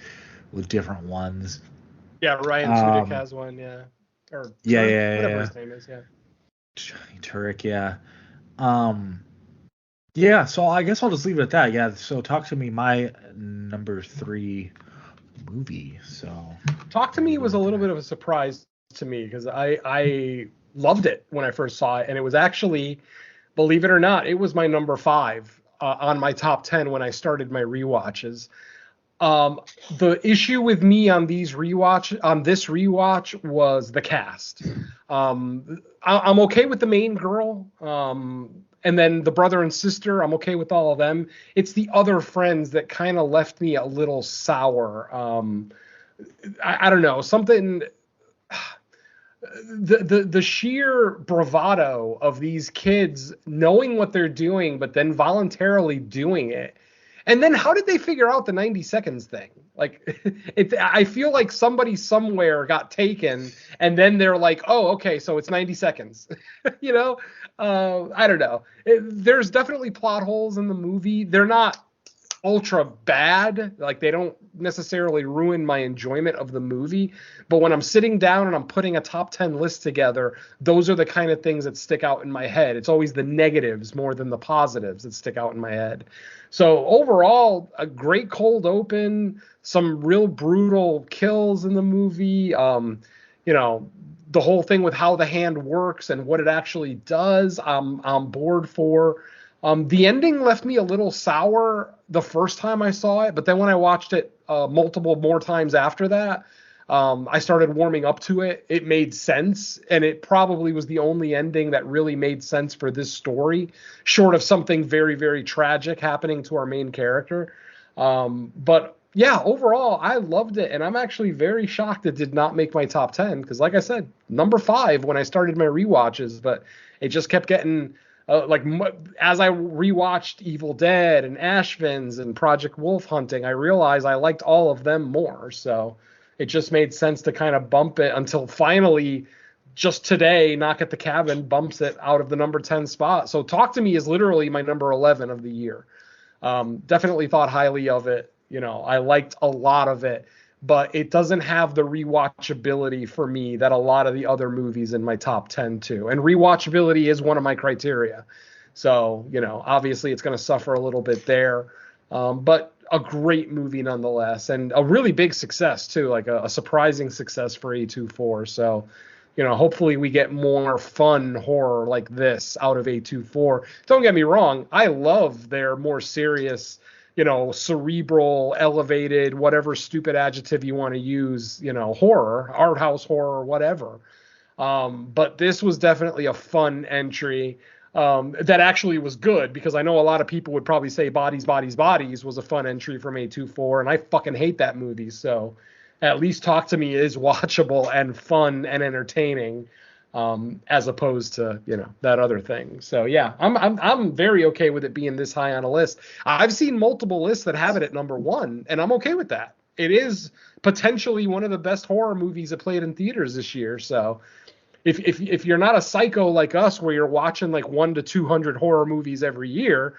with different ones. Yeah, Ryan Tudyk has one. Yeah, or whatever his name is. Yeah, Turek. Yeah. Yeah, so I guess I'll just leave it at that. Yeah, so Talk to Me, my number 3 movie. So Talk to Me was a little bit of a surprise to me, because I loved it when I first saw it, and it was actually, believe it or not, it was my number 5 on my top 10 when I started my rewatches. The issue with me on this rewatch was the cast. I'm okay with the main girl. And then the brother and sister, I'm okay with all of them. It's the other friends that kind of left me a little sour. I don't know, something. The sheer bravado of these kids knowing what they're doing, but then voluntarily doing it. And then how did they figure out the 90 seconds thing? Like, I feel like somebody somewhere got taken, and then they're like, oh, okay, so it's 90 seconds. I don't know. There's definitely plot holes in the movie. They're not ultra bad. Like, they don't necessarily ruin my enjoyment of the movie. But when I'm sitting down and I'm putting a top 10 list together, those are the kind of things that stick out in my head. It's always the negatives more than the positives that stick out in my head. So overall, a great cold open, some real brutal kills in the movie. The whole thing with how the hand works and what it actually does, I'm on board for. The ending left me a little sour the first time I saw it, but then when I watched it multiple more times after that, I started warming up to it. It made sense, and it probably was the only ending that really made sense for this story, short of something very, very tragic happening to our main character. But yeah, overall, I loved it, and I'm actually very shocked it did not make my top 10, because like I said, number 5 when I started my rewatches, but it just kept getting... as I rewatched Evil Dead and Ashvins and Project Wolf Hunting, I realized I liked all of them more. So it just made sense to kind of bump it until finally, just today, Knock at the Cabin bumps it out of the number 10 spot. So Talk to Me is literally my number 11 of the year. Definitely thought highly of it. I liked a lot of it, but it doesn't have the rewatchability for me that a lot of the other movies in my top 10 do. And rewatchability is one of my criteria. So, obviously it's going to suffer a little bit there. But a great movie nonetheless, and a really big success too, like a surprising success for A24. So, hopefully we get more fun horror like this out of A24. Don't get me wrong, I love their more serious, cerebral, elevated, whatever stupid adjective you want to use, horror, art house horror, whatever. But this was definitely a fun entry that actually was good, because I know a lot of people would probably say Bodies, Bodies, Bodies was a fun entry from A24, and I fucking hate that movie. So at least Talk to Me is watchable and fun and entertaining, as opposed to that other thing. So yeah, I'm very okay with it being this high on a list. I've seen multiple lists that have it at number 1, and I'm okay with that. It is potentially one of the best horror movies that played in theaters this year. So if you're not a psycho like us, where you're watching like 100 to 200 horror movies every year,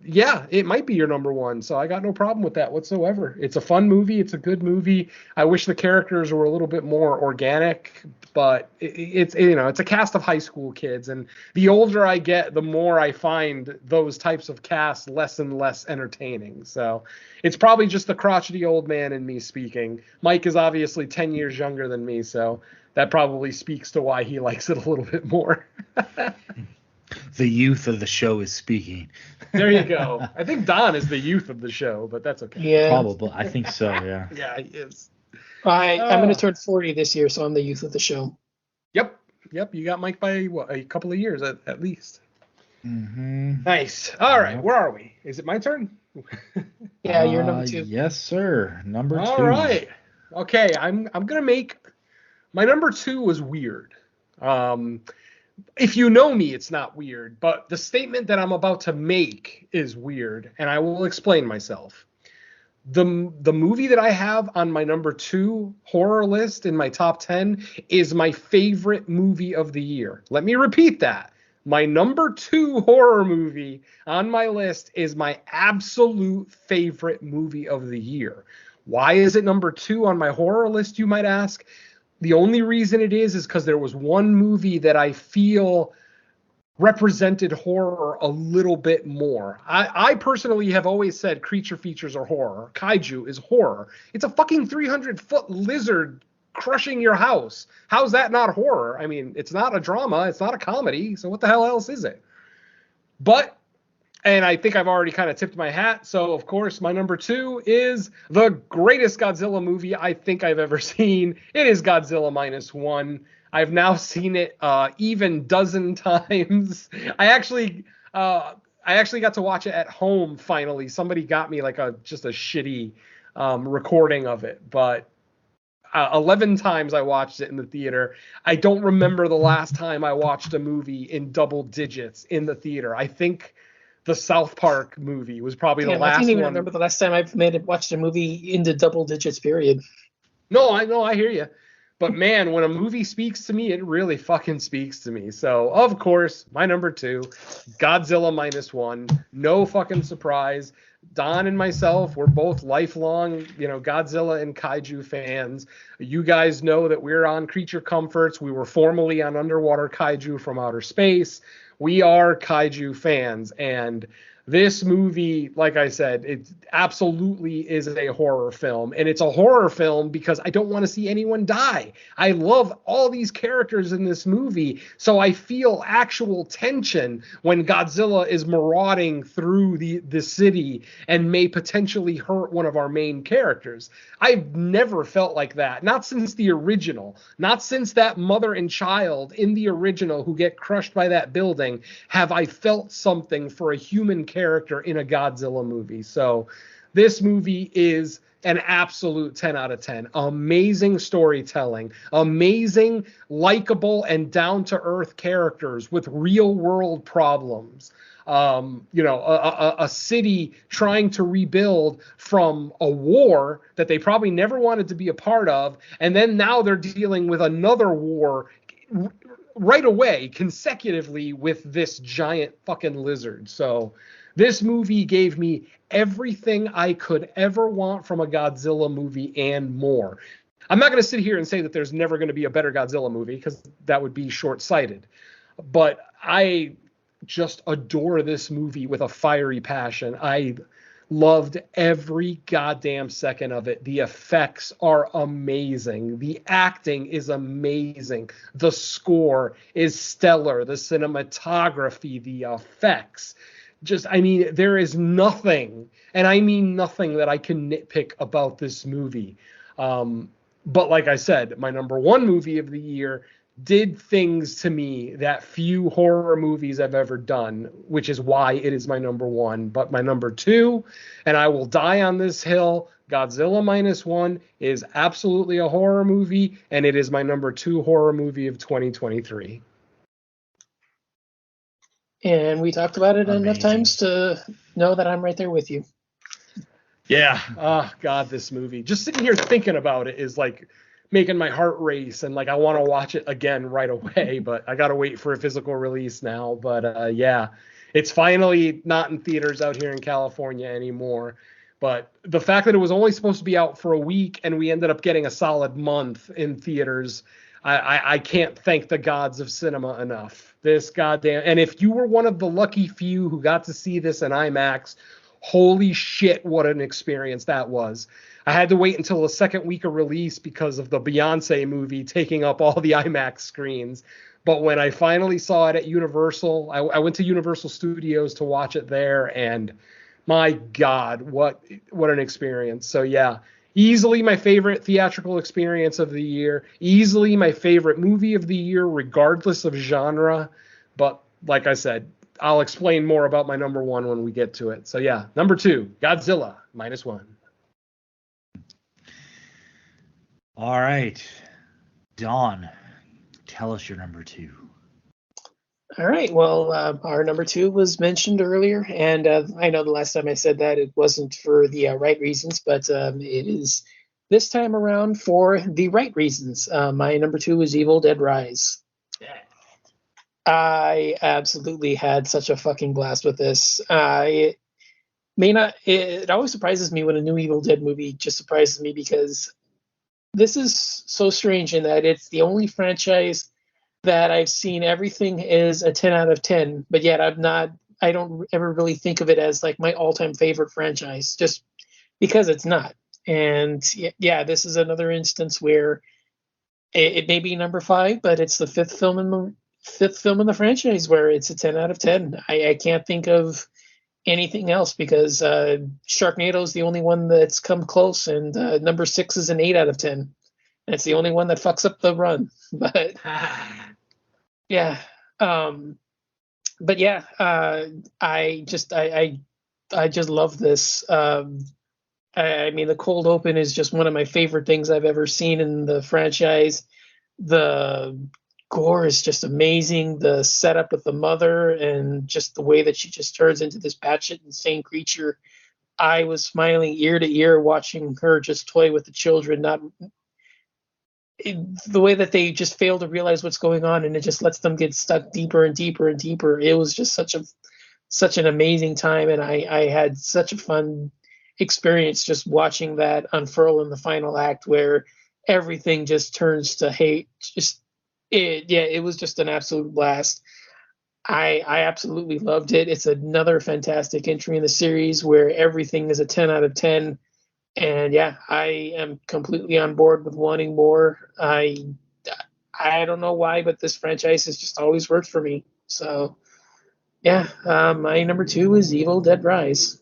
yeah, it might be your number 1. So I got no problem with that whatsoever. It's a fun movie. It's a good movie. I wish the characters were a little bit more organic, but it's a cast of high school kids. And the older I get, the more I find those types of casts less and less entertaining. So it's probably just the crotchety old man in me speaking. Mike is obviously 10 years younger than me, so that probably speaks to why he likes it a little bit more. The youth of the show is speaking. There you go. I think Don is the youth of the show, but that's okay. Yeah. Probably. I think so, yeah. Yeah, he is. I'm going to turn 40 this year, so I'm the youth of the show. Yep. Yep, you got Mike by what, a couple of years at least. Mm-hmm. Nice. All right, Yep. where are we? Is it my turn? Yeah, you're number 2. Yes, sir. Number All 2. right. Okay, I'm gonna make my number 2 was weird. Um, if you know me, it's not weird, but the statement that I'm about to make is weird, and I will explain myself. The movie that I have on my number 2 horror list in my top 10 is my favorite movie of the year. Let me repeat that. My number 2 horror movie on my list is my absolute favorite movie of the year. Why is it number 2 on my horror list, you might ask? The only reason it is because there was one movie that I feel represented horror a little bit more. I personally have always said creature features are horror. Kaiju is horror. It's a fucking 300-foot lizard crushing your house. How's that not horror? I mean, it's not a drama. It's not a comedy. So what the hell else is it? But, and I think I've already kind of tipped my hat. So, of course, my number 2 is the greatest Godzilla movie I think I've ever seen. It is Godzilla -1. I've now seen it even dozen times. I actually got to watch it at home finally. Somebody got me like just a shitty recording of it, but 11 times I watched it in the theater. I don't remember the last time I watched a movie in double digits in the theater. I think the South Park movie was probably the Damn, I last can't even one. remember the last time I've watched a movie in the double digits period. No, I know, I hear you. But man, when a movie speaks to me, it really fucking speaks to me. So, of course, my number 2, Godzilla -1. No fucking surprise. Don and myself, we're both lifelong, Godzilla and Kaiju fans. You guys know that we're on Creature Comforts. We were formerly on Underwater Kaiju from Outer Space. We are Kaiju fans. And this movie, like I said, it absolutely is a horror film. And it's a horror film because I don't want to see anyone die. I love all these characters in this movie, so I feel actual tension when Godzilla is marauding through the city and may potentially hurt one of our main characters. I've never felt like that. Not since the original. Not since that mother and child in the original who get crushed by that building have I felt something for a human character in a Godzilla movie. So this movie is an absolute 10 out of 10. Amazing storytelling, amazing, likable, and down-to-earth characters with real-world problems. A city trying to rebuild from a war that they probably never wanted to be a part of, and then now they're dealing with another war right away, consecutively, with this giant fucking lizard. So this movie gave me everything I could ever want from a Godzilla movie and more. I'm not going to sit here and say that there's never going to be a better Godzilla movie because that would be short-sighted. But I just adore this movie with a fiery passion. I loved every goddamn second of it. The effects are amazing. The acting is amazing. The score is stellar. The cinematography, the effects. There is nothing, and I mean nothing, that I can nitpick about this movie. But like I said, my number 1 movie of the year did things to me that few horror movies have ever done, which is why it is my number 1. But my number 2, and I will die on this hill, Godzilla -1 is absolutely a horror movie, and it is my number 2 horror movie of 2023. And we talked about it enough Amazing. times to know that I'm right there with you. Yeah. Oh, God, this movie. Just sitting here thinking about it is like making my heart race, and like I want to watch it again right away, but I got to wait for a physical release now. But yeah, it's finally not in theaters out here in California anymore. But the fact that it was only supposed to be out for a week and we ended up getting a solid month in theaters, I can't thank the gods of cinema enough. This goddamn, and if you were one of the lucky few who got to see this in IMAX, holy shit, what an experience that was. I had to wait until the second week of release because of the Beyonce movie taking up all the IMAX screens. But when I finally saw it at Universal, I went to Universal Studios to watch it there, and my God, what an experience. So yeah, Easily my favorite theatrical experience of the year. Easily my favorite movie of the year, regardless of genre. But like I said, I'll explain more about my number one when we get to it. So yeah, number 2, Godzilla, -1. All right. Dawn, tell us your number 2. All right. Well, our number 2 was mentioned earlier, and I know the last time I said that it wasn't for the right reasons, but it is this time around for the right reasons. My number 2 was Evil Dead Rise. I absolutely had such a fucking blast with this. It may not. It always surprises me when a new Evil Dead movie just surprises me, because this is so strange in that it's the only franchise that I've seen everything is a 10 out of 10, but yet I don't ever really think of it as like my all-time favorite franchise, just because it's not. And yeah, this is another instance where it may be number 5, but it's the fifth film in the franchise where it's a 10 out of 10. I can't think of anything else, because Sharknado is the only one that's come close, and number 6 is an 8 out of 10. It's the only one that fucks up the run. But yeah, but yeah, I just love this. I mean, the cold open is just one of my favorite things I've ever seen in the franchise. The gore is just amazing. The setup with the mother and just the way that she just turns into this batshit insane creature. I was smiling ear to ear watching her just toy with the children, not the way that they just fail to realize what's going on, and it just lets them get stuck deeper and deeper and deeper. It was just such an amazing time, and I had such a fun experience just watching that unfurl in the final act, where everything just turns to hate. It was just an absolute blast. I absolutely loved it. It's another fantastic entry in the series where everything is a 10 out of 10. And yeah, I am completely on board with wanting more. I don't know why, but this franchise has just always worked for me. So yeah, my number 2 is Evil Dead Rise.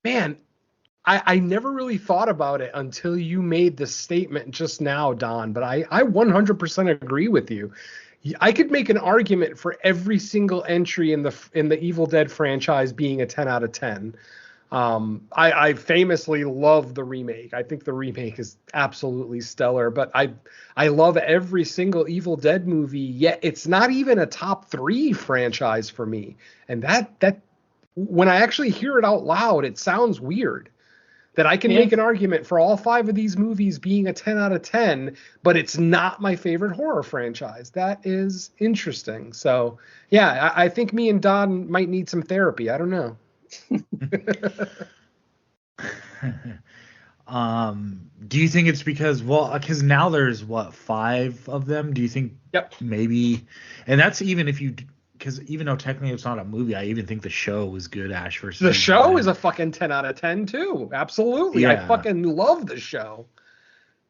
Man, I never really thought about it until you made the statement just now, Don, but I 100% agree with you. I could make an argument for every single entry in the Evil Dead franchise being a 10 out of 10. I famously love the remake. I think the remake is absolutely stellar, but I love every single Evil Dead movie, yet it's not even a top 3 franchise for me. And that when I actually hear it out loud, it sounds weird that I can make an argument for all 5 of these movies being a 10 out of 10, but it's not my favorite horror franchise. That is interesting. So yeah, I think me and Don might need some therapy. I don't know. Do you think it's because now there's 5 of them? Do you think maybe, and that's even if you, because even though technically it's not a movie, I even think the show was good. Ash versus the show is a fucking 10 out of 10 too. Absolutely. Yeah. I fucking love the show.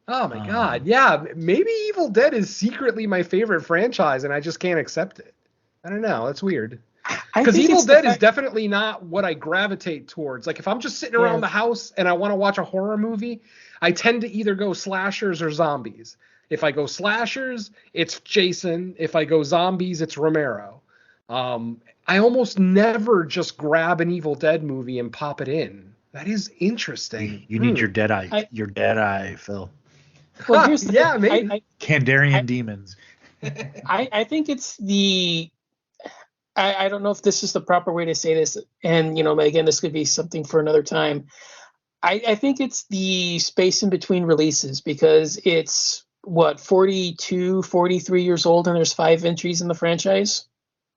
Oh my God. Yeah. Maybe Evil Dead is secretly my favorite franchise and I just can't accept it. I don't know. That's weird. Because Evil Dead is definitely not what I gravitate towards. Like if I'm just sitting around the house and I want to watch a horror movie, I tend to either go slashers or zombies. If I go slashers, it's Jason. If I go zombies, it's Romero. I almost never just grab an Evil Dead movie and pop it in. That is interesting. You need your dead eye, Phil. Well, here's the thing. Maybe. Kandarian demons. I think it's the. I don't know if this is the proper way to say this, and again, this could be something for another time. I think it's the space in between releases, because it's 42, 43 years old, and there's 5 entries in the franchise.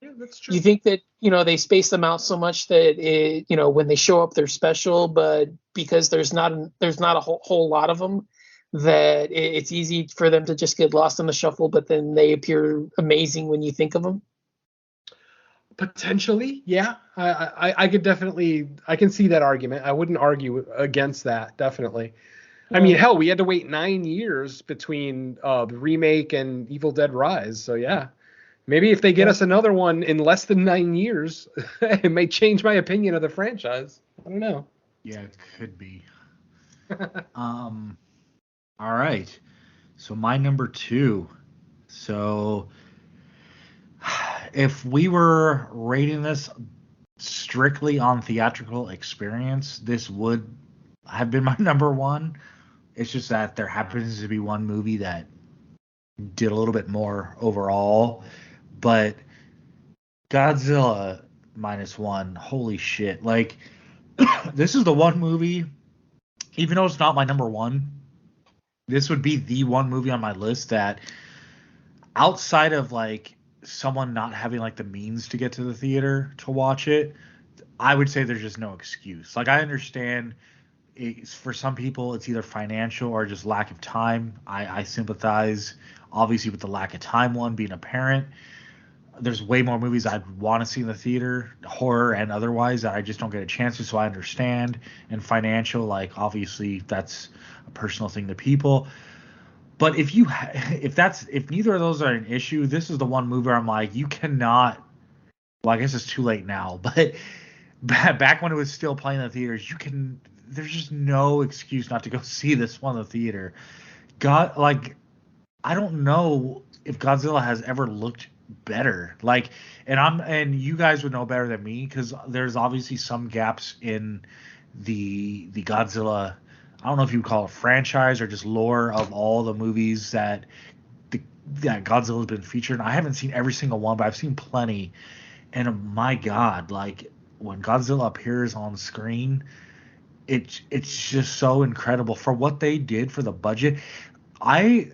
Yeah, that's true. You think that they space them out so much that when they show up they're special, but because there's not a whole lot of them, that it's easy for them to just get lost in the shuffle, but then they appear amazing when you think of them. Potentially, yeah. I could definitely, I can see that argument. I wouldn't argue against that, definitely. I mean, hell, we had to wait 9 years between the remake and Evil Dead Rise. So yeah, maybe if they get us another one in less than 9 years, it may change my opinion of the franchise. I don't know. Yeah, it could be. Um, all right. So my number two. So if we were rating this strictly on theatrical experience, this would have been my number one. It's just that there happens to be one movie that did a little bit more overall, but Godzilla minus one, holy shit! Like this is the one movie, even though it's not my number one, this would be the one movie on my list that outside of like someone not having like the means to get to the theater to watch it, I would say there's just no excuse. Like I understand for some people it's either financial or just lack of time. I sympathize obviously with the lack of time one being a parent. There's way more movies I'd want to see in the theater, horror and otherwise, that I just don't get a chance to. So I understand. And financial, like obviously that's a personal thing to people. But if neither of those are an issue, this is the one movie where I'm like, you cannot. Well, I guess it's too late now, but back when it was still playing in the theaters, you can. There's just no excuse not to go see this one in the theater. God, like I don't know if Godzilla has ever looked better. Like, and you guys would know better than me because there's obviously some gaps in the Godzilla. I don't know if you would call it franchise or just lore of all the movies the, that Godzilla's been featured in. I haven't seen every single one, but I've seen plenty. And my God, like when Godzilla appears on screen, it's just so incredible for what they did for the budget. I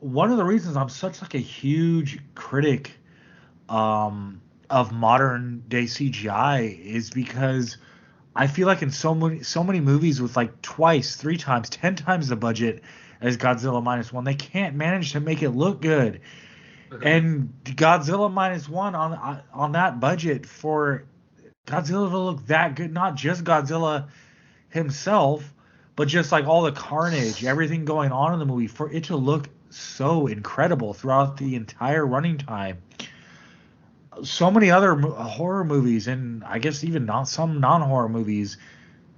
One of the reasons I'm such like a huge critic of modern day CGI is because I feel like in so many movies with like twice, three times, 10 times the budget as Godzilla minus one, they can't manage to make it look good. And Godzilla minus one on that budget for Godzilla to look that good, not just Godzilla himself, but just like all the carnage, everything going on in the movie, for it to look so incredible throughout the entire running time. So many other horror movies, and I guess even not some non-horror movies,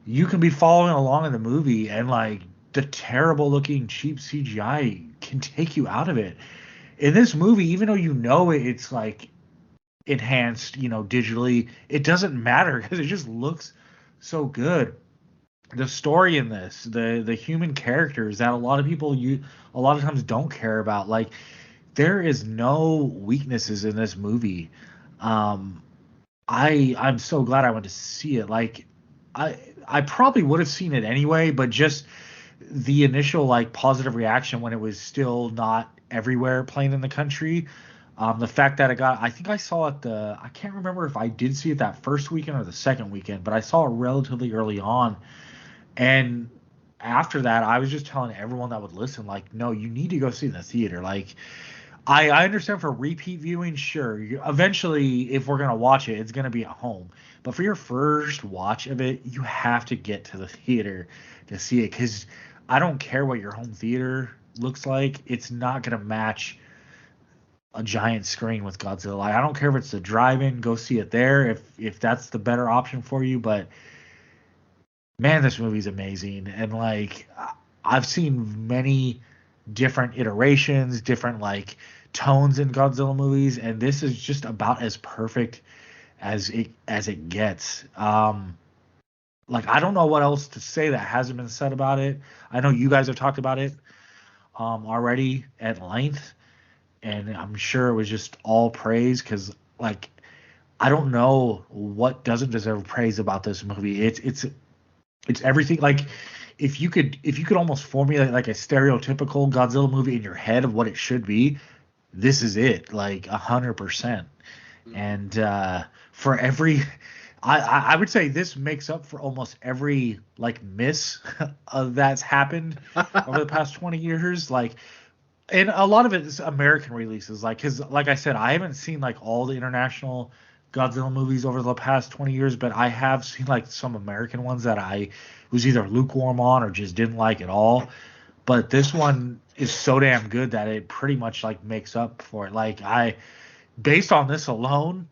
you can be following along in the movie, and like the terrible looking cheap CGI can take you out of it. In this movie, even though you know it's like enhanced, digitally, it doesn't matter because it just looks so good. The story in this, the human characters that a lot of people you a lot of times don't care about, like there is no weaknesses in this movie. um I'm so glad I went to see it. Like I probably would have seen it anyway, but just the initial like positive reaction when it was still not everywhere playing in the country. The fact that I think I saw it I can't remember if I did see it that first weekend or the second weekend, but I saw it relatively early on. And after that, I was just telling everyone that would listen, like, no, you need to go see it in the theater. Like, I understand for repeat viewing, sure. Eventually, if we're gonna watch it, it's gonna be at home. But for your first watch of it, you have to get to the theater to see it, because I don't care what your home theater looks like, it's not gonna match a giant screen with Godzilla. Like, I don't care if it's the drive-in, go see it there if that's the better option for you. But man, this movie's amazing. And like I've seen many different iterations, different like tones in Godzilla movies, and this is just about as perfect as it gets. Like I don't know what else to say that hasn't been said about it. I know you guys have talked about it already at length, and I'm sure it was just all praise because like I don't know what doesn't deserve praise about this movie. It's everything. Like if you could almost formulate like a stereotypical Godzilla movie in your head of what it should be, this is it. Like 100%. And for every, I would say this makes up for almost every like miss that's happened over the past 20 years. Like, and a lot of it is American releases, like because like I said, I haven't seen like all the international Godzilla movies over the past 20 years, but I have seen like some American ones that I was either lukewarm on or just didn't like at all. But this one is so damn good that it pretty much like makes up for it. Like based on this alone,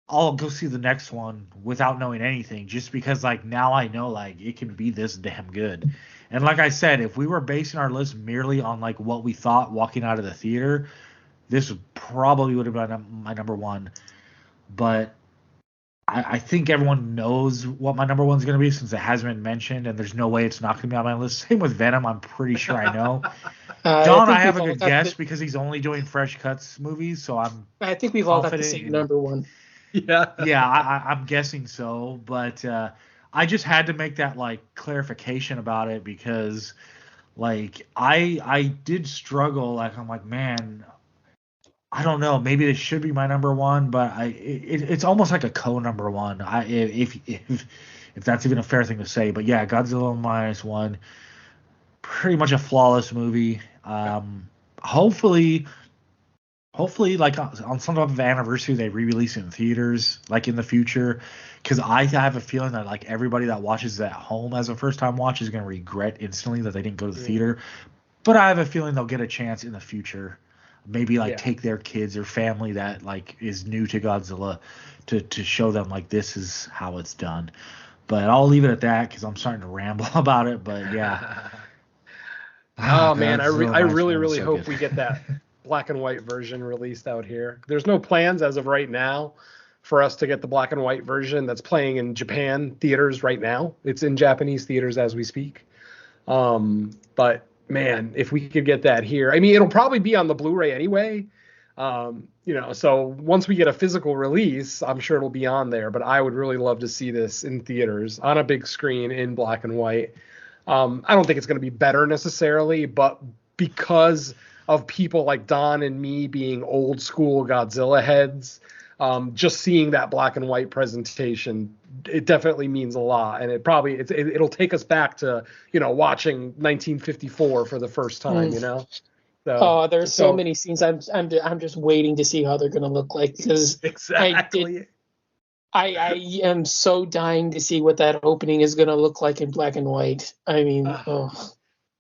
I'll go see the next one without knowing anything, just because like now I know like it can be this damn good. And like I said, if we were basing our list merely on like what we thought walking out of the theater, this probably would have been my number one. But I think everyone knows what my number one's going to be since it hasn't been mentioned, and there's no way it's not going to be on my list. Same with Venom. I'm pretty sure I know. Don, I think have we've a all good got guess because he's only doing fresh cuts movies, so I'm I think we've all got the confident same in. number one. Yeah. Yeah, I'm guessing so, but I just had to make that like clarification about it because like I did struggle. Like I'm like, man, I don't know. Maybe this should be my number one, but it's almost like a co-number one. If that's even a fair thing to say. But yeah, Godzilla minus one, pretty much a flawless movie. Hopefully, like on some type of anniversary, they re-release it in theaters, like in the future, because I have a feeling that like everybody that watches it at home as a first-time watch is gonna regret instantly that they didn't go to the theater. But I have a feeling they'll get a chance in the future. Maybe like Yeah. take their kids or family that like is new to Godzilla to show them like this is how it's done. But I'll leave it at that because I'm starting to ramble about it. But yeah, Oh man, Godzilla I minus really one was really so hope good. we get that black and white version released out here. There's no plans as of right now for us to get the black and white version that's playing in Japan theaters right now. It's in Japanese theaters as we speak. But man, if we could get that here, I mean, it'll probably be on the Blu-ray anyway. So once we get a physical release, I'm sure it'll be on there. But I would really love to see this in theaters on a big screen in black and white. I don't think it's going to be better necessarily, but because of people like Don and me being old school Godzilla heads, just seeing that black and white presentation, it definitely means a lot. And it'll take us back to, watching 1954 for the first time, So, Oh, there's so many scenes. I'm just waiting to see how they're gonna look like because exactly. I am so dying to see what that opening is gonna look like in black and white. I mean,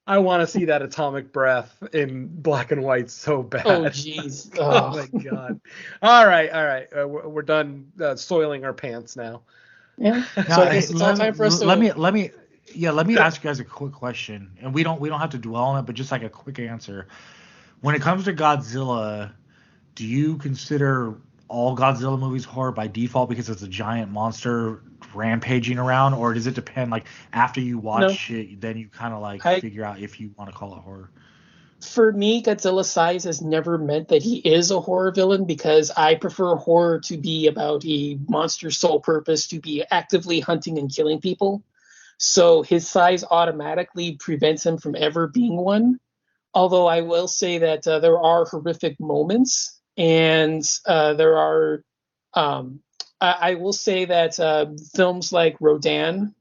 I want to see that atomic breath in black and white so bad. Oh, jeez. Oh my god. All right. We're done soiling our pants now. Yeah. So I guess it's all time for us to. Let me ask you guys a quick question, and we don't have to dwell on it, but just like a quick answer. When it comes to Godzilla, do you consider all Godzilla movies horror by default because it's a giant monster rampaging around, or does it depend? Like after you watch it, then you kind of like figure out if you want to call it horror. For me, Godzilla's size has never meant that he is a horror villain because I prefer horror to be about a monster's sole purpose to be actively hunting and killing people. So his size automatically prevents him from ever being one. Although I will say that there are horrific moments, and there are. I will say that films like Rodan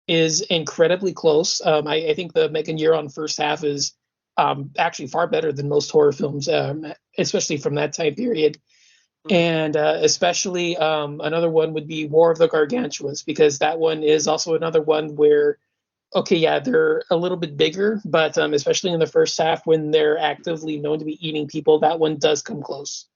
is incredibly close. I think the Megan Euron first half is actually far better than most horror films, especially from that time period. And especially another one would be War of the Gargantuas, because that one is also another one where, okay, yeah, they're a little bit bigger, but especially in the first half when they're actively known to be eating people, that one does come close.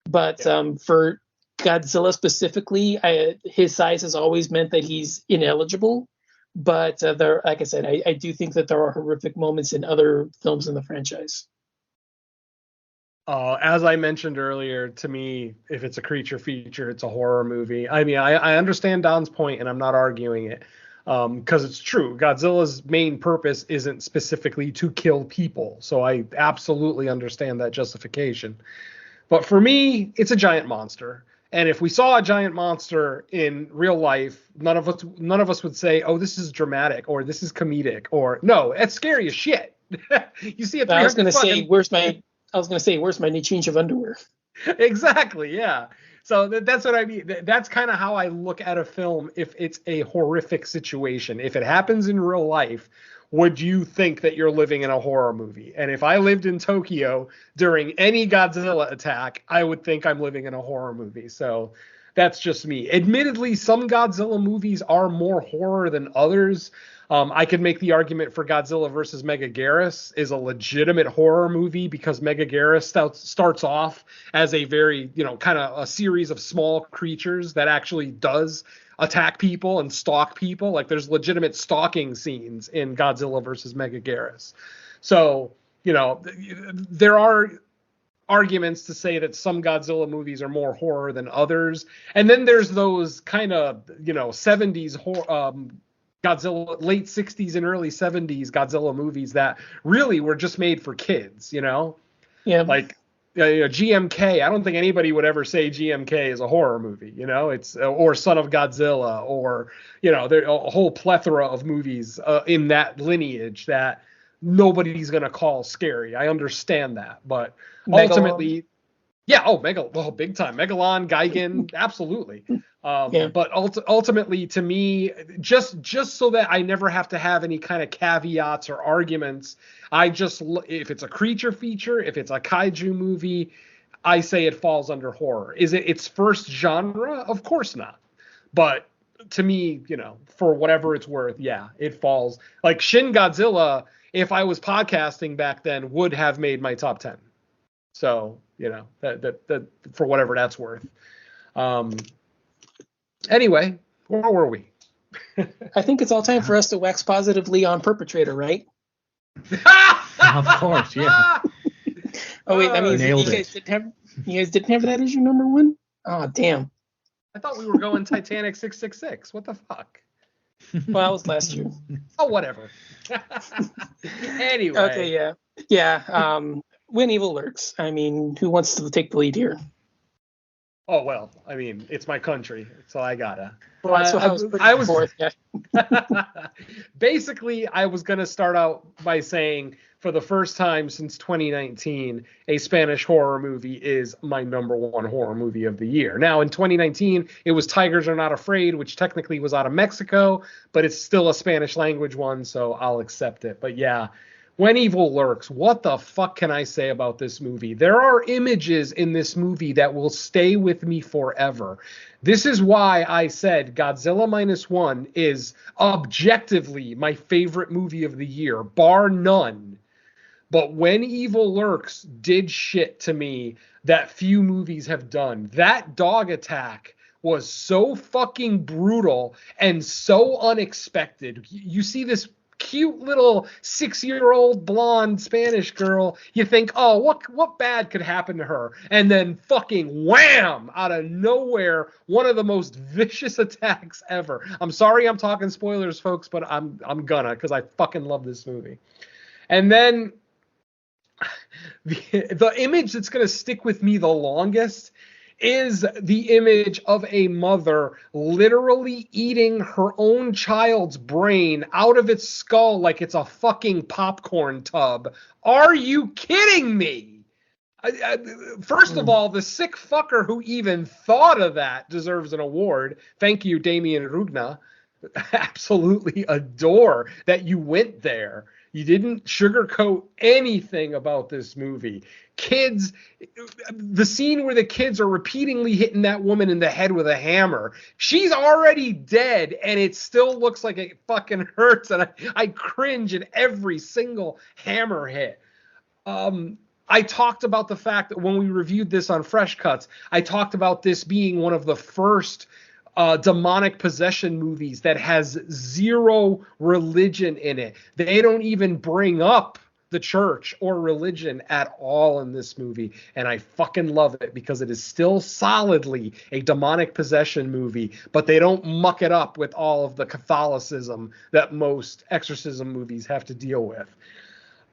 But for Godzilla specifically, his size has always meant that he's ineligible. But like I said, I do think that there are horrific moments in other films in the franchise. As I mentioned earlier, to me, if it's a creature feature, it's a horror movie. I mean, I understand Don's point, and I'm not arguing it, because it's true. Godzilla's main purpose isn't specifically to kill people, so I absolutely understand that justification. But for me, it's a giant monster. And if we saw a giant monster in real life, none of us would say, "Oh, this is dramatic," or "This is comedic," or "No, that's scary as shit." You see it. I was going to say, where's my new change of underwear? Exactly. Yeah. So that's what I mean. That's kind of how I look at a film. If it's a horrific situation, if it happens in real life, would you think that you're living in a horror movie? And if I lived in Tokyo during any Godzilla attack, I would think I'm living in a horror movie. So That's just me. Admittedly, some Godzilla movies are more horror than others. I could make the argument for Godzilla versus Megaguirus is a legitimate horror movie because Megaguirus starts off as a very, kind of a series of small creatures that actually does attack people and stalk people. Like there's legitimate stalking scenes in Godzilla versus Megaguirus. So, there are arguments to say that some Godzilla movies are more horror than others. And then there's those kind of, 70s Godzilla, late 60s and early 70s Godzilla movies that really were just made for kids, Yeah. Like GMK. I don't think anybody would ever say GMK is a horror movie, it's or Son of Godzilla or, there a whole plethora of movies in that lineage that nobody's going to call scary. I understand that, but ultimately, big time. Megalon, Gigan, absolutely. But ultimately, to me, just so that I never have to have any kind of caveats or arguments, if it's a creature feature, if it's a kaiju movie, I say it falls under horror. Is it its first genre? Of course not. But to me, for whatever it's worth, it falls. Like Shin Godzilla, if I was podcasting back then, would have made my top 10. So, that for whatever that's worth. Anyway, where were we? I think it's all time for us to wax positively on Perpetrator, right? Of course, yeah. Oh wait, that means you guys didn't have that as your number one? Oh damn. I thought we were going Titanic 666. What the fuck? Well, that was last year. Oh, whatever. Anyway. Okay, yeah. When Evil Lurks. I mean, who wants to take the lead here? Oh, well, I mean, it's my country, so I gotta. Well, that's what I was forth, yeah. Basically, I was going to start out by saying, for the first time since 2019, a Spanish horror movie is my number one horror movie of the year. Now, in 2019, it was Tigers Are Not Afraid, which technically was out of Mexico, but it's still a Spanish language one, so I'll accept it. But yeah, When Evil Lurks, what the fuck can I say about this movie? There are images in this movie that will stay with me forever. This is why I said Godzilla Minus One is objectively my favorite movie of the year, bar none. But When Evil Lurks did shit to me that few movies have done. That dog attack was so fucking brutal and so unexpected. You see this cute little 6-year-old blonde Spanish girl, you think, oh, what bad could happen to her? And then fucking wham! Out of nowhere, one of the most vicious attacks ever. I'm sorry I'm talking spoilers, folks, but I'm gonna, because I fucking love this movie. And then the image that's gonna stick with me the longest is the image of a mother literally eating her own child's brain out of its skull like it's a fucking popcorn tub. Are you kidding me? First of all, the sick fucker who even thought of that deserves an award. Thank you, Damien Rugna. Absolutely adore that you went there. You didn't sugarcoat anything about this movie. Kids, the scene where the kids are repeatedly hitting that woman in the head with a hammer. She's already dead, and it still looks like it fucking hurts, and I cringe at every single hammer hit. I talked about the fact that when we reviewed this on Fresh Cuts, I talked about this being one of the first demonic possession movies that has zero religion in it. They don't even bring up the church or religion at all in this movie, and I fucking love it because it is still solidly a demonic possession movie, but they don't muck it up with all of the Catholicism that most exorcism movies have to deal with.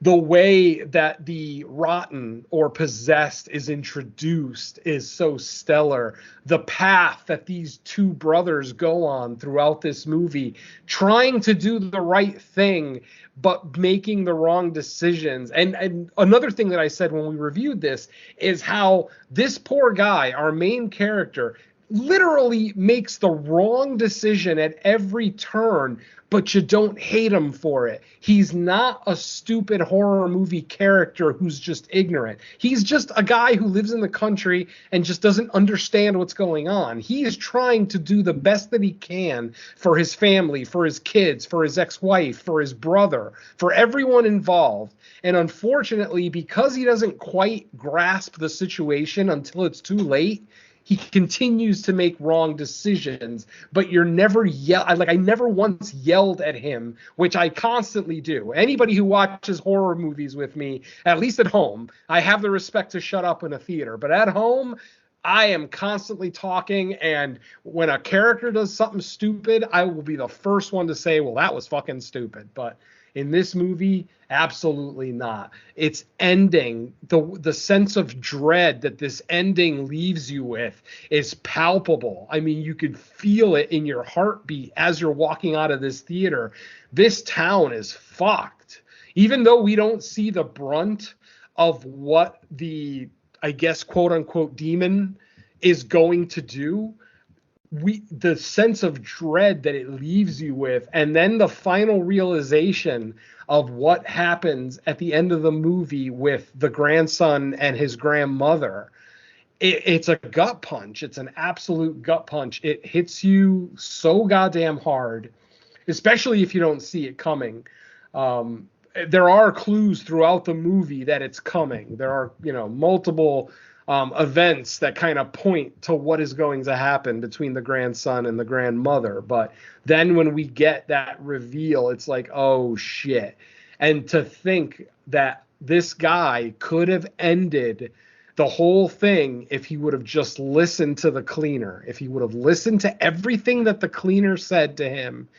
The way that the rotten or possessed is introduced is so stellar. The path that these two brothers go on throughout this movie, trying to do the right thing, but making the wrong decisions. And another thing that I said when we reviewed this is how this poor guy, our main character, literally makes the wrong decision at every turn, but you don't hate him for it. He's not a stupid horror movie character who's just ignorant. He's just a guy who lives in the country and just doesn't understand what's going on. He is trying to do the best that he can for his family, for his kids, for his ex-wife, for his brother, for everyone involved. And unfortunately, because he doesn't quite grasp the situation until it's too late, he continues to make wrong decisions, but you're never I never once yelled at him, which I constantly do. Anybody who watches horror movies with me, at least at home, I have the respect to shut up in a theater, but at home, I am constantly talking, and when a character does something stupid, I will be the first one to say, well, that was fucking stupid. But in this movie, absolutely not. It's ending. The sense of dread that this ending leaves you with is palpable. I mean, you could feel it in your heartbeat as you're walking out of this theater. This town is fucked. Even though we don't see the brunt of what the, I guess, quote unquote, demon is going to do, the sense of dread that it leaves you with, and then the final realization of what happens at the end of the movie with the grandson and his grandmother, it's a gut punch. It's an absolute gut punch. It hits you so goddamn hard, especially if you don't see it coming. There are clues throughout the movie that it's coming. There are, multiple events that kind of point to what is going to happen between the grandson and the grandmother. But then when we get that reveal, it's like, oh shit. And to think that this guy could have ended the whole thing if he would have just listened to the cleaner, if he would have listened to everything that the cleaner said to him,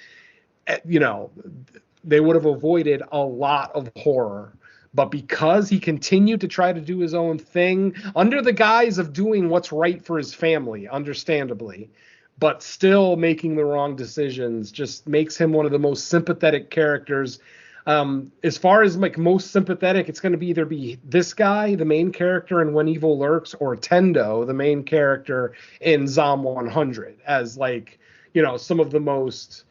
they would have avoided a lot of horror. But because he continued to try to do his own thing under the guise of doing what's right for his family, understandably, but still making the wrong decisions, just makes him one of the most sympathetic characters. As far as like most sympathetic, it's going to either be this guy, the main character in When Evil Lurks, or Tendo, the main character in Zom 100, as some of the most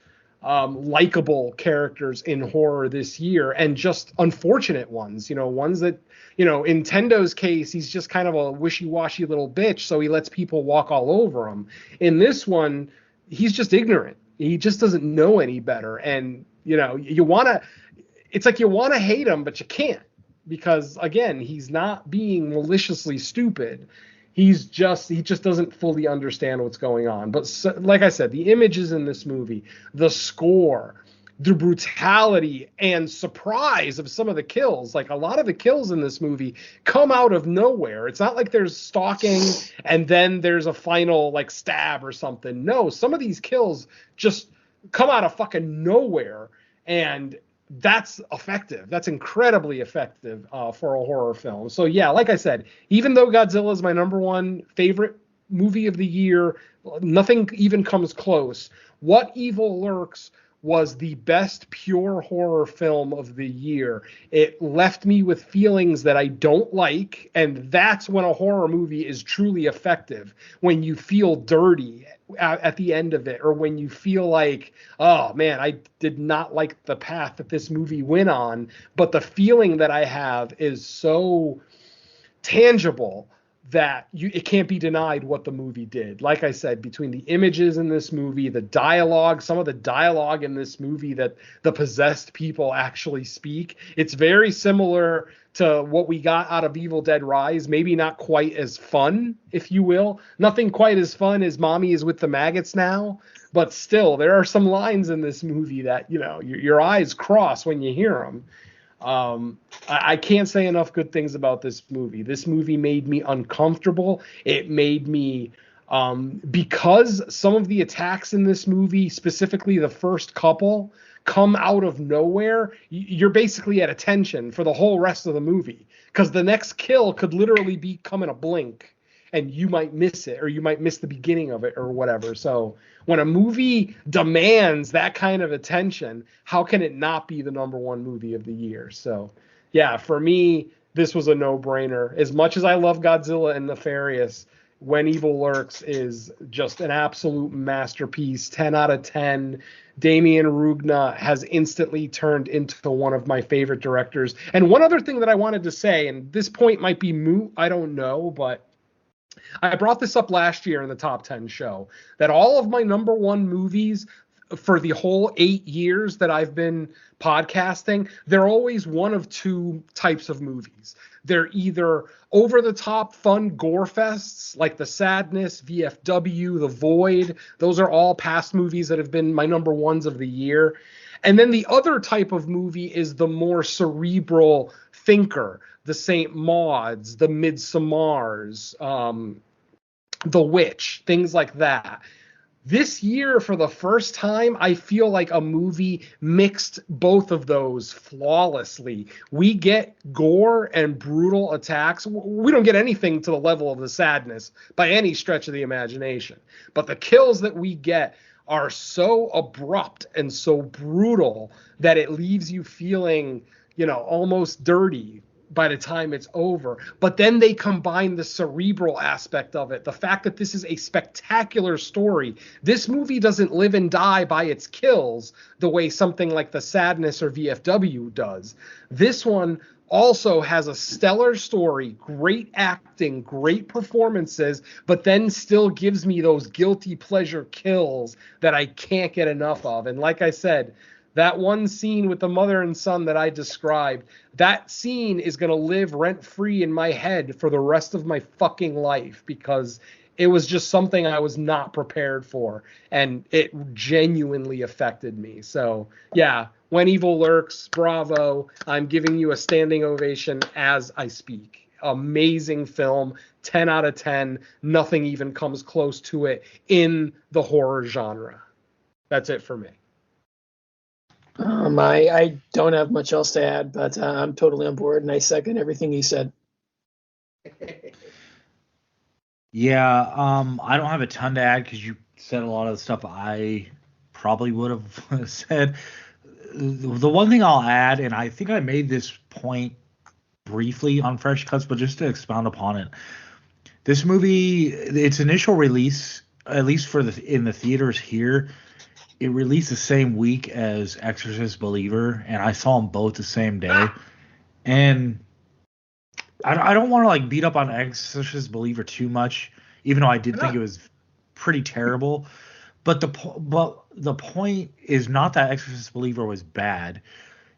likable characters in horror this year, and just unfortunate ones, ones that, in Tendo's case, he's just kind of a wishy-washy little bitch, so he lets people walk all over him. In this one, he's just ignorant. He just doesn't know any better. And, it's like you want to hate him, but you can't, because, again, he's not being maliciously stupid. He just doesn't fully understand what's going on. But like I said, the images in this movie, the score, the brutality and surprise of some of the kills, like a lot of the kills in this movie come out of nowhere. It's not like there's stalking and then there's a final like stab or something. No, some of these kills just come out of fucking nowhere, and that's effective. That's incredibly effective for a horror film. So yeah, like I said, even though Godzilla is my number one favorite movie of the year, nothing even comes close. What Evil Lurks was the best pure horror film of the year. It left me with feelings that I don't like, and that's when a horror movie is truly effective. When you feel dirty at the end of it, or when you feel like, oh man, I did not like the path that this movie went on, but the feeling that I have is so tangible that it can't be denied what the movie did. Like I said, between the images in this movie, the dialogue, some of the dialogue in this movie that the possessed people actually speak, it's very similar to what we got out of Evil Dead Rise. Maybe not quite as fun, if you will. Nothing quite as fun as Mommy is with the maggots now, but still, there are some lines in this movie that, your eyes cross when you hear them. I can't say enough good things about this movie. This movie made me uncomfortable. It made me, because some of the attacks in this movie, specifically the first couple, come out of nowhere, you're basically at attention for the whole rest of the movie, because the next kill could literally be come in a blink, and you might miss it, or you might miss the beginning of it, or whatever. So when a movie demands that kind of attention, how can it not be the number one movie of the year? So yeah, for me, this was a no-brainer. As much as I love Godzilla and Nefarious, When Evil Lurks is just an absolute masterpiece, 10 out of 10. Damien Rugna has instantly turned into one of my favorite directors. And one other thing that I wanted to say, and this point might be moot, I don't know, but I brought this up last year in the top 10 show, that all of my number one movies for the whole 8 years that I've been podcasting, they're always one of two types of movies. They're either over the top fun gore fests like The Sadness, VFW, The Void. Those are all past movies that have been my number ones of the year. And then the other type of movie is the more cerebral thinker, the Saint Mauds, the Midsommars, The Witch, things like that. This year, for the first time, I feel like a movie mixed both of those flawlessly. We get gore and brutal attacks. We don't get anything to the level of The Sadness by any stretch of the imagination. But the kills that we get are so abrupt and so brutal that it leaves you feeling, almost dirty by the time it's over. But then they combine the cerebral aspect of it, the fact that this is a spectacular story. This movie doesn't live and die by its kills the way something like The Sadness or VFW does. This one also has a stellar story, great acting, great performances, but then still gives me those guilty pleasure kills that I can't get enough of. And like I said, that one scene with the mother and son that I described, that scene is going to live rent-free in my head for the rest of my fucking life, because it was just something I was not prepared for, and it genuinely affected me. So, yeah, When Evil Lurks, bravo. I'm giving you a standing ovation as I speak. Amazing film, 10 out of 10. Nothing even comes close to it in the horror genre. That's it for me. I don't have much else to add, but I'm totally on board, and I second everything he said. Yeah, I don't have a ton to add because you said a lot of the stuff I probably would have said. The one thing I'll add, and I think I made this point briefly on Fresh Cuts, but just to expound upon it, this movie, its initial release, at least in the theaters here, it released the same week as Exorcist Believer, and I saw them both the same day. And I don't want to like beat up on Exorcist Believer too much, even though I did think it was pretty terrible. But the point is not that Exorcist Believer was bad.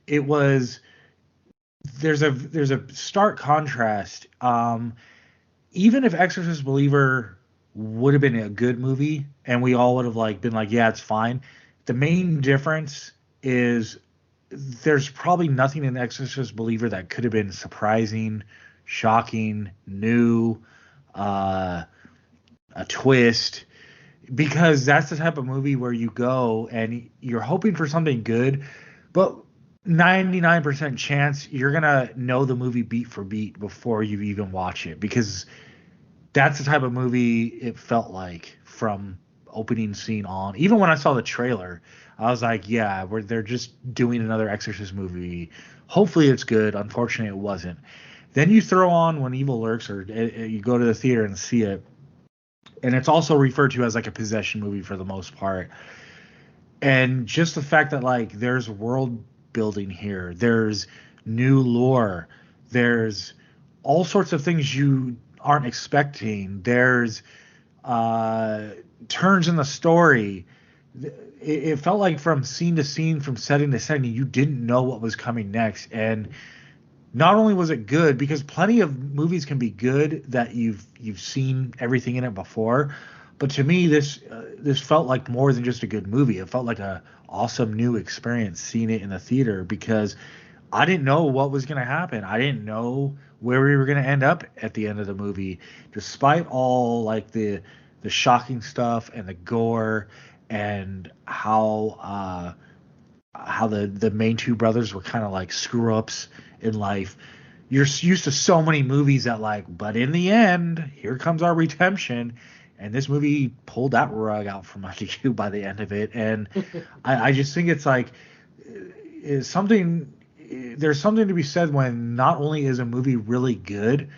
It was there's a stark contrast. Even if Exorcist Believer would have been a good movie and we all would have like been like, yeah, it's fine, the main difference is there's probably nothing in Exorcist Believer that could have been surprising, shocking, new, a twist, because that's the type of movie where you go and you're hoping for something good, but 99% chance you're gonna know the movie beat for beat before you even watch it, because that's the type of movie it felt like from opening scene on. Even when I saw the trailer, I was like, yeah, they're just doing another Exorcist movie. Hopefully it's good. Unfortunately, it wasn't. Then you throw on When Evil Lurks, or you go to the theater and see it, and it's also referred to as like a possession movie for the most part. And just the fact that like there's world building here, there's new lore, there's all sorts of things you aren't expecting, there's turns in the story. It felt like from scene to scene, from setting to setting, you didn't know what was coming next. And not only was it good, because plenty of movies can be good that you've seen everything in it before, but to me this felt like more than just a good movie. It felt like a awesome new experience seeing it in the theater, because I didn't know what was going to happen. I didn't know where we were going to end up at the end of the movie, despite all like the shocking stuff and the gore and how the main two brothers were kind of like screw ups in life. You're used to so many movies that like, but in the end, here comes our redemption. And this movie pulled that rug out from under you by the end of it. And I just think it's like, there's something to be said when not only is a movie really good,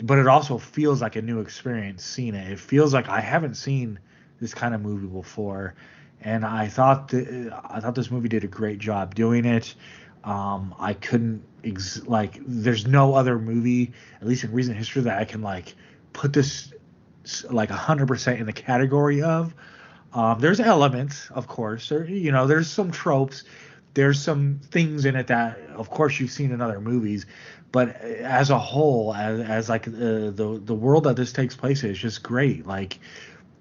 but it also feels like a new experience seeing it. It feels like I haven't seen this kind of movie before, and I thought this movie did a great job doing it. I couldn't like there's no other movie, at least in recent history, that I can like put this like 100% in the category of. There's elements, of course. There's some tropes. There's some things in it that, of course, you've seen in other movies. But as a whole, as like the world that this takes place in is just great. Like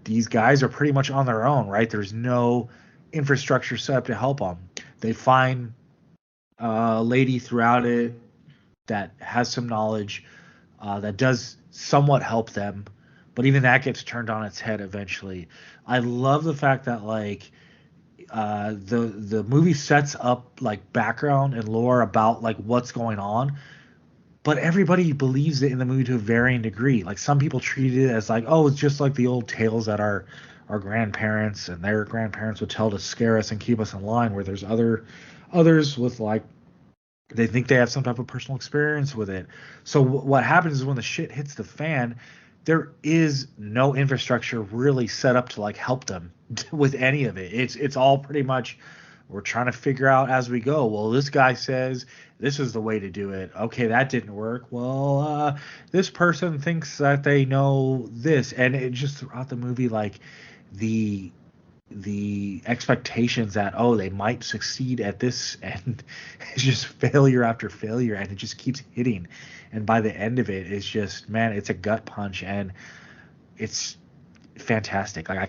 these guys are pretty much on their own, right? There's no infrastructure set up to help them. They find a lady throughout it that has some knowledge that does somewhat help them, but even that gets turned on its head eventually. I love the fact that like the movie sets up like background and lore about like what's going on, but everybody believes it in the movie to a varying degree. Like some people treat it as like, oh, it's just like the old tales that our grandparents and their grandparents would tell to scare us and keep us in line. Where there's others with like they think they have some type of personal experience with it. So what happens is when the shit hits the fan, there is no infrastructure really set up to like help them with any of it. It's all pretty much we're trying to figure out as we go. Well, this guy says this is the way to do it. Okay, that didn't work. Well, this person thinks that they know this, and it just throughout the movie like the expectations that they might succeed at this, and it's just failure after failure, and it just keeps hitting, and by the end of it, it's just, man, it's a gut punch, and it's fantastic. Like I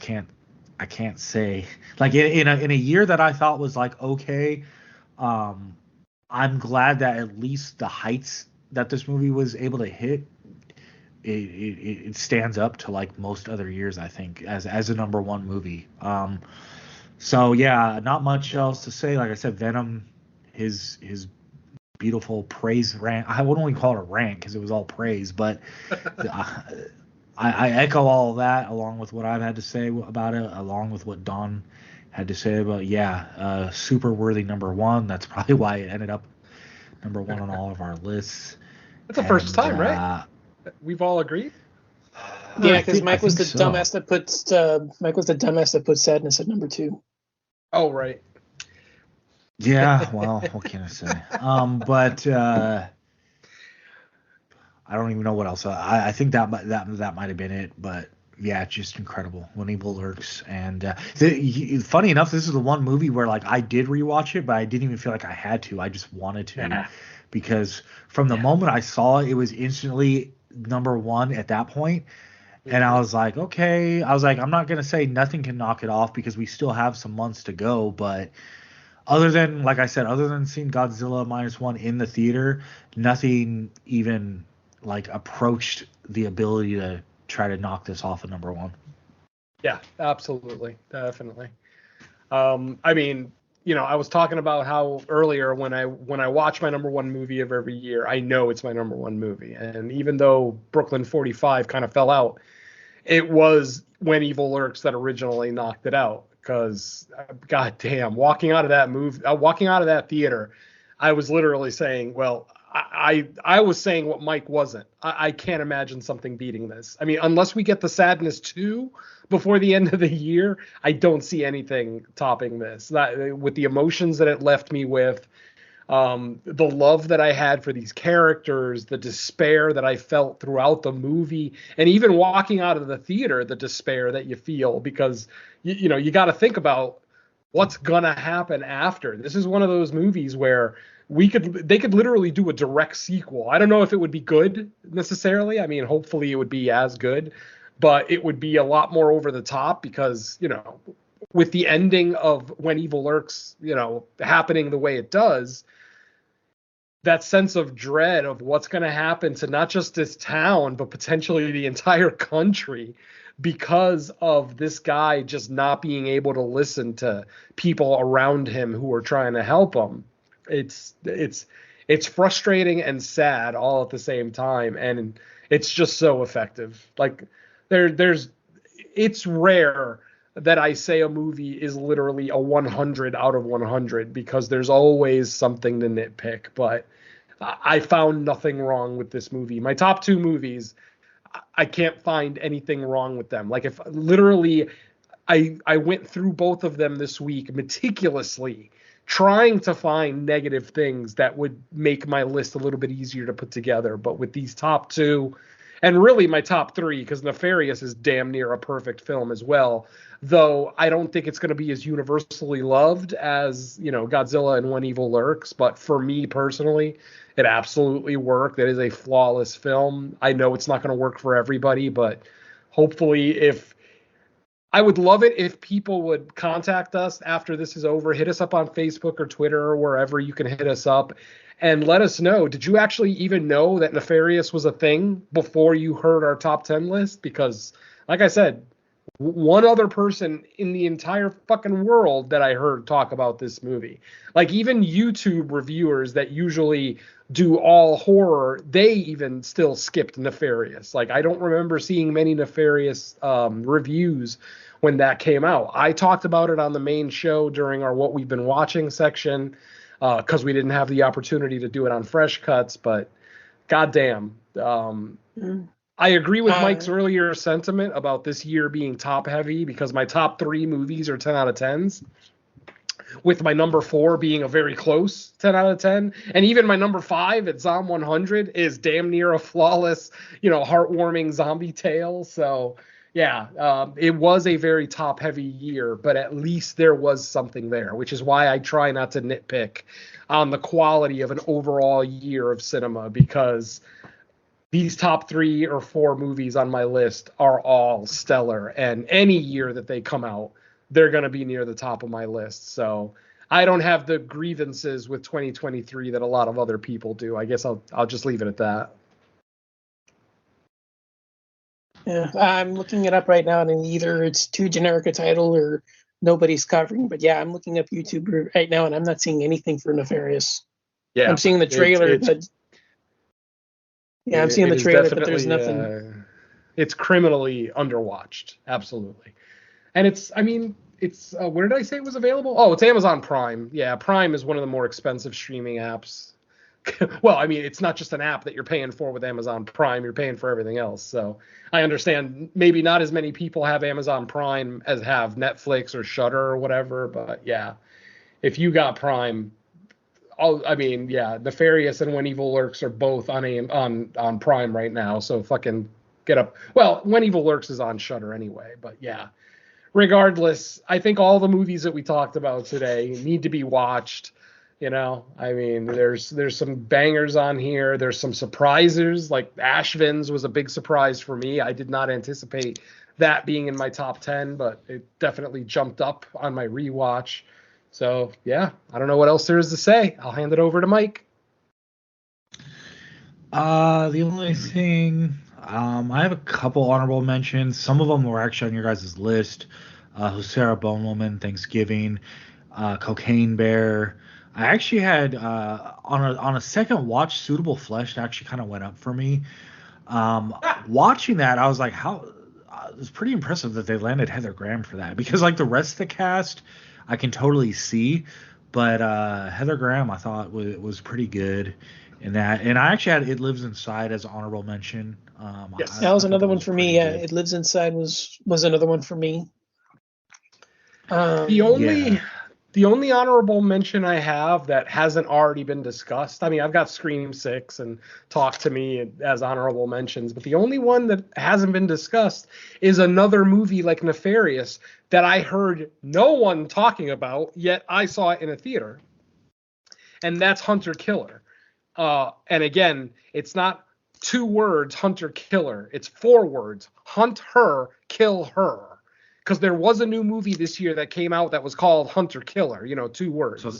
can't say like in a year that I thought was like okay, I'm glad that at least the heights that this movie was able to hit, it stands up to like most other years, I think, as a number one movie. So yeah, not much else to say. Like I said, Venom, his beautiful praise rant. I wouldn't even call it a rant because it was all praise, but I echo all of that along with what I've had to say about it, along with what Don had to say about super worthy number one. That's probably why it ended up number one on all of our lists. That's the first time, right? We've all agreed. Yeah, because Mike was the dumbass that put Sadness at number 2. Oh, right. Yeah, well, what can I say? But I don't even know what else. I think that might have been it. But yeah, just incredible. When Evil Lurks, and funny enough, this is the one movie where like I did rewatch it, but I didn't even feel like I had to. I just wanted to, because from the moment I saw it, it was instantly number one at that point. And I was like, okay. I was like, I'm not gonna say nothing can knock it off because we still have some months to go, but other than, like I said, other than seeing Godzilla -1 in the theater, nothing even like approached the ability to try to knock this off of number one. Yeah, absolutely, definitely. I mean, I was talking about how earlier when I watch my number one movie of every year, I know it's my number one movie, and even though Brooklyn 45 kind of fell out, it was When Evil Lurks that originally knocked it out. Because, goddamn, walking out of that theater, I was literally saying, well, I was saying what Mike wasn't. I can't imagine something beating this. I mean, unless we get the Sadness 2 before the end of the year, I don't see anything topping this. With the emotions that it left me with, the love that I had for these characters, the despair that I felt throughout the movie, and even walking out of the theater, the despair that you feel, because you got to think about what's gonna happen after. This is one of those movies where they could literally do a direct sequel. I don't know if it would be good necessarily. I mean, hopefully it would be as good, but it would be a lot more over the top because, with the ending of When Evil Lurks, happening the way it does, that sense of dread of what's going to happen to not just this town, but potentially the entire country because of this guy just not being able to listen to people around him who are trying to help him. It's frustrating and sad all at the same time. And it's just so effective. Like it's rare that I say a movie is literally a 100 out of 100 because there's always something to nitpick. But I found nothing wrong with this movie. My top two movies, I can't find anything wrong with them. Like if literally I went through both of them this week meticulously, trying to find negative things that would make my list a little bit easier to put together. But with these top two, and really my top three, because Nefarious is damn near a perfect film as well, though I don't think it's going to be as universally loved as, Godzilla and When Evil Lurks. But for me personally, it absolutely worked. It is a flawless film. I know it's not going to work for everybody, but hopefully I would love it if people would contact us after this is over. Hit us up on Facebook or Twitter or wherever you can hit us up and let us know. Did you actually even know that Nefarious was a thing before you heard our top 10 list? Because, like I said, one other person in the entire fucking world that I heard talk about this movie. Like even YouTube reviewers that usually do all horror, they even still skipped Nefarious. Like I don't remember seeing many Nefarious reviews when that came out. I talked about it on the main show during our What We've Been Watching section because we didn't have the opportunity to do it on Fresh Cuts, but goddamn. I agree with Mike's earlier sentiment about this year being top heavy because my top three movies are 10 out of 10s, with my number 4 being a very close 10 out of 10. And even my number 5 at Zom 100 is damn near a flawless, heartwarming zombie tale. So yeah, it was a very top heavy year, but at least there was something there, which is why I try not to nitpick on the quality of an overall year of cinema, because these top 3 or 4 movies on my list are all stellar, and any year that they come out, they're going to be near the top of my list. So I don't have the grievances with 2023 that a lot of other people do. I guess I'll just leave it at that. Yeah, I'm looking it up right now, and either it's too generic a title or nobody's covering. But yeah, I'm looking up YouTube right now, and I'm not seeing anything for Nefarious. Yeah, I'm seeing the trailer, but yeah, I'm seeing the trailer, but there's nothing. It's criminally underwatched, absolutely. And it's where did I say it was available? Oh, it's Amazon Prime. Yeah, Prime is one of the more expensive streaming apps. Well, it's not just an app that you're paying for with Amazon Prime. You're paying for everything else. So I understand maybe not as many people have Amazon Prime as have Netflix or Shudder or whatever. But yeah, if you got Prime, Nefarious and When Evil Lurks are both on Prime right now. So fucking get up. Well, When Evil Lurks is on Shudder anyway. But yeah, regardless, I think all the movies that we talked about today need to be watched. There's some bangers on here. There's some surprises, like Ashvin's was a big surprise for me. I did not anticipate that being in my top 10, but it definitely jumped up on my rewatch. So yeah, I don't know what else there is to say. I'll hand it over to Mike. The only thing, I have a couple honorable mentions. Some of them were actually on your guys' list. Sarah Bone Woman, Thanksgiving, Cocaine Bear. I actually had on a second watch, Suitable Flesh actually kind of went up for me. Watching that, I was like, it's pretty impressive that they landed Heather Graham for that, because like the rest of the cast, I can totally see, but Heather Graham I thought was pretty good in that, and I actually had It Lives Inside as an honorable mention. Yes, that was another one for me. Yeah, It Lives Inside was another one for me. The only honorable mention I have that hasn't already been discussed, I've got Scream 6 and Talk to Me as honorable mentions, but the only one that hasn't been discussed is another movie like Nefarious that I heard no one talking about, yet I saw it in a theater, and that's Hunter Killer. And again, it's not 2 words, Hunter Killer. It's 4 words, hunt her, kill her. Because there was a new movie this year that came out that was called Hunter Killer, 2 words. So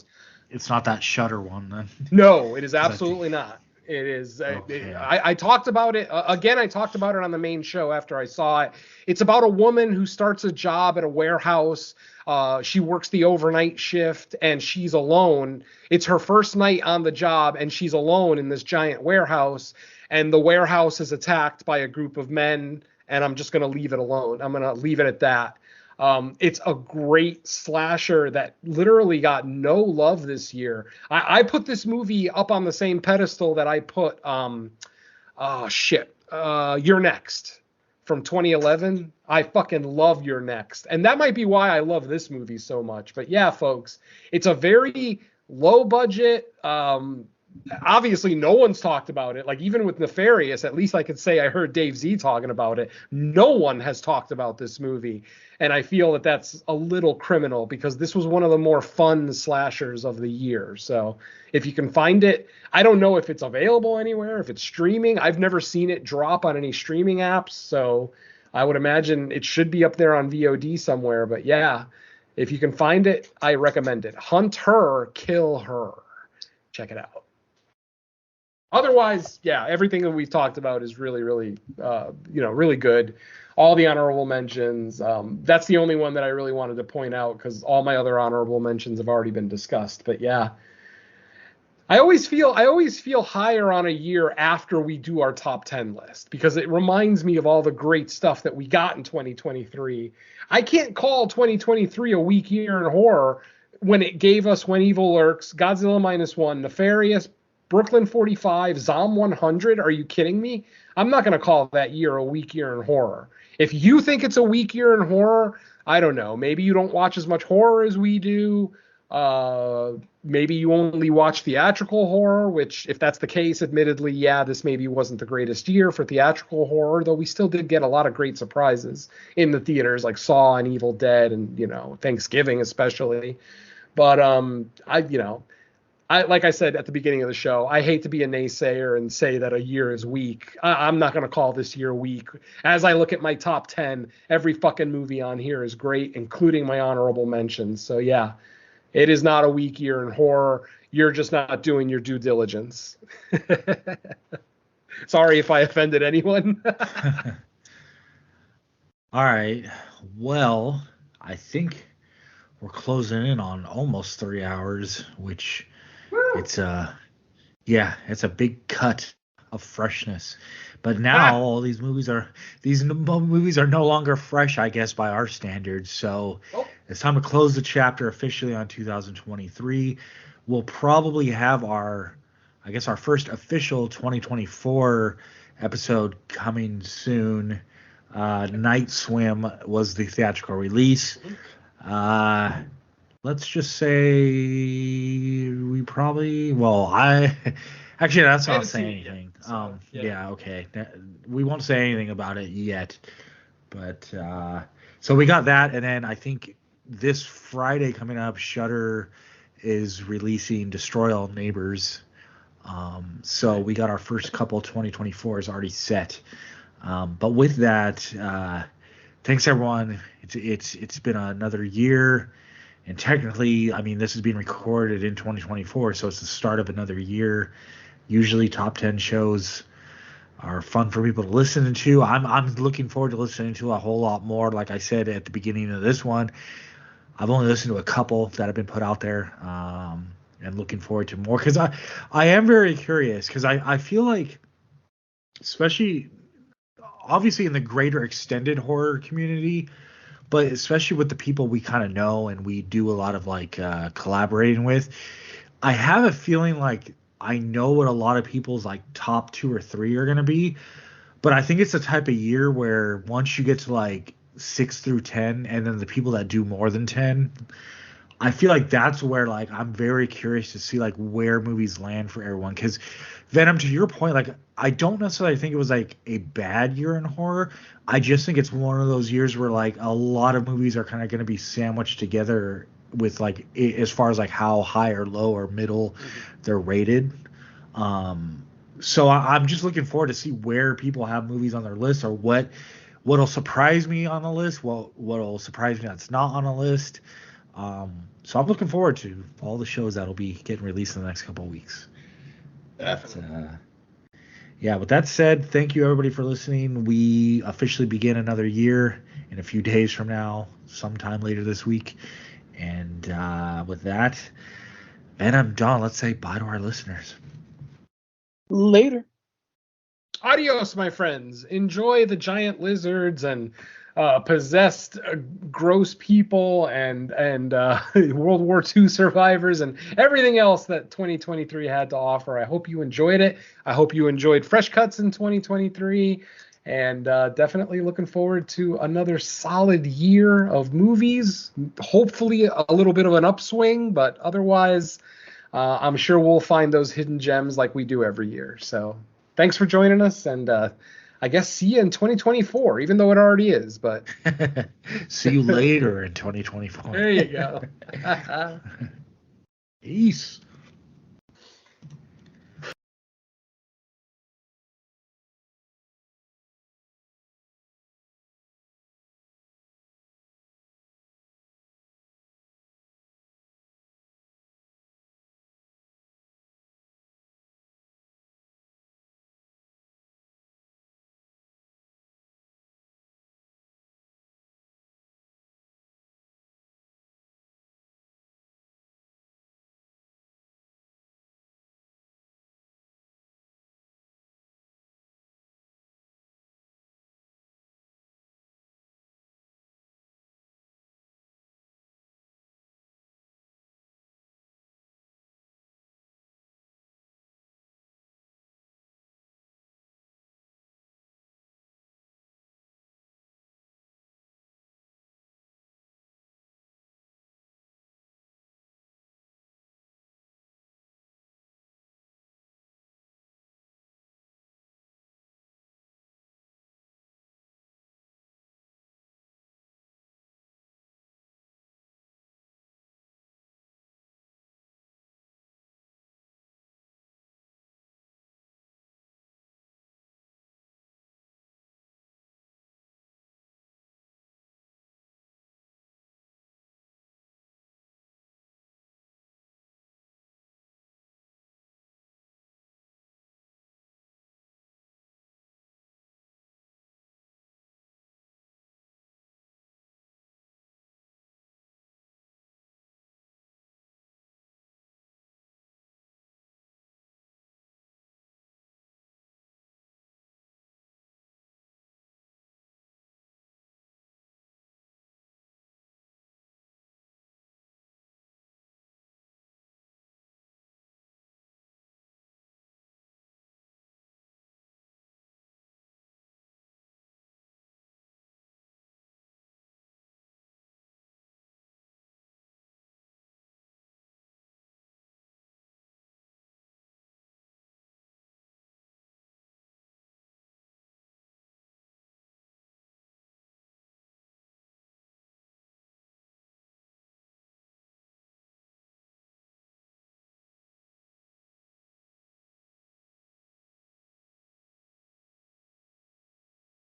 it's not that Shudder one then? No, it is absolutely not. It is. Okay. I talked about it. Again, I talked about it on the main show after I saw it. It's about a woman who starts a job at a warehouse. She works the overnight shift, and she's alone. It's her first night on the job, and she's alone in this giant warehouse. And the warehouse is attacked by a group of men, and I'm just going to leave it alone. I'm going to leave it at that. It's a great slasher that literally got no love this year. I put this movie up on the same pedestal that I put, You're Next from 2011. I fucking love You're Next. And that might be why I love this movie so much. But yeah, folks, it's a very low budget, obviously no one's talked about it. Like even with Nefarious, at least I could say I heard Dave Z talking about it. No one has talked about this movie. And I feel that that's a little criminal because this was one of the more fun slashers of the year. So if you can find it, I don't know if it's available anywhere, if it's streaming. I've never seen it drop on any streaming apps. So I would imagine it should be up there on VOD somewhere. But yeah, if you can find it, I recommend it. Hunt Her, Kill Her. Check it out. Otherwise, yeah, everything that we've talked about is really, really, really good. All the honorable mentions. That's the only one that I really wanted to point out because all my other honorable mentions have already been discussed. But yeah, I always feel higher on a year after we do our top 10 list because it reminds me of all the great stuff that we got in 2023. I can't call 2023 a weak year in horror when it gave us When Evil Lurks, Godzilla -1, Nefarious, Brooklyn 45, Zom 100. Are you kidding me? I'm not going to call that year a weak year in horror. If you think it's a weak year in horror, I don't know. Maybe you don't watch as much horror as we do. Maybe you only watch theatrical horror, which if that's the case, admittedly, yeah, this maybe wasn't the greatest year for theatrical horror, though we still did get a lot of great surprises in the theaters like Saw and Evil Dead and, Thanksgiving especially. But I like I said at the beginning of the show, I hate to be a naysayer and say that a year is weak. I'm not going to call this year weak. As I look at my top 10, every fucking movie on here is great, including my honorable mentions. So yeah, it is not a weak year in horror. You're just not doing your due diligence. Sorry if I offended anyone. All right. Well, I think we're closing in on almost 3 hours, which it's a big cut of freshness. But now all these movies are no longer fresh, I guess, by our standards. So it's time to close the chapter officially on 2023. We'll probably have our first official 2024 episode coming soon. Night Swim was the theatrical release. Let's just say we probably. That's not saying anything. Yeah, okay. We won't say anything about it yet. But so we got that, and then I think this Friday coming up, Shudder is releasing Destroy All Neighbors. So we got our first couple 2024s already set. But with that, thanks everyone. It's been another year. And technically, I mean, this is being recorded in 2024, so it's the start of another year. Usually top 10 shows are fun for people to listen to. I'm looking forward to listening to a whole lot more. Like I said at the beginning of this one, I've only listened to a couple that have been put out there, and looking forward to more because I am very curious because I feel like, especially obviously in the greater extended horror community, but especially with the people we kind of know and we do a lot of collaborating with, I have a feeling like I know what a lot of people's top 2 or 3 are going to be. But I think it's the type of year where once you get to 6 through 10 and then the people that do more than 10, I feel like that's where I'm very curious to see where movies land for everyone. Because Venom, to your point, I don't necessarily think it was a bad year in horror. I just think it's one of those years where a lot of movies are kind of going to be sandwiched together with as far as how high or low or middle they're rated. So I'm just looking forward to see where people have movies on their list or what'll surprise me on the list, what'll surprise me that's not on the list. So I'm looking forward to all the shows that'll be getting released in the next couple of weeks. Definitely. Yeah, with that said, thank you everybody for listening. We officially begin another year in a few days from now, sometime later this week. And with that, Venom, Don, let's say bye to our listeners. Later. Adios, my friends. Enjoy the giant lizards and possessed gross people and World War II survivors and everything else that 2023 had to offer. I hope you enjoyed it. I hope you enjoyed Fresh Cuts in 2023. And definitely looking forward to another solid year of movies. Hopefully a little bit of an upswing, but otherwise, I'm sure we'll find those hidden gems like we do every year. So thanks for joining us, and I guess see you in 2024, even though it already is. But see you later in 2024. There you go. Peace.